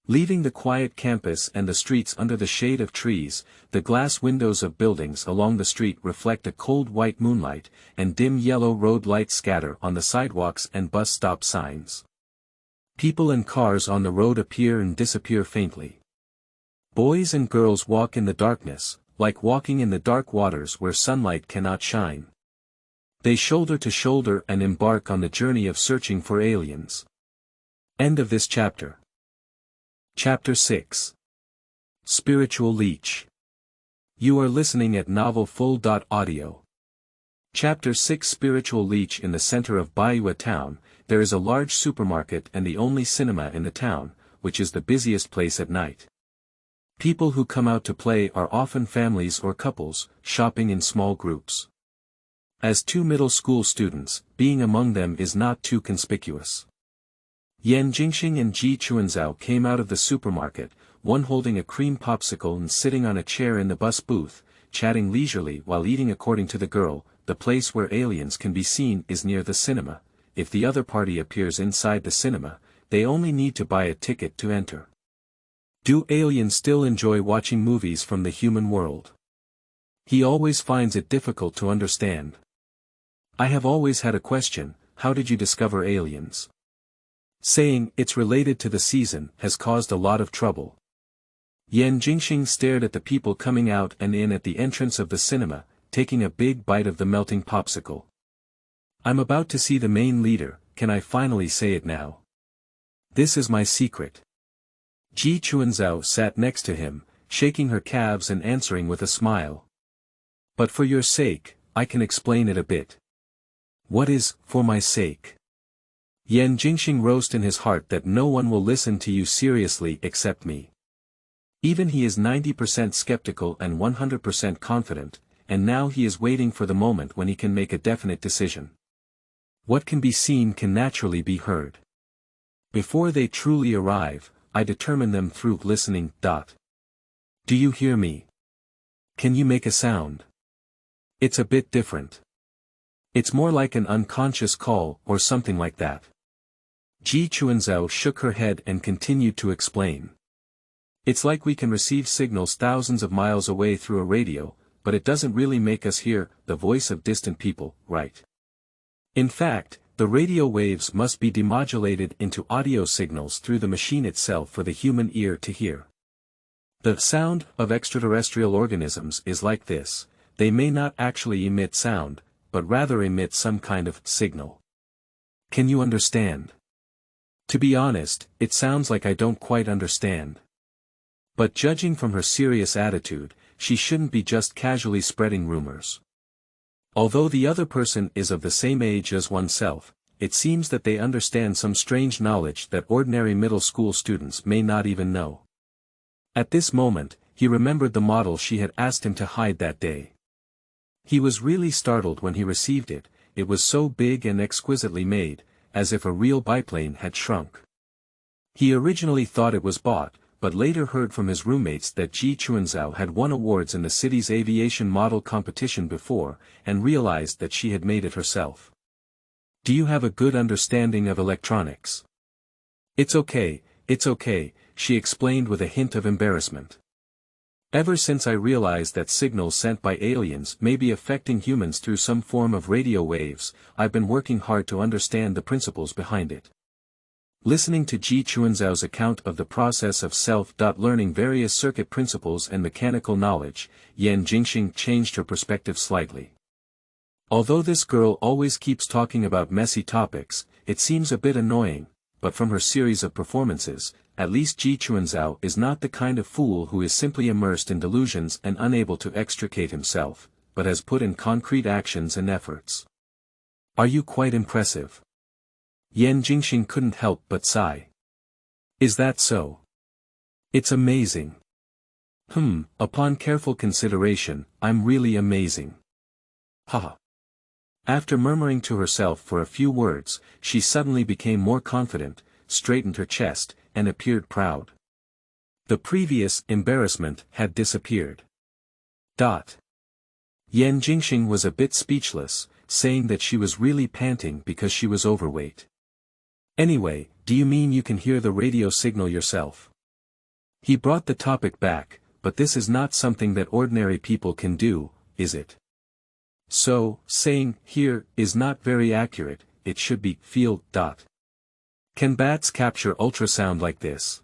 Leaving the quiet campus and the streets under the shade of trees, the glass windows of buildings along the street reflect a cold white moonlight, and dim yellow road lights scatter on the sidewalks and bus stop signs. People and cars on the road appear and disappear faintly. Boys and girls walk in the darkness, like walking in the dark waters where sunlight cannot shine. They shoulder to shoulder and embark on the journey of searching for aliens. End of this chapter. Chapter 6. Spiritual Leech. You are listening at novelfull.audio. Chapter 6. Spiritual Leech. In the center of Baiyue town, there is a large supermarket and the only cinema in the town, which is the busiest place at night. People who come out to play are often families or couples, shopping in small groups. As 2 middle school students, being among them is not too conspicuous. Yan Jingxing and Ji Chuanzhao came out of the supermarket, one holding a cream popsicle and sitting on a chair in the bus booth, chatting leisurely while eating. According to the girl, the place where aliens can be seen is near the cinema. If the other party appears inside the cinema, they only need to buy a ticket to enter. Do aliens still enjoy watching movies from the human world? He always finds it difficult to understand. I have always had a question: how did you discover aliens? Saying it's related to the season has caused a lot of trouble. Yan Jingxing stared at the people coming out and in at the entrance of the cinema, taking a big bite of the melting popsicle. I'm about to see the main leader, can I finally say it now? This is my secret. Ji Chuanzhao sat next to him, shaking her calves and answering with a smile. But for your sake, I can explain it a bit. What is, for my sake? Yan Jingxing roast in his heart that no one will listen to you seriously except me. Even he is 90% skeptical and 100% confident, and now he is waiting for the moment when he can make a definite decision. What can be seen can naturally be heard. Before they truly arrive, I determine them through listening. Do you hear me? Can you make a sound? It's a bit different. It's more like an unconscious call or something like that. Ji Chuanzhao shook her head and continued to explain. It's like we can receive signals thousands of miles away through a radio, but it doesn't really make us hear the voice of distant people, right? In fact, the radio waves must be demodulated into audio signals through the machine itself for the human ear to hear. The sound of extraterrestrial organisms is like this: they may not actually emit sound, but rather emit some kind of signal. Can you understand? To be honest, it sounds like I don't quite understand. But judging from her serious attitude, she shouldn't be just casually spreading rumors. Although the other person is of the same age as oneself, it seems that they understand some strange knowledge that ordinary middle school students may not even know. At this moment, he remembered the model she had asked him to hide that day. He was really startled when he received it. It was so big and exquisitely made, as if a real biplane had shrunk. He originally thought it was bought, but later heard from his roommates that Ji Chuanzhao had won awards in the city's aviation model competition before, and realized that she had made it herself. Do you have a good understanding of electronics? It's okay, she explained with a hint of embarrassment. Ever since I realized that signals sent by aliens may be affecting humans through some form of radio waves, I've been working hard to understand the principles behind it. Listening to Ji Chuanzhao's account of the process of self-learning various circuit principles and mechanical knowledge, Yan Jingxing changed her perspective slightly. Although this girl always keeps talking about messy topics, it seems a bit annoying, but from her series of performances, at least Ji Chuanzhao is not the kind of fool who is simply immersed in delusions and unable to extricate himself, but has put in concrete actions and efforts. Are you quite impressive? Yan Jingxing couldn't help but sigh. Is that so? It's amazing. Upon careful consideration, I'm really amazing. Haha. After murmuring to herself for a few words, she suddenly became more confident, straightened her chest, and appeared proud. The previous embarrassment had disappeared. Yan Jingxing was a bit speechless, saying that she was really panting because she was overweight. Anyway, do you mean you can hear the radio signal yourself? He brought the topic back, but this is not something that ordinary people can do, is it? So, saying, hear, is not very accurate, it should be, feel. Can bats capture ultrasound like this?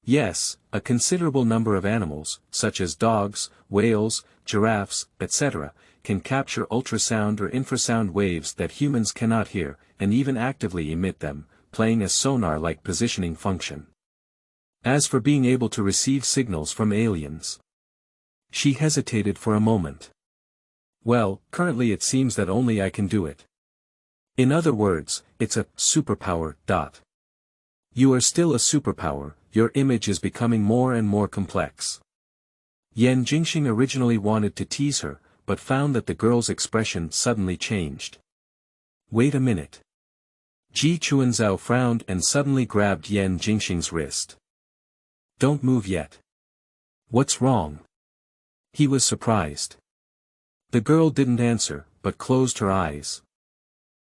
Yes, a considerable number of animals, such as dogs, whales, giraffes, etc., can capture ultrasound or infrasound waves that humans cannot hear, and even actively emit them, playing a sonar-like positioning function. As for being able to receive signals from aliens. She hesitated for a moment. Well, currently it seems that only I can do it. In other words, it's a superpower. You are still a superpower, your image is becoming more and more complex. Yan Jingxing originally wanted to tease her, but found that the girl's expression suddenly changed. Wait a minute. Ji Chuanzhao frowned and suddenly grabbed Yan Jingxing's wrist. Don't move yet. What's wrong? He was surprised. The girl didn't answer, but closed her eyes.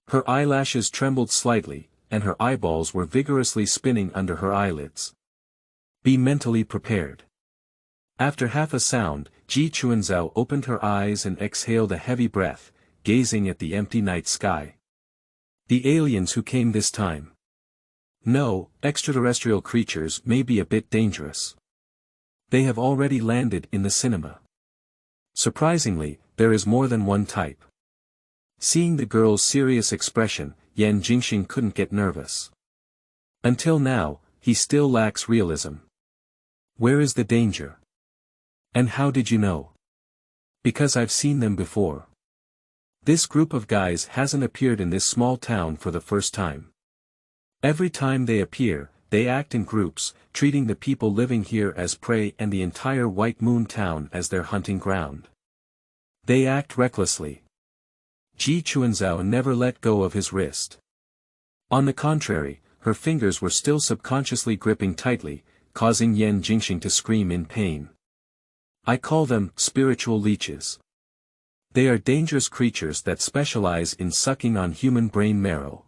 Her eyelashes trembled slightly, and her eyeballs were vigorously spinning under her eyelids. Be mentally prepared. After half a sound, Ji Chuanzhao opened her eyes and exhaled a heavy breath, gazing at the empty night sky. The aliens who came this time. No, extraterrestrial creatures may be a bit dangerous. They have already landed in the cinema. Surprisingly, there is more than one type. Seeing the girl's serious expression, Yan Jingxing couldn't get nervous. Until now, he still lacks realism. Where is the danger? And how did you know? Because I've seen them before. This group of guys hasn't appeared in this small town for the first time. Every time they appear, they act in groups, treating the people living here as prey and the entire White Moon town as their hunting ground. They act recklessly. Ji Chuanzhao never let go of his wrist. On the contrary, her fingers were still subconsciously gripping tightly, causing Yan Jingxing to scream in pain. I call them spiritual leeches. They are dangerous creatures that specialize in sucking on human brain marrow.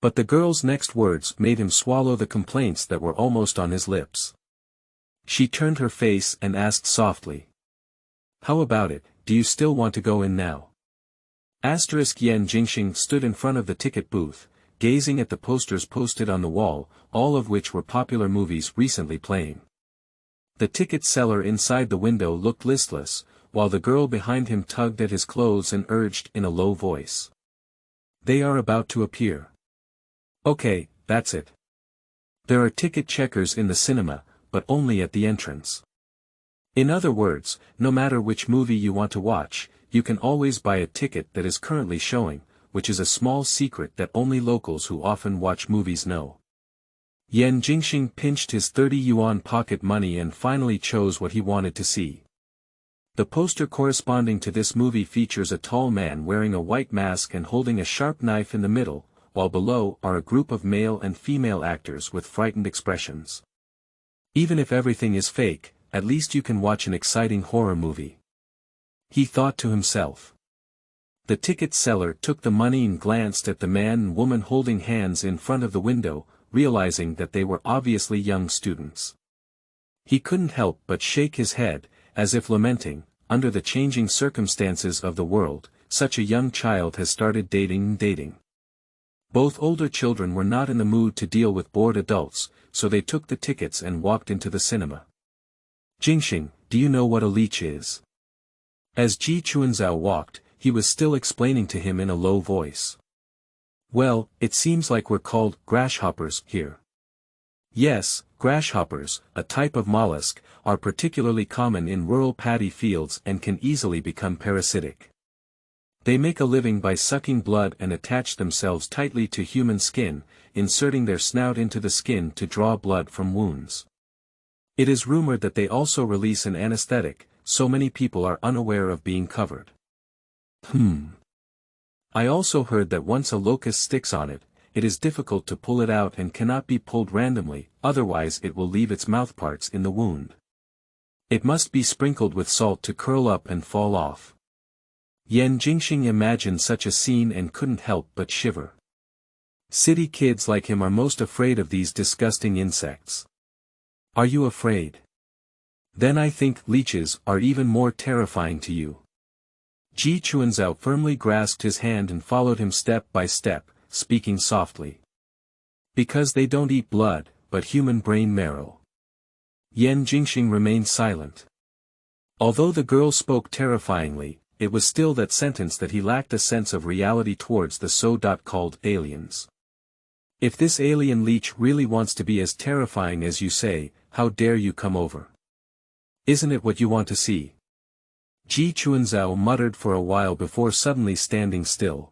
But the girl's next words made him swallow the complaints that were almost on his lips. She turned her face and asked softly. How about it, do you still want to go in now? Yan Jingxing stood in front of the ticket booth, gazing at the posters posted on the wall, all of which were popular movies recently playing. The ticket seller inside the window looked listless, while the girl behind him tugged at his clothes and urged in a low voice. They are about to appear. Okay, that's it. There are ticket checkers in the cinema, but only at the entrance. In other words, no matter which movie you want to watch, you can always buy a ticket that is currently showing, which is a small secret that only locals who often watch movies know. Yan Jingxing pinched his 30 yuan pocket money and finally chose what he wanted to see. The poster corresponding to this movie features a tall man wearing a white mask and holding a sharp knife in the middle, while below are a group of male and female actors with frightened expressions. Even if everything is fake, at least you can watch an exciting horror movie. He thought to himself. The ticket seller took the money and glanced at the man and woman holding hands in front of the window, realizing that they were obviously young students. He couldn't help but shake his head, as if lamenting, under the changing circumstances of the world, such a young child has started dating. Both older children were not in the mood to deal with bored adults, so they took the tickets and walked into the cinema. Jingxing, do you know what a leech is? As Ji Chuanzhao walked, he was still explaining to him in a low voice. Well, it seems like we're called grasshoppers here. Yes, grasshoppers, a type of mollusk, are particularly common in rural paddy fields and can easily become parasitic. They make a living by sucking blood and attach themselves tightly to human skin, inserting their snout into the skin to draw blood from wounds. It is rumored that they also release an anesthetic, so many people are unaware of being covered. I also heard that once a locust sticks on it, it is difficult to pull it out and cannot be pulled randomly, otherwise it will leave its mouthparts in the wound. It must be sprinkled with salt to curl up and fall off. Yan Jingxing imagined such a scene and couldn't help but shiver. City kids like him are most afraid of these disgusting insects. Are you afraid? Then I think leeches are even more terrifying to you. Ji Chuanzhao firmly grasped his hand and followed him step by step, speaking softly. Because they don't eat blood, but human brain marrow. Yan Jingxing remained silent. Although the girl spoke terrifyingly, it was still that sentence that he lacked a sense of reality towards the so-called aliens. If this alien leech really wants to be as terrifying as you say, how dare you come over? Isn't it what you want to see? Ji Chuanzhao muttered for a while before suddenly standing still.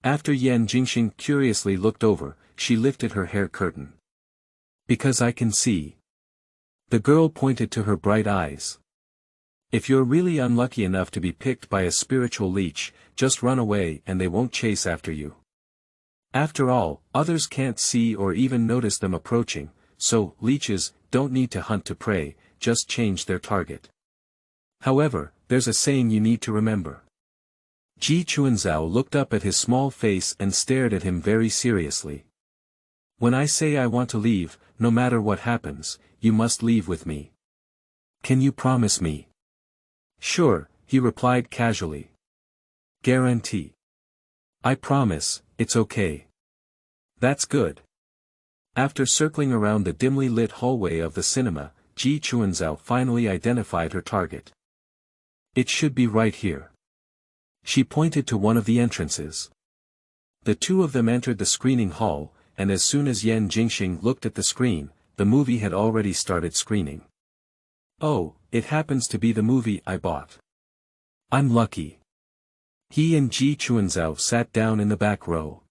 After Yan Jingxing curiously looked over, she lifted her hair curtain. Because I can see. The girl pointed to her bright eyes. If you're really unlucky enough to be picked by a spiritual leech, just run away and they won't chase after you. After all, others can't see or even notice them approaching, so leeches don't need to hunt to prey, just change their target. However, there's a saying you need to remember. Ji Chuanzhao looked up at his small face and stared at him very seriously. When I say I want to leave, no matter what happens, you must leave with me. Can you promise me? Sure, he replied casually. Guarantee. I promise, it's okay. That's good. After circling around the dimly lit hallway of the cinema, Ji Chuanzhao finally identified her target. It should be right here. She pointed to one of the entrances. The two of them entered the screening hall, and as soon as Yan Jingxing looked at the screen, the movie had already started screening. Oh, it happens to be the movie I bought. I'm lucky. He and Ji Chuanzhao sat down in the back row.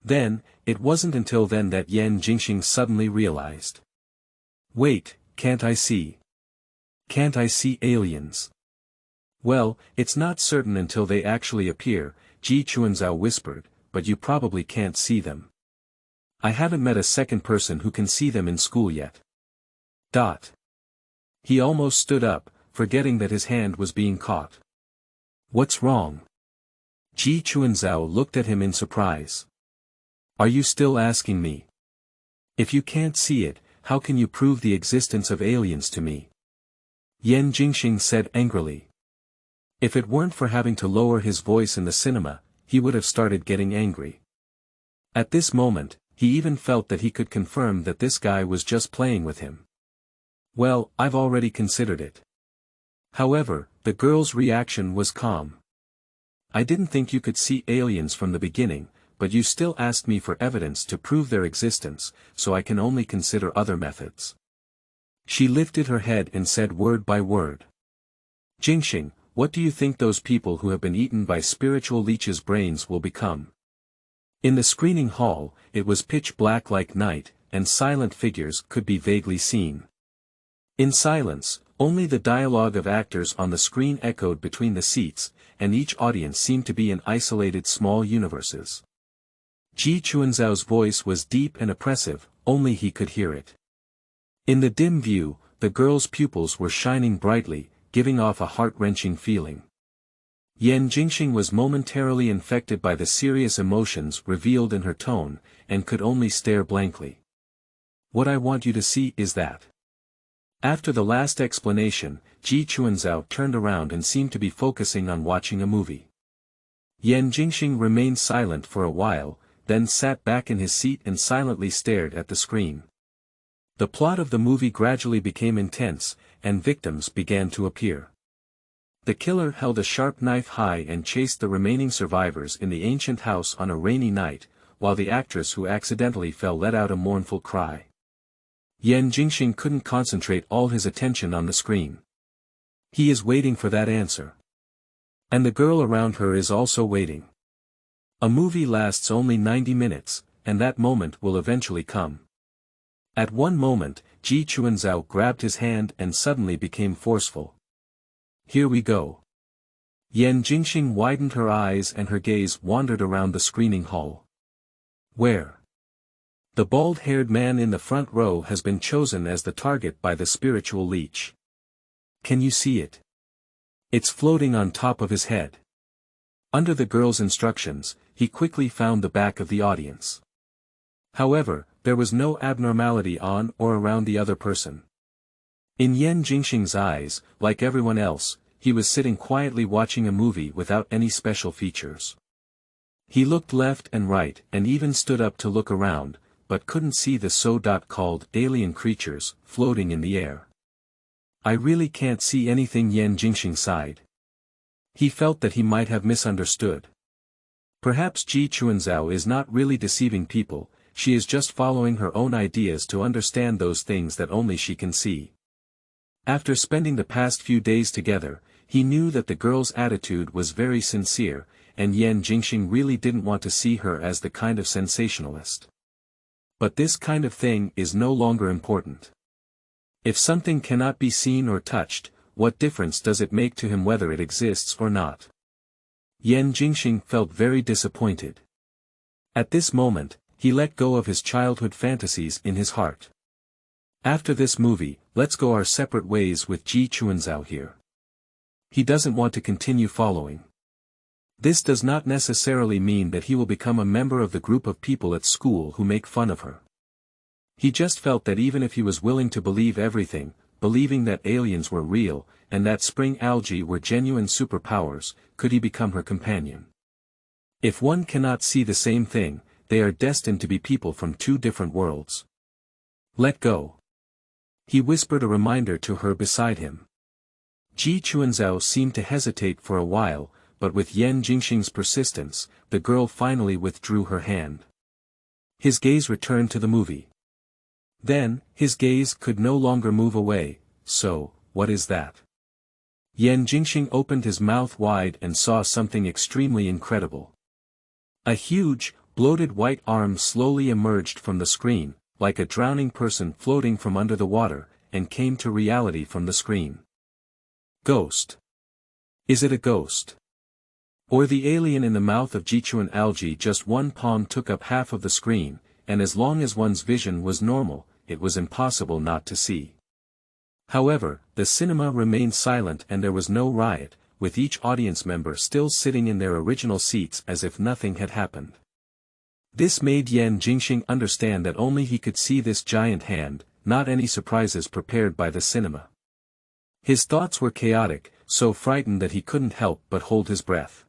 Then, it wasn't until then that Yan Jingxing suddenly realized. Wait, can't I see? Can't I see aliens? Well, it's not certain until they actually appear, Ji Chuanzhao whispered, but you probably can't see them. I haven't met a second person who can see them in school yet. He almost stood up, forgetting that his hand was being caught. What's wrong? Ji Chuanzhao looked at him in surprise. Are you still asking me? If you can't see it, how can you prove the existence of aliens to me? Yan Jingxing said angrily. If it weren't for having to lower his voice in the cinema, he would have started getting angry. At this moment, he even felt that he could confirm that this guy was just playing with him. Well, I've already considered it. However, the girl's reaction was calm. I didn't think you could see aliens from the beginning, but you still asked me for evidence to prove their existence, so I can only consider other methods. She lifted her head and said word by word. Jingxing, what do you think those people who have been eaten by spiritual leeches' brains will become? In the screening hall, it was pitch black like night, and silent figures could be vaguely seen. In silence, only the dialogue of actors on the screen echoed between the seats, and each audience seemed to be in isolated small universes. Ji Chuanzhao's voice was deep and oppressive, only he could hear it. In the dim view, the girl's pupils were shining brightly, giving off a heart-wrenching feeling. Yan Jingxing was momentarily infected by the serious emotions revealed in her tone, and could only stare blankly. What I want you to see is that. After the last explanation, Ji Chuanzhao turned around and seemed to be focusing on watching a movie. Yan Jingxing remained silent for a while, then sat back in his seat and silently stared at the screen. The plot of the movie gradually became intense, and victims began to appear. The killer held a sharp knife high and chased the remaining survivors in the ancient house on a rainy night, while the actress who accidentally fell let out a mournful cry. Yan Jingxing couldn't concentrate all his attention on the screen. He is waiting for that answer. And the girl around her is also waiting. A movie lasts only 90 minutes, and that moment will eventually come. At one moment, Ji Chuanzhao grabbed his hand and suddenly became forceful. Here we go. Yan Jingxing widened her eyes and her gaze wandered around the screening hall. Where? The bald-haired man in the front row has been chosen as the target by the spiritual leech. Can you see it? It's floating on top of his head. Under the girl's instructions, he quickly found the back of the audience. However, there was no abnormality on or around the other person. In Yan Jingxing's eyes, like everyone else, he was sitting quietly watching a movie without any special features. He looked left and right and even stood up to look around, but couldn't see the so-called alien creatures floating in the air. I really can't see anything, Yan Jingxing sighed. He felt that he might have misunderstood. Perhaps Ji Chuanzhao is not really deceiving people, she is just following her own ideas to understand those things that only she can see. After spending the past few days together, he knew that the girl's attitude was very sincere, and Yan Jingxing really didn't want to see her as the kind of sensationalist. But this kind of thing is no longer important. If something cannot be seen or touched, what difference does it make to him whether it exists or not? Yan Jingxing felt very disappointed. At this moment, he let go of his childhood fantasies in his heart. After this movie, let's go our separate ways with Ji Chuanzhao here. He doesn't want to continue following. This does not necessarily mean that he will become a member of the group of people at school who make fun of her. He just felt that even if he was willing to believe everything, believing that aliens were real, and that spring algae were genuine superpowers, could he become her companion? If one cannot see the same thing, they are destined to be people from two different worlds. Let go. He whispered a reminder to her beside him. Ji Chuanzhao seemed to hesitate for a while, but with Yan Jingxing's persistence, the girl finally withdrew her hand. His gaze returned to the movie. Then, his gaze could no longer move away. So, what is that? Yan Jingxing opened his mouth wide and saw something extremely incredible. A huge, bloated white arm slowly emerged from the screen, like a drowning person floating from under the water, and came to reality from the screen. Ghost. Is it a ghost? Or the alien in the mouth of Jichuan algae? Just one palm took up half of the screen, and as long as one's vision was normal, it was impossible not to see. However, the cinema remained silent and there was no riot, with each audience member still sitting in their original seats as if nothing had happened. This made Yan Jingxing understand that only he could see this giant hand, not any surprises prepared by the cinema. His thoughts were chaotic, so frightened that he couldn't help but hold his breath.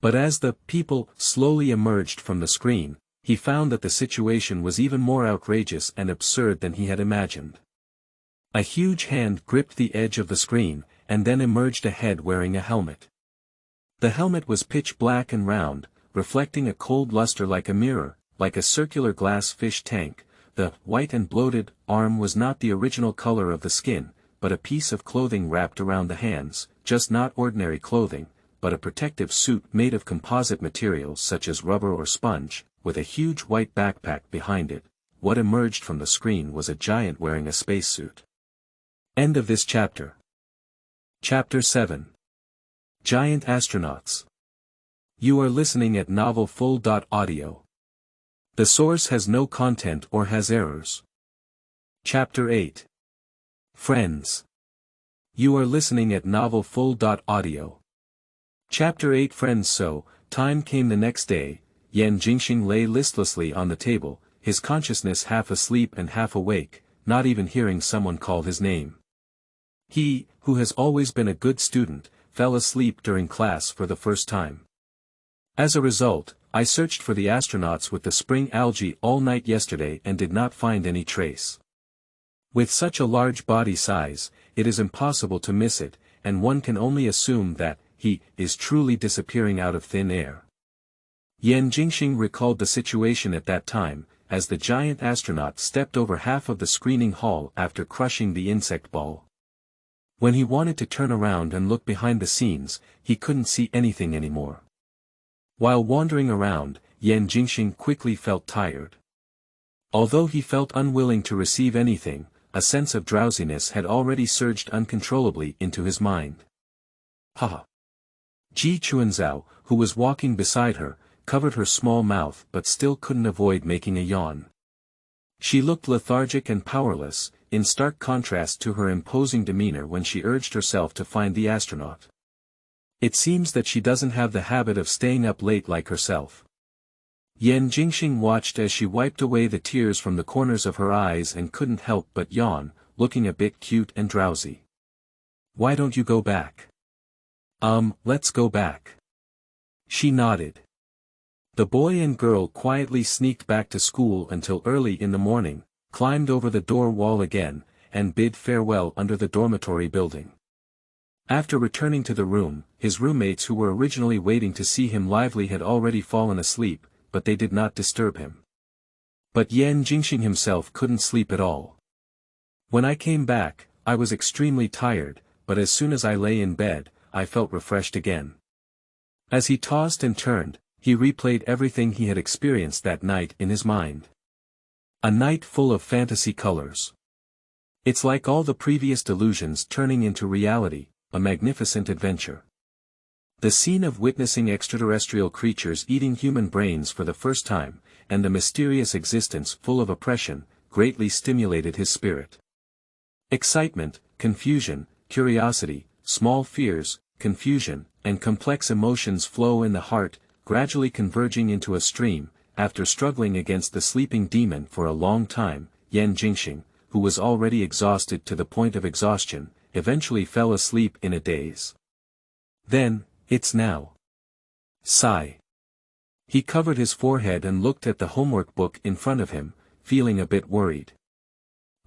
But as the people slowly emerged from the screen, he found that the situation was even more outrageous and absurd than he had imagined. A huge hand gripped the edge of the screen, and then emerged a head wearing a helmet. The helmet was pitch black and round, reflecting a cold luster like a mirror, like a circular glass fish tank. The white and bloated arm was not the original color of the skin, but a piece of clothing wrapped around the hands, just not ordinary clothing, but a protective suit made of composite materials such as rubber or sponge, with a huge white backpack behind it. What emerged from the screen was a giant wearing a spacesuit. End of this chapter. Chapter 7. Giant Astronauts. You are listening at novelfull.audio. The source has no content or has errors. Chapter 8. Friends. You are listening at novelfull.audio. Chapter 8 Friends. So, time came the next day. Yan Jingxing lay listlessly on the table, his consciousness half asleep and half awake, not even hearing someone call his name. He, who has always been a good student, fell asleep during class for the first time. As a result, I searched for the astronauts with the spring algae all night yesterday and did not find any trace. With such a large body size, it is impossible to miss it, and one can only assume that he is truly disappearing out of thin air. Yan Jingxing recalled the situation at that time, as the giant astronaut stepped over half of the screening hall after crushing the insect ball. When he wanted to turn around and look behind the scenes, he couldn't see anything anymore. While wandering around, Yan Jingxing quickly felt tired. Although he felt unwilling to receive anything, a sense of drowsiness had already surged uncontrollably into his mind. Haha. Ji Chuanzhao, who was walking beside her, covered her small mouth but still couldn't avoid making a yawn. She looked lethargic and powerless, in stark contrast to her imposing demeanor when she urged herself to find the astronaut. It seems that she doesn't have the habit of staying up late like herself. Yan Jingxing watched as she wiped away the tears from the corners of her eyes and couldn't help but yawn, looking a bit cute and drowsy. Why don't you go back? Let's go back. She nodded. The boy and girl quietly sneaked back to school until early in the morning, climbed over the door wall again, and bid farewell under the dormitory building. After returning to the room, his roommates who were originally waiting to see him lively had already fallen asleep, but they did not disturb him. But Yan Jingxing himself couldn't sleep at all. When I came back, I was extremely tired, but as soon as I lay in bed, I felt refreshed again. As he tossed and turned, he replayed everything he had experienced that night in his mind. A night full of fantasy colors. It's like all the previous delusions turning into reality, a magnificent adventure. The scene of witnessing extraterrestrial creatures eating human brains for the first time, and the mysterious existence full of oppression, greatly stimulated his spirit. Excitement, confusion, curiosity, small fears, confusion, and complex emotions flow in the heart, gradually converging into a stream. After struggling against the sleeping demon for a long time, Yan Jingxing, who was already exhausted to the point of exhaustion, eventually fell asleep in a daze. Then, it's now. Sigh. He covered his forehead and looked at the homework book in front of him, feeling a bit worried.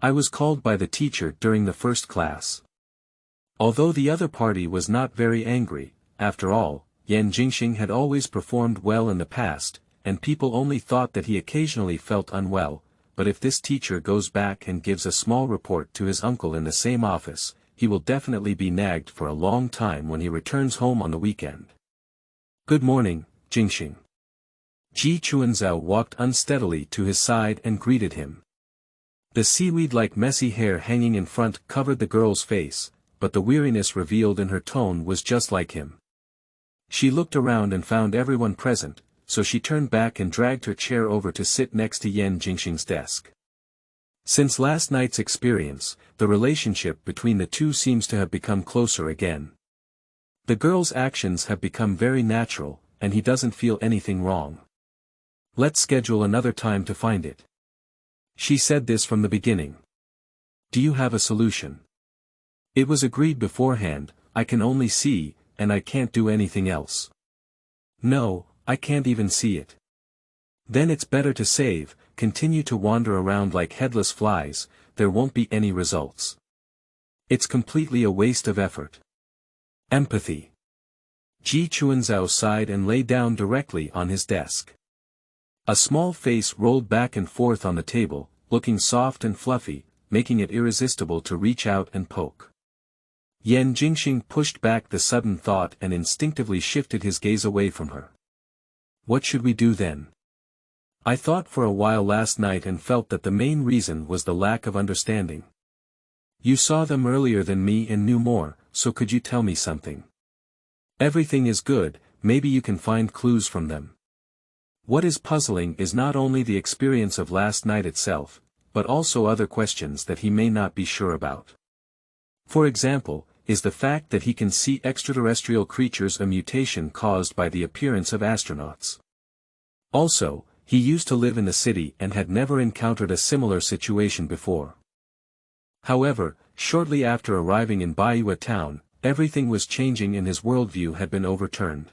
I was called by the teacher during the first class. Although the other party was not very angry, after all, Yan Jingxing had always performed well in the past, and people only thought that he occasionally felt unwell, but if this teacher goes back and gives a small report to his uncle in the same office, he will definitely be nagged for a long time when he returns home on the weekend. Good morning, Jingxing. Ji Chuanzhao walked unsteadily to his side and greeted him. The seaweed-like messy hair hanging in front covered the girl's face, but the weariness revealed in her tone was just like him. She looked around and found everyone present, so she turned back and dragged her chair over to sit next to Yan Jingxing's desk. Since last night's experience, the relationship between the two seems to have become closer again. The girl's actions have become very natural, and he doesn't feel anything wrong. Let's schedule another time to find it. She said this from the beginning. Do you have a solution? It was agreed beforehand, I can only see, and I can't do anything else. No, I can't even see it. Then it's better to save, continue to wander around like headless flies, there won't be any results. It's completely a waste of effort. Empathy. Ji Chuanzhao sighed and lay down directly on his desk. A small face rolled back and forth on the table, looking soft and fluffy, making it irresistible to reach out and poke. Yan Jingxing pushed back the sudden thought and instinctively shifted his gaze away from her. What should we do then? I thought for a while last night and felt that the main reason was the lack of understanding. You saw them earlier than me and knew more, so could you tell me something? Everything is good, maybe you can find clues from them. What is puzzling is not only the experience of last night itself, but also other questions that he may not be sure about. For example, is the fact that he can see extraterrestrial creatures a mutation caused by the appearance of astronauts. Also, he used to live in the city and had never encountered a similar situation before. However, shortly after arriving in Baiyue town, everything was changing and his worldview had been overturned.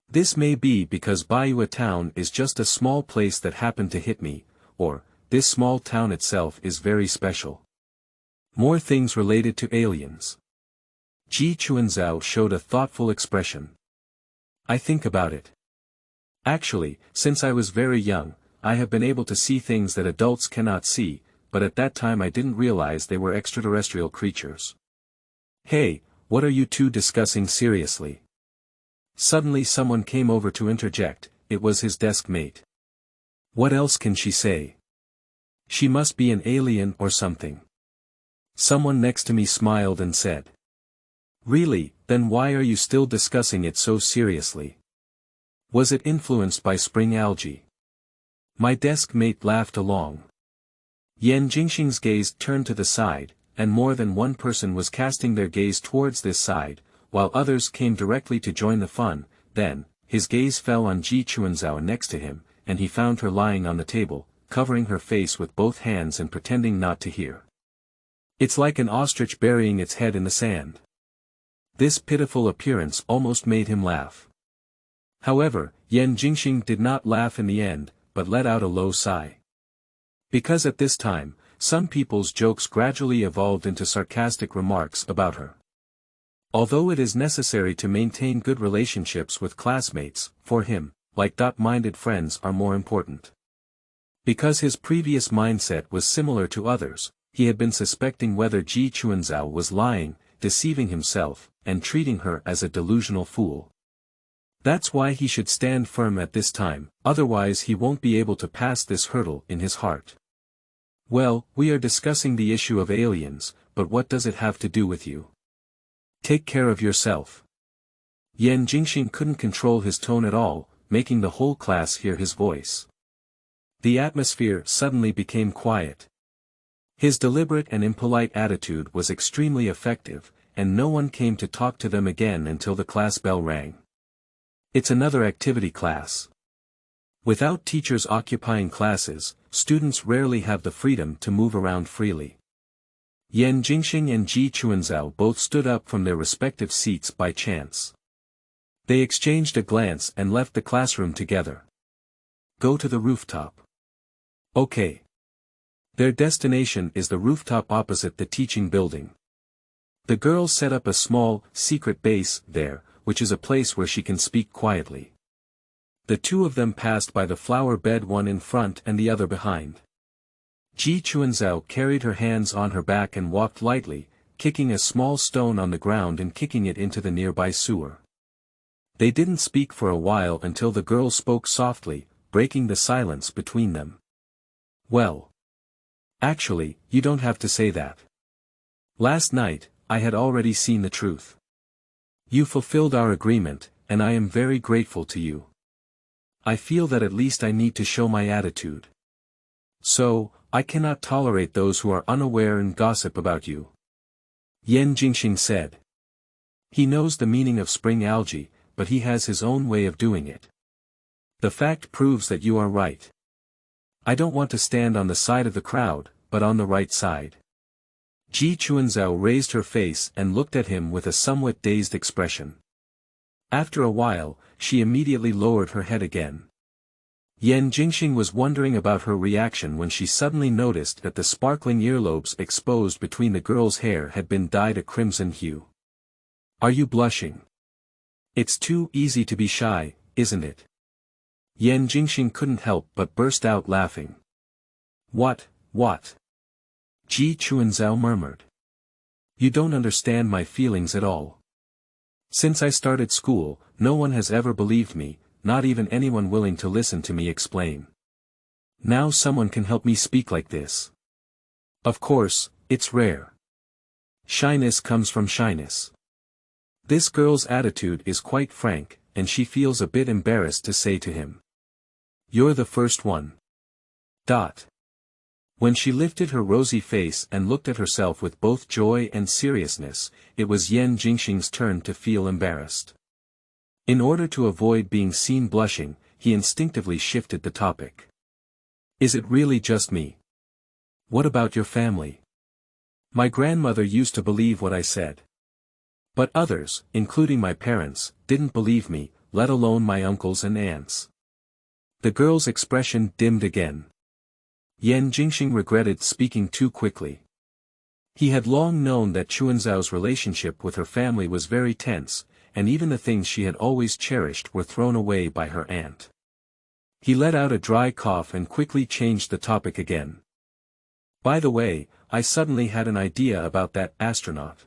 This may be because Baiyue town is just a small place that happened to hit me, or, this small town itself is very special. More things related to aliens. Ji Chuanzhao showed a thoughtful expression. I think about it. Actually, since I was very young, I have been able to see things that adults cannot see, but at that time I didn't realize they were extraterrestrial creatures. Hey, what are you two discussing seriously? Suddenly someone came over to interject, it was his desk mate. What else can she say? She must be an alien or something. Someone next to me smiled and said. Really, then why are you still discussing it so seriously? Was it influenced by spring algae? My desk mate laughed along. Yan Jingxing's gaze turned to the side, and more than one person was casting their gaze towards this side, while others came directly to join the fun. Then, his gaze fell on Ji Chuanzhao next to him, and he found her lying on the table, covering her face with both hands and pretending not to hear. It's like an ostrich burying its head in the sand. This pitiful appearance almost made him laugh. However, Yan Jingxing did not laugh in the end, but let out a low sigh. Because at this time, some people's jokes gradually evolved into sarcastic remarks about her. Although it is necessary to maintain good relationships with classmates, for him, like-minded friends are more important. Because his previous mindset was similar to others, he had been suspecting whether Ji Chuanzhao was lying, deceiving himself, and treating her as a delusional fool. That's why he should stand firm at this time, otherwise he won't be able to pass this hurdle in his heart. Well, we are discussing the issue of aliens, but what does it have to do with you? Take care of yourself. Yan Jingxing couldn't control his tone at all, making the whole class hear his voice. The atmosphere suddenly became quiet. His deliberate and impolite attitude was extremely effective, and no one came to talk to them again until the class bell rang. It's another activity class. Without teachers occupying classes, students rarely have the freedom to move around freely. Yan Jingxing and Ji Chuanzhao both stood up from their respective seats by chance. They exchanged a glance and left the classroom together. Go to the rooftop. Okay. Their destination is the rooftop opposite the teaching building. The girl set up a small, secret base there, which is a place where she can speak quietly. The two of them passed by the flower bed, one in front and the other behind. Ji Chuanzhao carried her hands on her back and walked lightly, kicking a small stone on the ground and kicking it into the nearby sewer. They didn't speak for a while until the girl spoke softly, breaking the silence between them. Well. Actually, you don't have to say that. Last night, I had already seen the truth. You fulfilled our agreement, and I am very grateful to you. I feel that at least I need to show my attitude. So, I cannot tolerate those who are unaware and gossip about you. Yan Jingxing said. He knows the meaning of spring algae, but he has his own way of doing it. The fact proves that you are right. I don't want to stand on the side of the crowd, but on the right side. Ji Chuanzhao raised her face and looked at him with a somewhat dazed expression. After a while, she immediately lowered her head again. Yan Jingxing was wondering about her reaction when she suddenly noticed that the sparkling earlobes exposed between the girl's hair had been dyed a crimson hue. Are you blushing? It's too easy to be shy, isn't it? Yan Jingxing couldn't help but burst out laughing. What? Ji Chuanzhao murmured. You don't understand my feelings at all. Since I started school, no one has ever believed me, not even anyone willing to listen to me explain. Now someone can help me speak like this. Of course, it's rare. Shyness comes from shyness. This girl's attitude is quite frank, and she feels a bit embarrassed to say to him. You're the first one. When she lifted her rosy face and looked at herself with both joy and seriousness, it was Yan Jingxing's turn to feel embarrassed. In order to avoid being seen blushing, he instinctively shifted the topic. Is it really just me? What about your family? My grandmother used to believe what I said. But others, including my parents, didn't believe me, let alone my uncles and aunts. The girl's expression dimmed again. Yan Jingxing regretted speaking too quickly. He had long known that Chuanzhao's relationship with her family was very tense, and even the things she had always cherished were thrown away by her aunt. He let out a dry cough and quickly changed the topic again. By the way, I suddenly had an idea about that astronaut.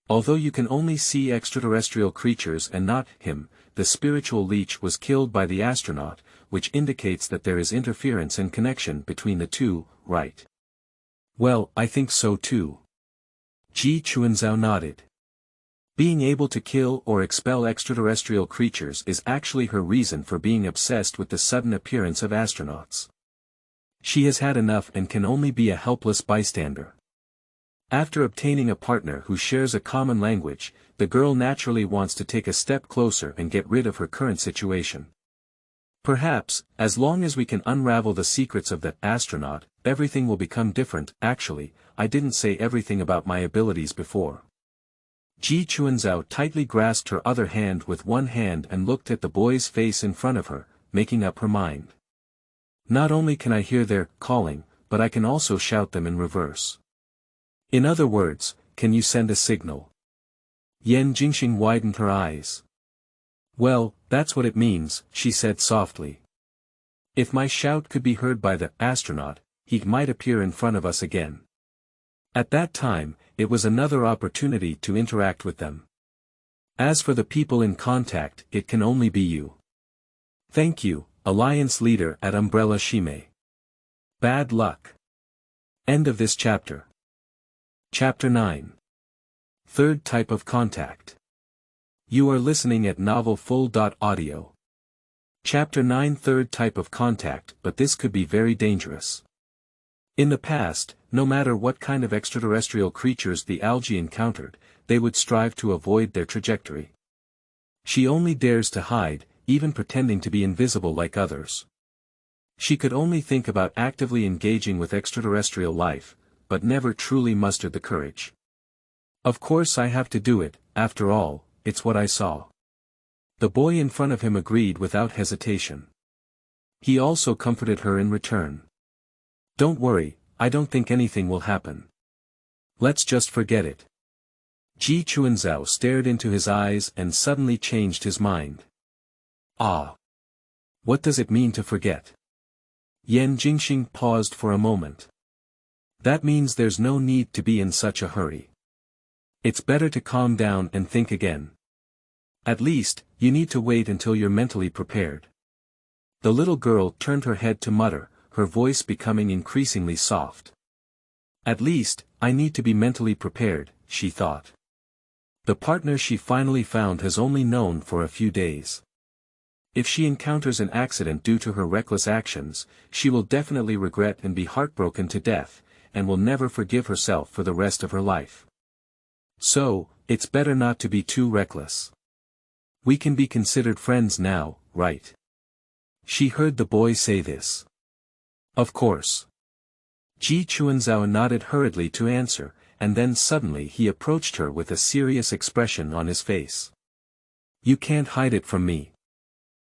Although you can only see extraterrestrial creatures and not him, the spiritual leech was killed by the astronaut, which indicates that there is interference and connection between the two, right? Well, I think so too. Ji Chuanzhao nodded. Being able to kill or expel extraterrestrial creatures is actually her reason for being obsessed with the sudden appearance of astronauts. She has had enough and can only be a helpless bystander. After obtaining a partner who shares a common language, the girl naturally wants to take a step closer and get rid of her current situation. Perhaps, as long as we can unravel the secrets of the astronaut, everything will become different. Actually, I didn't say everything about my abilities before. Ji Chuanzhao tightly grasped her other hand with one hand and looked at the boy's face in front of her, making up her mind. Not only can I hear their calling, but I can also shout them in reverse. In other words, can you send a signal? Yan Jingxing widened her eyes. Well, that's what it means, she said softly. If my shout could be heard by the astronaut, he might appear in front of us again. At that time, it was another opportunity to interact with them. As for the people in contact, it can only be you. Thank you, Alliance Leader at Umbrella Shime. Bad luck. End of this chapter. Chapter 9. Third type of contact. You are listening at novelfull.audio. Chapter 9. Third type of contact, but this could be very dangerous. In the past, no matter what kind of extraterrestrial creatures the algae encountered, they would strive to avoid their trajectory. She only dares to hide, even pretending to be invisible like others. She could only think about actively engaging with extraterrestrial life, but never truly mustered the courage. Of course I have to do it, after all, it's what I saw. The boy in front of him agreed without hesitation. He also comforted her in return. Don't worry, I don't think anything will happen. Let's just forget it. Ji Chuanzhao stared into his eyes and suddenly changed his mind. Ah! What does it mean to forget? Yan Jingxing paused for a moment. That means there's no need to be in such a hurry. It's better to calm down and think again. At least, you need to wait until you're mentally prepared. The little girl turned her head to mutter, her voice becoming increasingly soft. At least, I need to be mentally prepared, she thought. The partner she finally found has only known for a few days. If she encounters an accident due to her reckless actions, she will definitely regret and be heartbroken to death, and will never forgive herself for the rest of her life. So, it's better not to be too reckless. We can be considered friends now, right? She heard the boy say this. Of course. Ji Chuanzhao nodded hurriedly to answer, and then suddenly he approached her with a serious expression on his face. You can't hide it from me.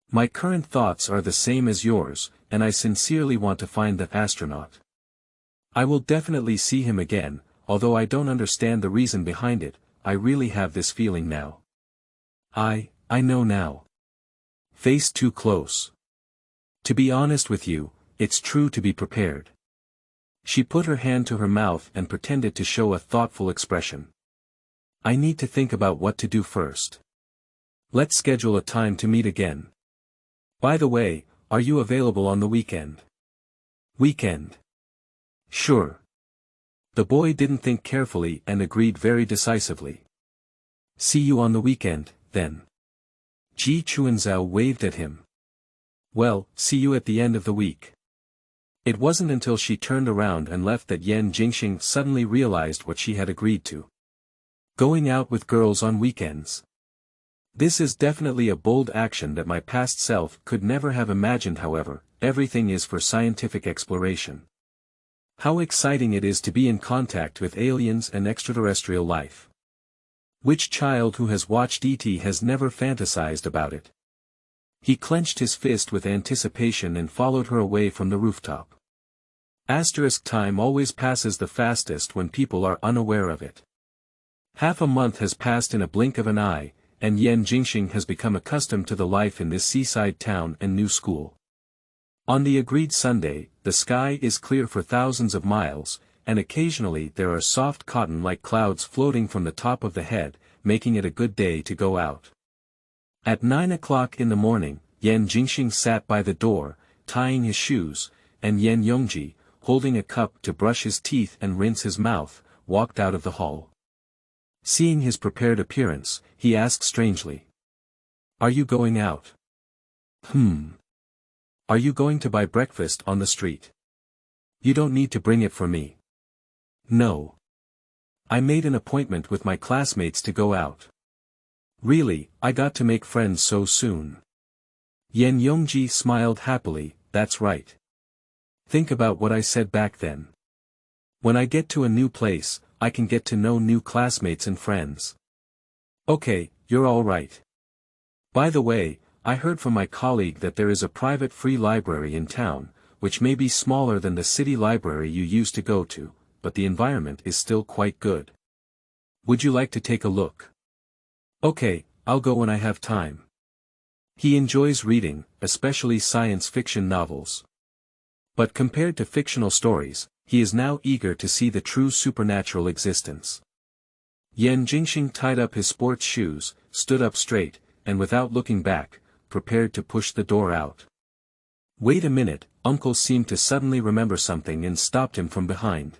My current thoughts are the same as yours, and I sincerely want to find the astronaut. I will definitely see him again, although I don't understand the reason behind it, I really have this feeling now. I know now. Face too close. To be honest with you, it's true to be prepared. She put her hand to her mouth and pretended to show a thoughtful expression. I need to think about what to do first. Let's schedule a time to meet again. By the way, are you available on the weekend? Weekend. Sure. The boy didn't think carefully and agreed very decisively. See you on the weekend, then. Ji Chuanzhao waved at him. Well, see you at the end of the week. It wasn't until she turned around and left that Yan Jingxing suddenly realized what she had agreed to. Going out with girls on weekends. This is definitely a bold action that my past self could never have imagined. However, everything is for scientific exploration. How exciting it is to be in contact with aliens and extraterrestrial life. Which child who has watched E.T. has never fantasized about it? He clenched his fist with anticipation and followed her away from the rooftop. Time always passes the fastest when people are unaware of it. Half a month has passed in a blink of an eye, and Yan Jingxing has become accustomed to the life in this seaside town and new school. On the agreed Sunday, the sky is clear for thousands of miles, and occasionally there are soft cotton-like clouds floating from the top of the head, making it a good day to go out. At 9 o'clock in the morning, Yan Jingxing sat by the door, tying his shoes, and Yan Yongji, holding a cup to brush his teeth and rinse his mouth, walked out of the hall. Seeing his prepared appearance, he asked strangely. Are you going out? Are you going to buy breakfast on the street? You don't need to bring it for me. No. I made an appointment with my classmates to go out. Really, I got to make friends so soon. Yan Yongji smiled happily, that's right. Think about what I said back then. When I get to a new place, I can get to know new classmates and friends. Okay, you're all right. By the way, I heard from my colleague that there is a private free library in town, which may be smaller than the city library you used to go to, but the environment is still quite good. Would you like to take a look? Okay, I'll go when I have time. He enjoys reading, especially science fiction novels. But compared to fictional stories, he is now eager to see the true supernatural existence. Yan Jingxing tied up his sports shoes, stood up straight, and without looking back, prepared to push the door out. Wait a minute, Uncle seemed to suddenly remember something and stopped him from behind.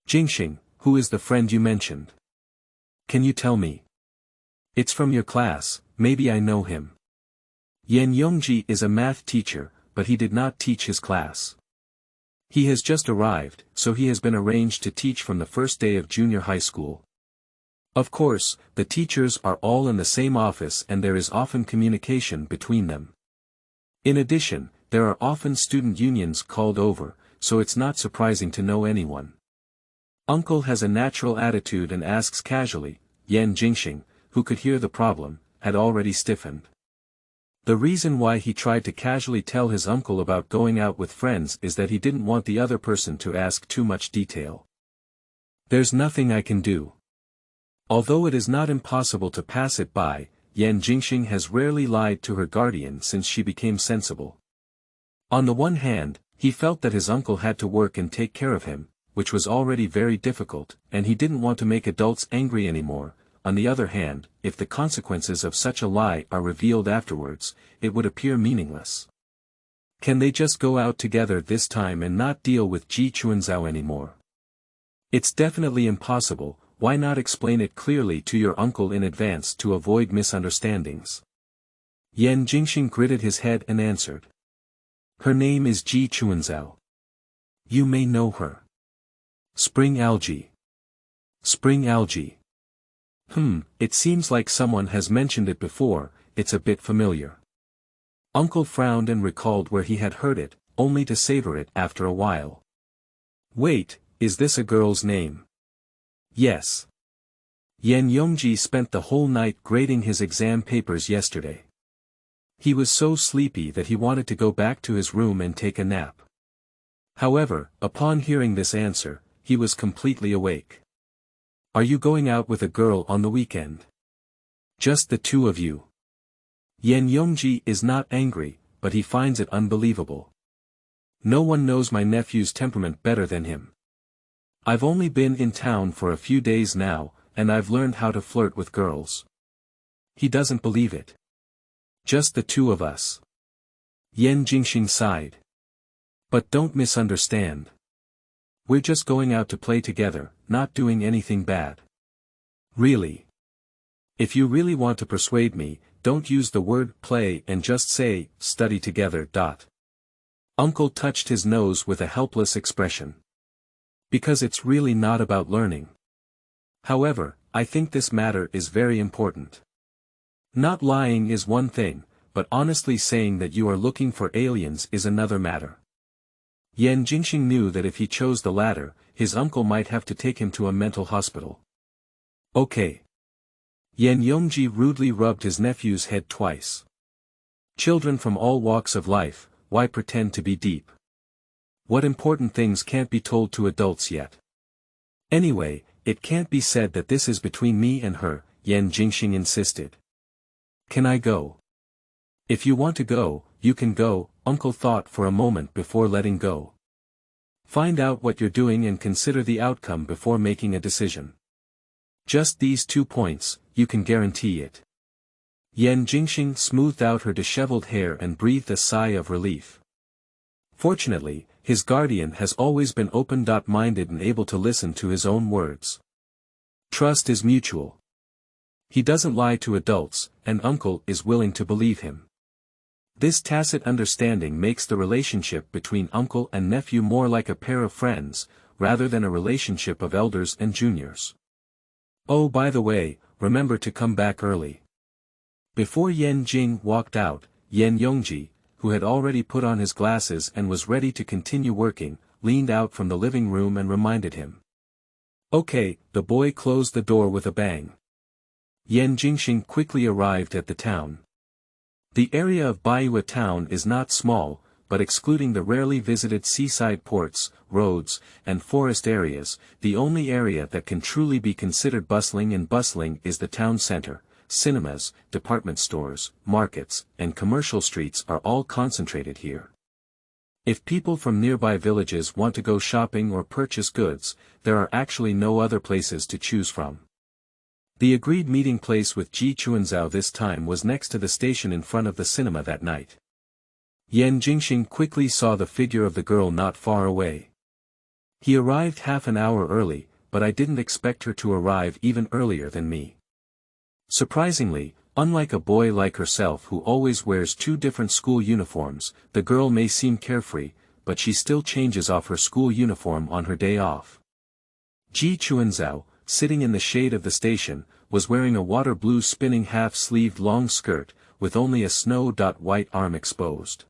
Jingxing, who is the friend you mentioned? Can you tell me? It's from your class, maybe I know him. Yan Yongji is a math teacher, but he did not teach his class. He has just arrived, so he has been arranged to teach from the first day of junior high school. Of course, the teachers are all in the same office and there is often communication between them. In addition, there are often student unions called over, so it's not surprising to know anyone. Uncle has a natural attitude and asks casually. Yan Jingxing, who could hear the problem, had already stiffened. The reason why he tried to casually tell his uncle about going out with friends is that he didn't want the other person to ask too much detail. There's nothing I can do. Although it is not impossible to pass it by, Yan Jingxing has rarely lied to her guardian since she became sensible. On the one hand, he felt that his uncle had to work and take care of him, which was already very difficult, and he didn't want to make adults angry anymore. On the other hand, if the consequences of such a lie are revealed afterwards, it would appear meaningless. Can they just go out together this time and not deal with Ji Chuanzhao anymore? It's definitely impossible. Why not explain it clearly to your uncle in advance to avoid misunderstandings? Yan Jingxing gritted his head and answered. Her name is Ji Chuanzhao. You may know her. Spring algae. Spring algae. It seems like someone has mentioned it before, it's a bit familiar. Uncle frowned and recalled where he had heard it, only to savor it after a while. Wait, is this a girl's name? Yes. Yan Yongji spent the whole night grading his exam papers yesterday. He was so sleepy that he wanted to go back to his room and take a nap. However, upon hearing this answer, he was completely awake. Are you going out with a girl on the weekend? Just the two of you? Yan Yongji is not angry, but he finds it unbelievable. No one knows my nephew's temperament better than him. I've only been in town for a few days now, and I've learned how to flirt with girls. He doesn't believe it. Just the two of us. Yan Jingxing sighed. But don't misunderstand. We're just going out to play together, not doing anything bad. Really? If you really want to persuade me, don't use the word play and just say, study together. Uncle touched his nose with a helpless expression. Because it's really not about learning. However, I think this matter is very important. Not lying is one thing, but honestly saying that you are looking for aliens is another matter. Yan Jingxing knew that if he chose the latter, his uncle might have to take him to a mental hospital. Okay. Yan Yongji rudely rubbed his nephew's head twice. Children from all walks of life, why pretend to be deep? What important things can't be told to adults yet? Anyway, it can't be said that this is between me and her, Yan Jingxing insisted. Can I go? If you want to go, you can go, Uncle thought for a moment before letting go. Find out what you're doing and consider the outcome before making a decision. Just these 2 points, you can guarantee it. Yan Jingxing smoothed out her disheveled hair and breathed a sigh of relief. Fortunately, his guardian has always been open-minded and able to listen to his own words. Trust is mutual. He doesn't lie to adults, and Uncle is willing to believe him. This tacit understanding makes the relationship between uncle and nephew more like a pair of friends, rather than a relationship of elders and juniors. Oh, by the way, remember to come back early. Before Yan Jing walked out, Yan Yongji, who had already put on his glasses and was ready to continue working, leaned out from the living room and reminded him. Okay, the boy closed the door with a bang. Yan Jingxing quickly arrived at the town. The area of Baiyue town is not small, but excluding the rarely visited seaside ports, roads, and forest areas, the only area that can truly be considered bustling is the town center. Cinemas, department stores, markets, and commercial streets are all concentrated here. If people from nearby villages want to go shopping or purchase goods, there are actually no other places to choose from. The agreed meeting place with Ji Chuanzhao this time was next to the station in front of the cinema that night. Yan Jingxing quickly saw the figure of the girl not far away. He arrived half an hour early, but I didn't expect her to arrive even earlier than me. Surprisingly, unlike a boy like herself who always wears 2 different school uniforms, the girl may seem carefree, but she still changes off her school uniform on her day off. Ji Chuanzhao, sitting in the shade of the station, was wearing a water blue spinning half-sleeved long skirt, with only a snow-white arm exposed.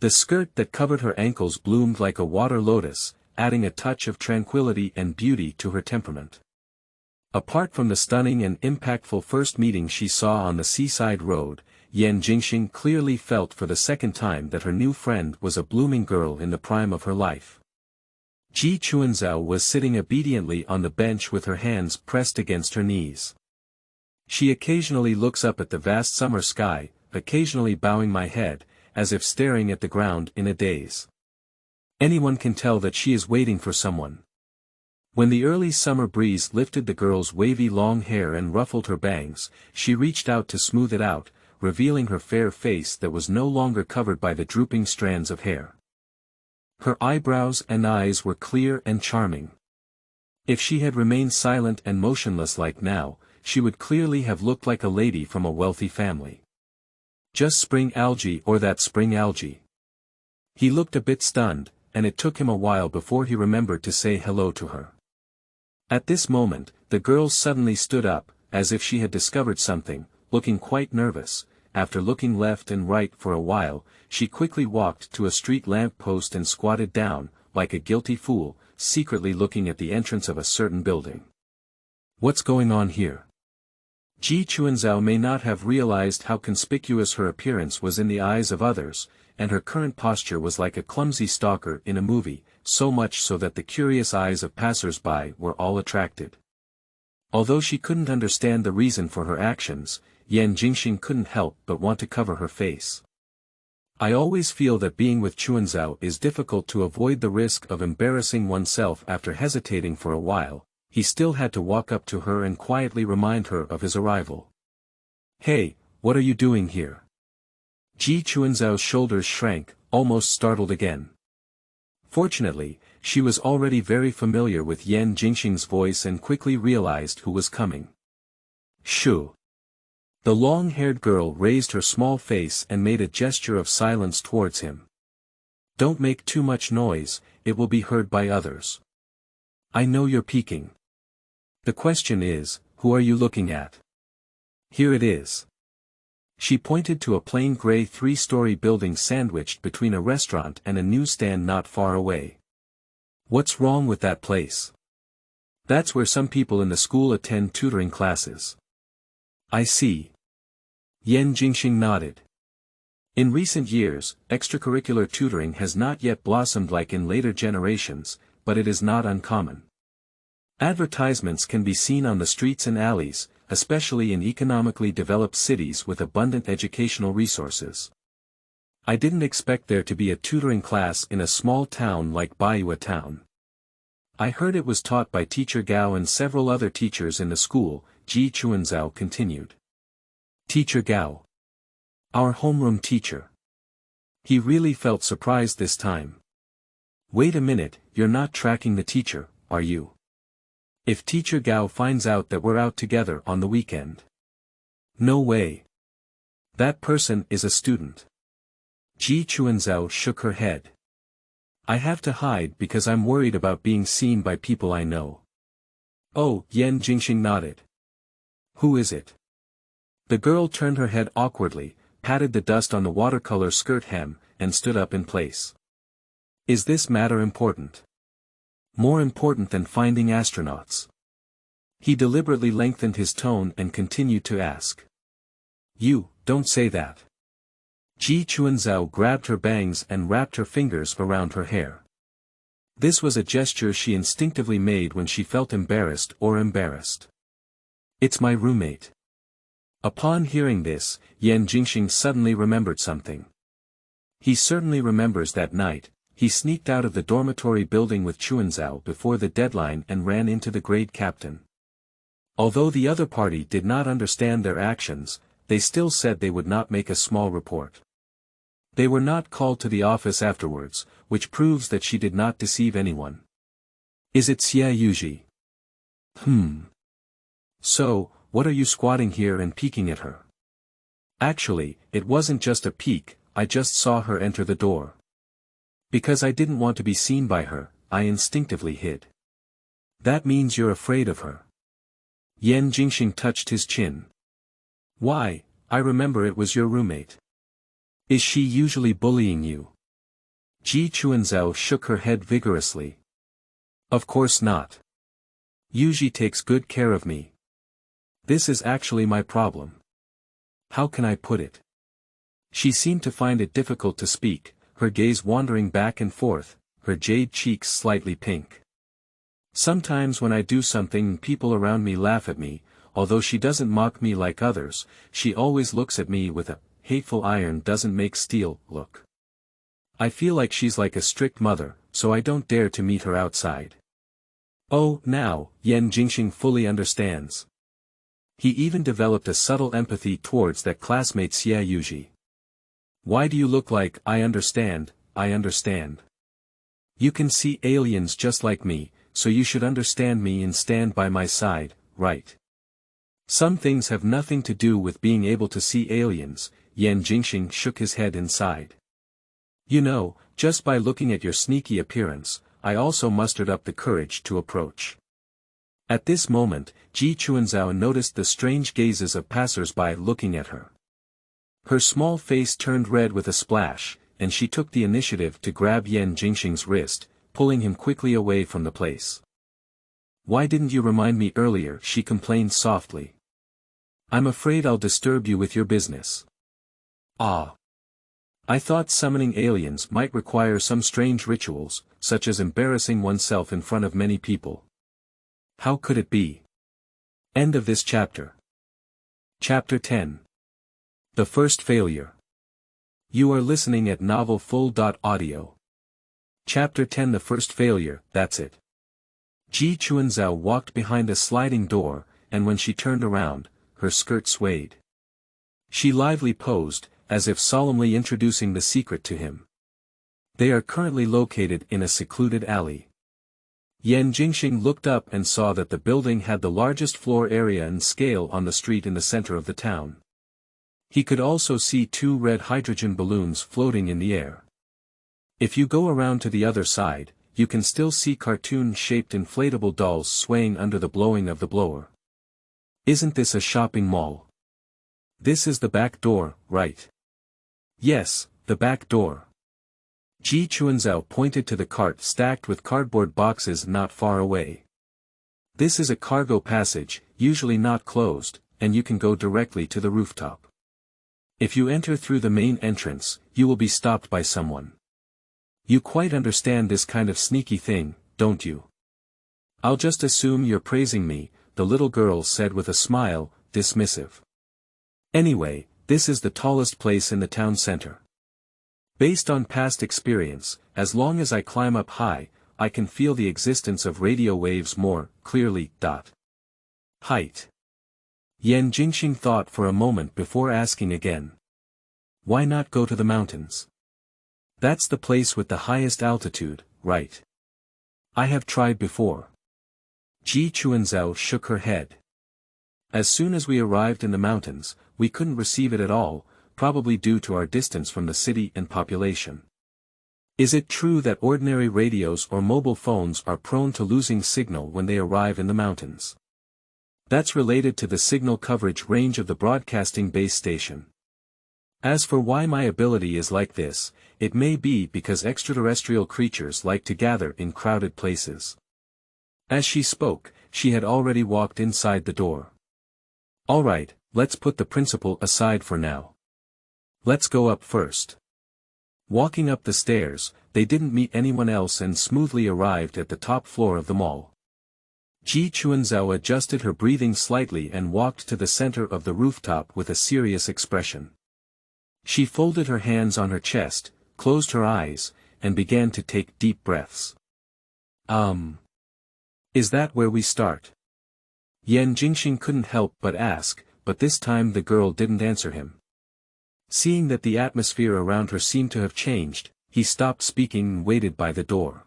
The skirt that covered her ankles bloomed like a water lotus, adding a touch of tranquility and beauty to her temperament. Apart from the stunning and impactful first meeting she saw on the seaside road, Yan Jingxing clearly felt for the second time that her new friend was a blooming girl in the prime of her life. Ji Chuanzhao was sitting obediently on the bench with her hands pressed against her knees. She occasionally looks up at the vast summer sky, occasionally bowing my head, as if staring at the ground in a daze. Anyone can tell that she is waiting for someone. When the early summer breeze lifted the girl's wavy long hair and ruffled her bangs, she reached out to smooth it out, revealing her fair face that was no longer covered by the drooping strands of hair. Her eyebrows and eyes were clear and charming. If she had remained silent and motionless like now, she would clearly have looked like a lady from a wealthy family. Just spring algae or that spring algae. He looked a bit stunned, and it took him a while before he remembered to say hello to her. At this moment, the girl suddenly stood up, as if she had discovered something, looking quite nervous. After looking left and right for a while, she quickly walked to a street lamp post and squatted down, like a guilty fool, secretly looking at the entrance of a certain building. What's going on here? Ji Chuanzhao may not have realized how conspicuous her appearance was in the eyes of others, and her current posture was like a clumsy stalker in a movie, so much so that the curious eyes of passers-by were all attracted. Although she couldn't understand the reason for her actions, Yan Jingxing couldn't help but want to cover her face. I always feel that being with Chuanzhao is difficult to avoid the risk of embarrassing oneself. After hesitating for a while, he still had to walk up to her and quietly remind her of his arrival. Hey, what are you doing here? Ji Chuanzhao's shoulders shrank, almost startled again. Fortunately, she was already very familiar with Yan Jingxing's voice and quickly realized who was coming. Shoo! The long-haired girl raised her small face and made a gesture of silence towards him. Don't make too much noise, it will be heard by others. I know you're peeking. The question is, who are you looking at? Here it is. She pointed to a plain gray 3-story building sandwiched between a restaurant and a newsstand not far away. What's wrong with that place? That's where some people in the school attend tutoring classes. I see. Yan Jingxing nodded. In recent years, extracurricular tutoring has not yet blossomed like in later generations, but it is not uncommon. Advertisements can be seen on the streets and alleys, especially in economically developed cities with abundant educational resources. I didn't expect there to be a tutoring class in a small town like Baiyue town. I heard it was taught by Teacher Gao and several other teachers in the school, Ji Chuanzhao continued. Teacher Gao. Our homeroom teacher. He really felt surprised this time. Wait a minute, you're not tracking the teacher, are you? If Teacher Gao finds out that we're out together on the weekend. No way. That person is a student. Ji Chuanzhao shook her head. I have to hide because I'm worried about being seen by people I know. Oh, Yan Jingxing nodded. Who is it? The girl turned her head awkwardly, patted the dust on the watercolor skirt hem, and stood up in place. Is this matter important? More important than finding astronauts. He deliberately lengthened his tone and continued to ask. You, don't say that. Ji Chuanzhao grabbed her bangs and wrapped her fingers around her hair. This was a gesture she instinctively made when she felt embarrassed. It's my roommate. Upon hearing this, Yan Jingxing suddenly remembered something. He certainly remembers that night. He sneaked out of the dormitory building with Chuanzhao before the deadline and ran into the grade captain. Although the other party did not understand their actions, they still said they would not make a small report. They were not called to the office afterwards, which proves that she did not deceive anyone. Is it Xia Yuji? So, what are you squatting here and peeking at her? Actually, it wasn't just a peek, I just saw her enter the door. Because I didn't want to be seen by her, I instinctively hid. That means you're afraid of her. Yan Jingxing touched his chin. Why, I remember it was your roommate. Is she usually bullying you? Ji Chuanzhao shook her head vigorously. Of course not. Yuji takes good care of me. This is actually my problem. How can I put it? She seemed to find it difficult to speak, her gaze wandering back and forth, her jade cheeks slightly pink. Sometimes when I do something people around me laugh at me, although she doesn't mock me like others, she always looks at me with a hateful iron doesn't make steel look. I feel like she's like a strict mother, so I don't dare to meet her outside. Oh, now, Yan Jingxing fully understands. He even developed a subtle empathy towards that classmate Xia Yuji. Why do you look like, I understand. You can see aliens just like me, so you should understand me and stand by my side, right? Some things have nothing to do with being able to see aliens. Yan Jingxing shook his head and sighed. You know, just by looking at your sneaky appearance, I also mustered up the courage to approach. At this moment, Ji Chuanzhao noticed the strange gazes of passers-by looking at her. Her small face turned red with a splash, and she took the initiative to grab Yan Jingxing's wrist, pulling him quickly away from the place. "Why didn't you remind me earlier?" she complained softly. "I'm afraid I'll disturb you with your business." "Ah. I thought summoning aliens might require some strange rituals, such as embarrassing oneself in front of many people. How could it be?" End of this chapter. Chapter 10. The First Failure. You are listening at novelfull.audio. Chapter 10. The First Failure. That's it. Ji Chuanzhao walked behind a sliding door, and when she turned around, her skirt swayed. She lively posed, as if solemnly introducing the secret to him. They are currently located in a secluded alley. Yan Jingxing looked up and saw that the building had the largest floor area and scale on the street in the center of the town. He could also see 2 red hydrogen balloons floating in the air. If you go around to the other side, you can still see cartoon-shaped inflatable dolls swaying under the blowing of the blower. Isn't this a shopping mall? This is the back door, right? Yes, the back door. Ji Chuanzhao pointed to the cart stacked with cardboard boxes not far away. This is a cargo passage, usually not closed, and you can go directly to the rooftop. If you enter through the main entrance, you will be stopped by someone. You quite understand this kind of sneaky thing, don't you? I'll just assume you're praising me, the little girl said with a smile, dismissive. Anyway, this is the tallest place in the town center. Based on past experience, as long as I climb up high, I can feel the existence of radio waves more clearly. Height. Yan Jingxing thought for a moment before asking again. Why not go to the mountains? That's the place with the highest altitude, right? I have tried before. Ji Chuanzhao shook her head. As soon as we arrived in the mountains, we couldn't receive it at all, probably due to our distance from the city and population. Is it true that ordinary radios or mobile phones are prone to losing signal when they arrive in the mountains? That's related to the signal coverage range of the broadcasting base station. As for why my ability is like this, it may be because extraterrestrial creatures like to gather in crowded places. As she spoke, she had already walked inside the door. All right, let's put the principle aside for now. Let's go up first. Walking up the stairs, they didn't meet anyone else and smoothly arrived at the top floor of the mall. Ji Chuanzhao adjusted her breathing slightly and walked to the center of the rooftop with a serious expression. She folded her hands on her chest, closed her eyes, and began to take deep breaths. Is that where we start? Yan Jingxing couldn't help but ask, but this time the girl didn't answer him. Seeing that the atmosphere around her seemed to have changed, he stopped speaking and waited by the door.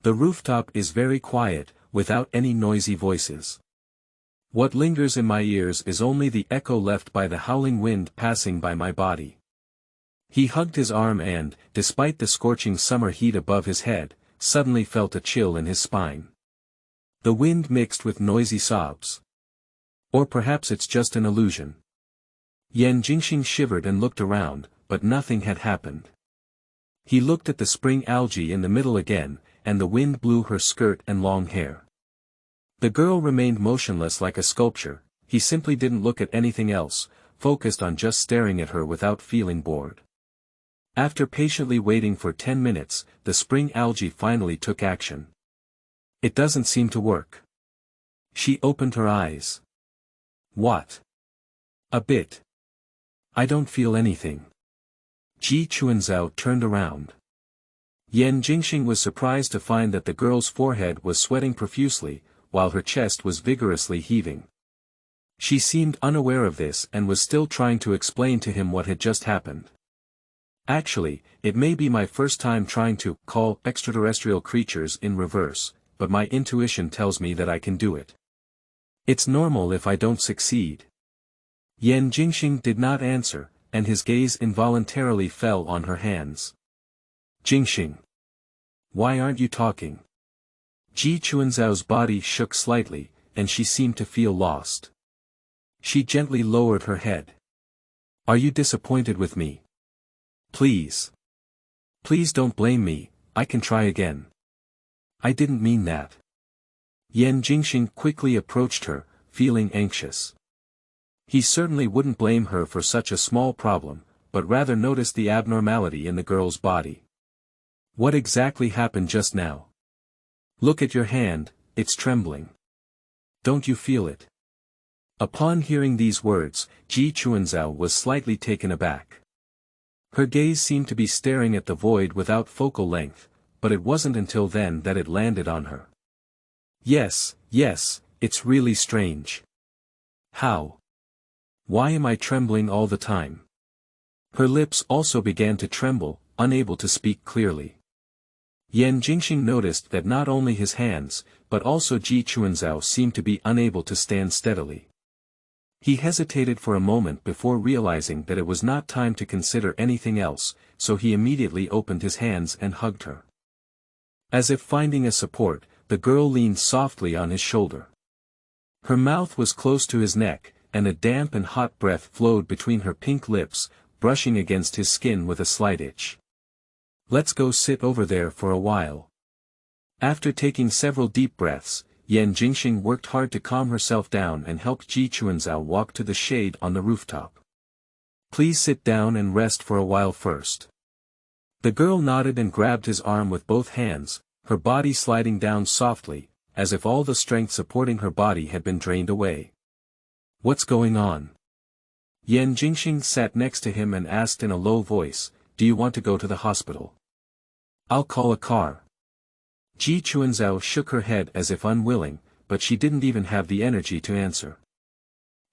The rooftop is very quiet, without any noisy voices. What lingers in my ears is only the echo left by the howling wind passing by my body. He hugged his arm and, despite the scorching summer heat above his head, suddenly felt a chill in his spine. The wind mixed with noisy sobs. Or perhaps it's just an illusion. Yan Jingxing shivered and looked around, but nothing had happened. He looked at the spring algae in the middle again, and the wind blew her skirt and long hair. The girl remained motionless like a sculpture. He simply didn't look at anything else, focused on just staring at her without feeling bored. After patiently waiting for 10 minutes, the spring algae finally took action. It doesn't seem to work. She opened her eyes. What? A bit. I don't feel anything. Ji Chuanzhao turned around. Yan Jingxing was surprised to find that the girl's forehead was sweating profusely, while her chest was vigorously heaving. She seemed unaware of this and was still trying to explain to him what had just happened. Actually, it may be my first time trying to call extraterrestrial creatures in reverse, but my intuition tells me that I can do it. It's normal if I don't succeed. Yan Jingxing did not answer, and his gaze involuntarily fell on her hands. Jingxing. Why aren't you talking? Ji Chuanzhao's body shook slightly, and she seemed to feel lost. She gently lowered her head. Are you disappointed with me? Please. Please don't blame me, I can try again. I didn't mean that. Yan Jingxing quickly approached her, feeling anxious. He certainly wouldn't blame her for such a small problem, but rather noticed the abnormality in the girl's body. What exactly happened just now? Look at your hand, it's trembling. Don't you feel it? Upon hearing these words, Ji Chuanzhao was slightly taken aback. Her gaze seemed to be staring at the void without focal length, but it wasn't until then that it landed on her. Yes, it's really strange. How? Why am I trembling all the time? Her lips also began to tremble, unable to speak clearly. Yan Jingxing noticed that not only his hands, but also Ji Chuanzhao seemed to be unable to stand steadily. He hesitated for a moment before realizing that it was not time to consider anything else, so he immediately opened his hands and hugged her. As if finding a support, the girl leaned softly on his shoulder. Her mouth was close to his neck, and a damp and hot breath flowed between her pink lips, brushing against his skin with a slight itch. Let's go sit over there for a while. After taking several deep breaths, Yan Jingxing worked hard to calm herself down and helped Ji Chuanzhao walk to the shade on the rooftop. Please sit down and rest for a while first. The girl nodded and grabbed his arm with both hands, her body sliding down softly, as if all the strength supporting her body had been drained away. What's going on? Yan Jingxing sat next to him and asked in a low voice, do you want to go to the hospital? I'll call a car. Ji Chuanzhao shook her head as if unwilling, but she didn't even have the energy to answer.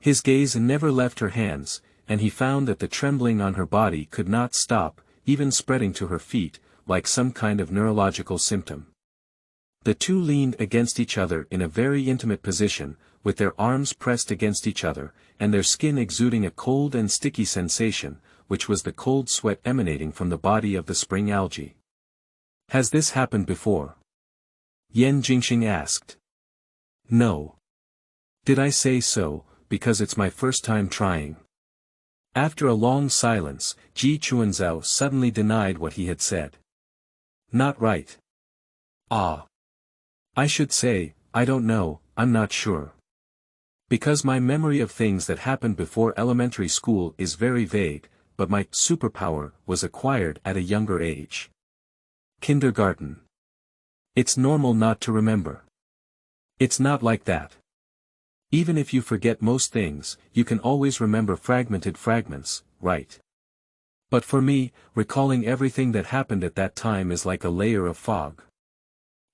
His gaze never left her hands, and he found that the trembling on her body could not stop, even spreading to her feet, like some kind of neurological symptom. The two leaned against each other in a very intimate position, with their arms pressed against each other, and their skin exuding a cold and sticky sensation, which was the cold sweat emanating from the body of the spring algae. Has this happened before? Yan Jingxing asked. No. Did I say so, because it's my first time trying? After a long silence, Ji Chuanzhao suddenly denied what he had said. Not right. Ah. I should say, I don't know, I'm not sure. Because my memory of things that happened before elementary school is very vague, but my superpower was acquired at a younger age. Kindergarten. It's normal not to remember. It's not like that. Even if you forget most things, you can always remember fragmented fragments, right? But for me, recalling everything that happened at that time is like a layer of fog.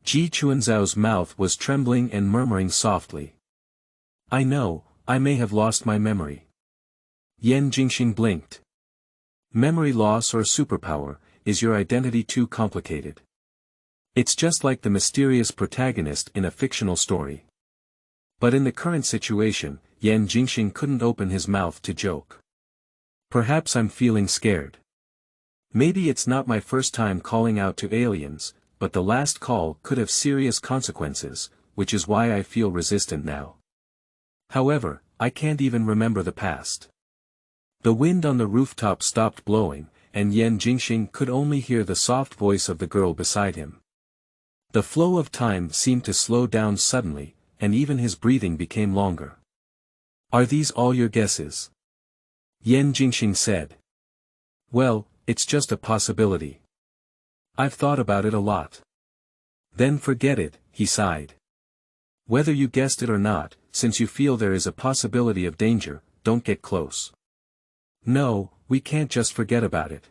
Ji Chuanzhao's mouth was trembling and murmuring softly. I know, I may have lost my memory. Yan Jingxing blinked. Memory loss or superpower, is your identity too complicated? It's just like the mysterious protagonist in a fictional story. But in the current situation, Yan Jingxing couldn't open his mouth to joke. Perhaps I'm feeling scared. Maybe it's not my first time calling out to aliens, but the last call could have serious consequences, which is why I feel resistant now. However, I can't even remember the past. The wind on the rooftop stopped blowing, and Yan Jingxing could only hear the soft voice of the girl beside him. The flow of time seemed to slow down suddenly, and even his breathing became longer. Are these all your guesses? Yan Jingxing said. Well, it's just a possibility. I've thought about it a lot. Then forget it, he sighed. Whether you guessed it or not, since you feel there is a possibility of danger, don't get close. No, we can't just forget about it.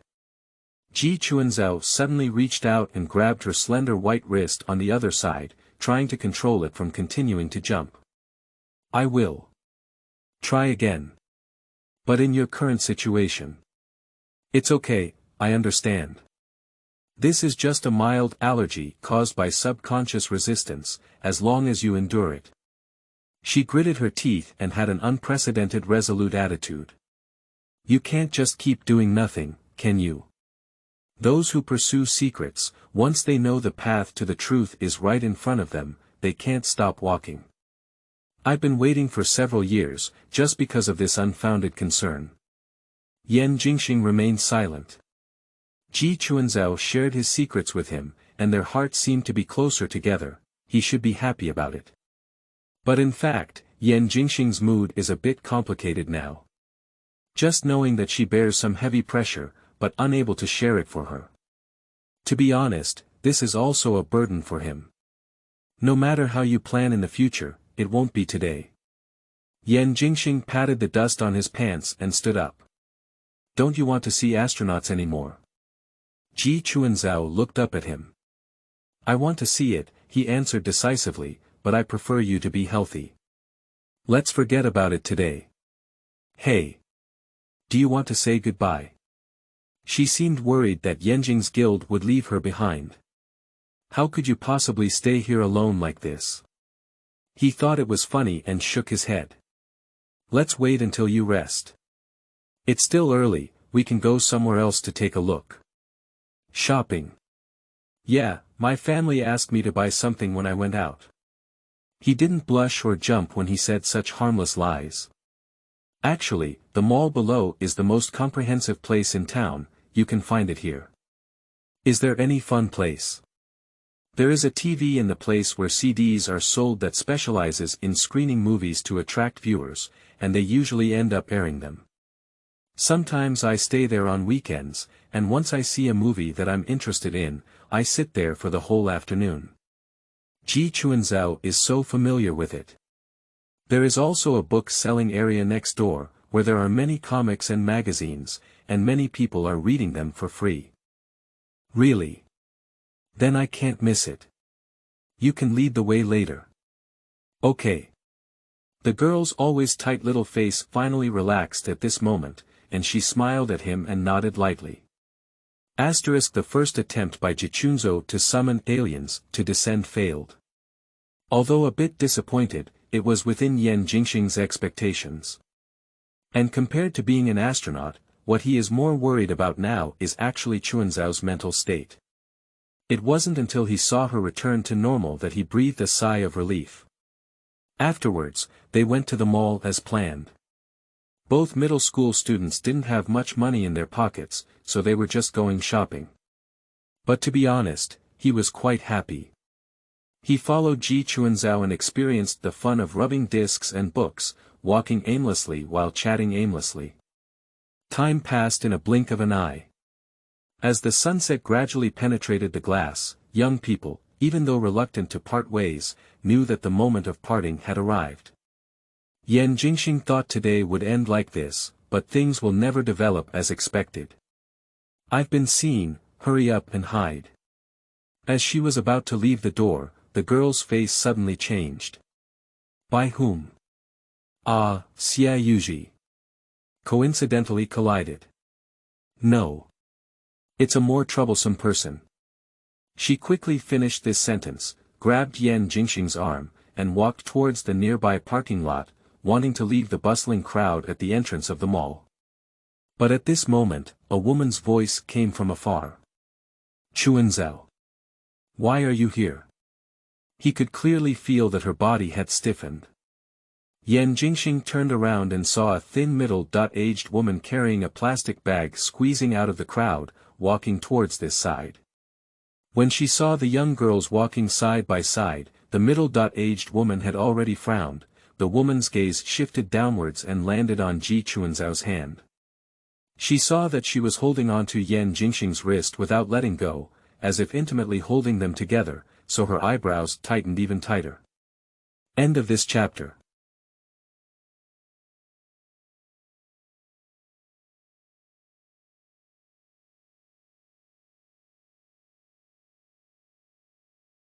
Ji Chuanzhao suddenly reached out and grabbed her slender white wrist on the other side, trying to control it from continuing to jump. I will. Try again. But in your current situation. It's okay, I understand. This is just a mild allergy caused by subconscious resistance, as long as you endure it. She gritted her teeth and had an unprecedented resolute attitude. You can't just keep doing nothing, can you? Those who pursue secrets, once they know the path to the truth is right in front of them, they can't stop walking. I've been waiting for several years, just because of this unfounded concern. Yan Jingxing remained silent. Ji Chuanzhao shared his secrets with him, and their hearts seemed to be closer together. He should be happy about it. But in fact, Yan Jingxing's mood is a bit complicated now. Just knowing that she bears some heavy pressure, but unable to share it for her. To be honest, this is also a burden for him. No matter how you plan in the future, it won't be today. Yan Jingxing patted the dust on his pants and stood up. Don't you want to see astronauts anymore? Ji Chuanzhao looked up at him. I want to see it, he answered decisively, but I prefer you to be healthy. Let's forget about it today. Hey. Do you want to say goodbye? She seemed worried that Yanjing's guild would leave her behind. How could you possibly stay here alone like this? He thought it was funny and shook his head. Let's wait until you rest. It's still early, we can go somewhere else to take a look. Shopping. Yeah, my family asked me to buy something when I went out. He didn't blush or jump when he said such harmless lies. Actually, the mall below is the most comprehensive place in town, you can find it here. Is there any fun place? There is a TV in the place where CDs are sold that specializes in screening movies to attract viewers, and they usually end up airing them. Sometimes I stay there on weekends, and once I see a movie that I'm interested in, I sit there for the whole afternoon. Ji Chuanzhao is so familiar with it. There is also a book-selling area next door, where there are many comics and magazines, and many people are reading them for free. Really? Then I can't miss it. You can lead the way later. Okay. The girl's always tight little face finally relaxed at this moment, and she smiled at him and nodded lightly. The first attempt by Jichunzhou to summon aliens to descend failed. Although a bit disappointed, it was within Yan Jingxing's expectations. And compared to being an astronaut, what he is more worried about now is actually Chuanzhao's mental state. It wasn't until he saw her return to normal that he breathed a sigh of relief. Afterwards, they went to the mall as planned. Both middle school students didn't have much money in their pockets, so they were just going shopping. But to be honest, he was quite happy. He followed Ji Chuanzhao and experienced the fun of rubbing discs and books, walking aimlessly while chatting aimlessly. Time passed in a blink of an eye. As the sunset gradually penetrated the glass, young people, even though reluctant to part ways, knew that the moment of parting had arrived. Yan Jingxing thought today would end like this, but things will never develop as expected. I've been seen, hurry up and hide. As she was about to leave the door, the girl's face suddenly changed. By whom? Ah, Xia Yuji. Coincidentally collided. No. It's a more troublesome person. She quickly finished this sentence, grabbed Yan Jingxing's arm, and walked towards the nearby parking lot, wanting to leave the bustling crowd at the entrance of the mall. But at this moment, a woman's voice came from afar. Chuanzhao. Why are you here? He could clearly feel that her body had stiffened. Yan Jingxing turned around and saw a thin middle-aged woman carrying a plastic bag squeezing out of the crowd, walking towards this side. When she saw the young girls walking side by side, the middle-aged woman had already frowned. The woman's gaze shifted downwards and landed on Ji Chuanzhao's hand. She saw that she was holding onto Yan Jingxing's wrist without letting go, as if intimately holding them together, so her eyebrows tightened even tighter. End of this chapter.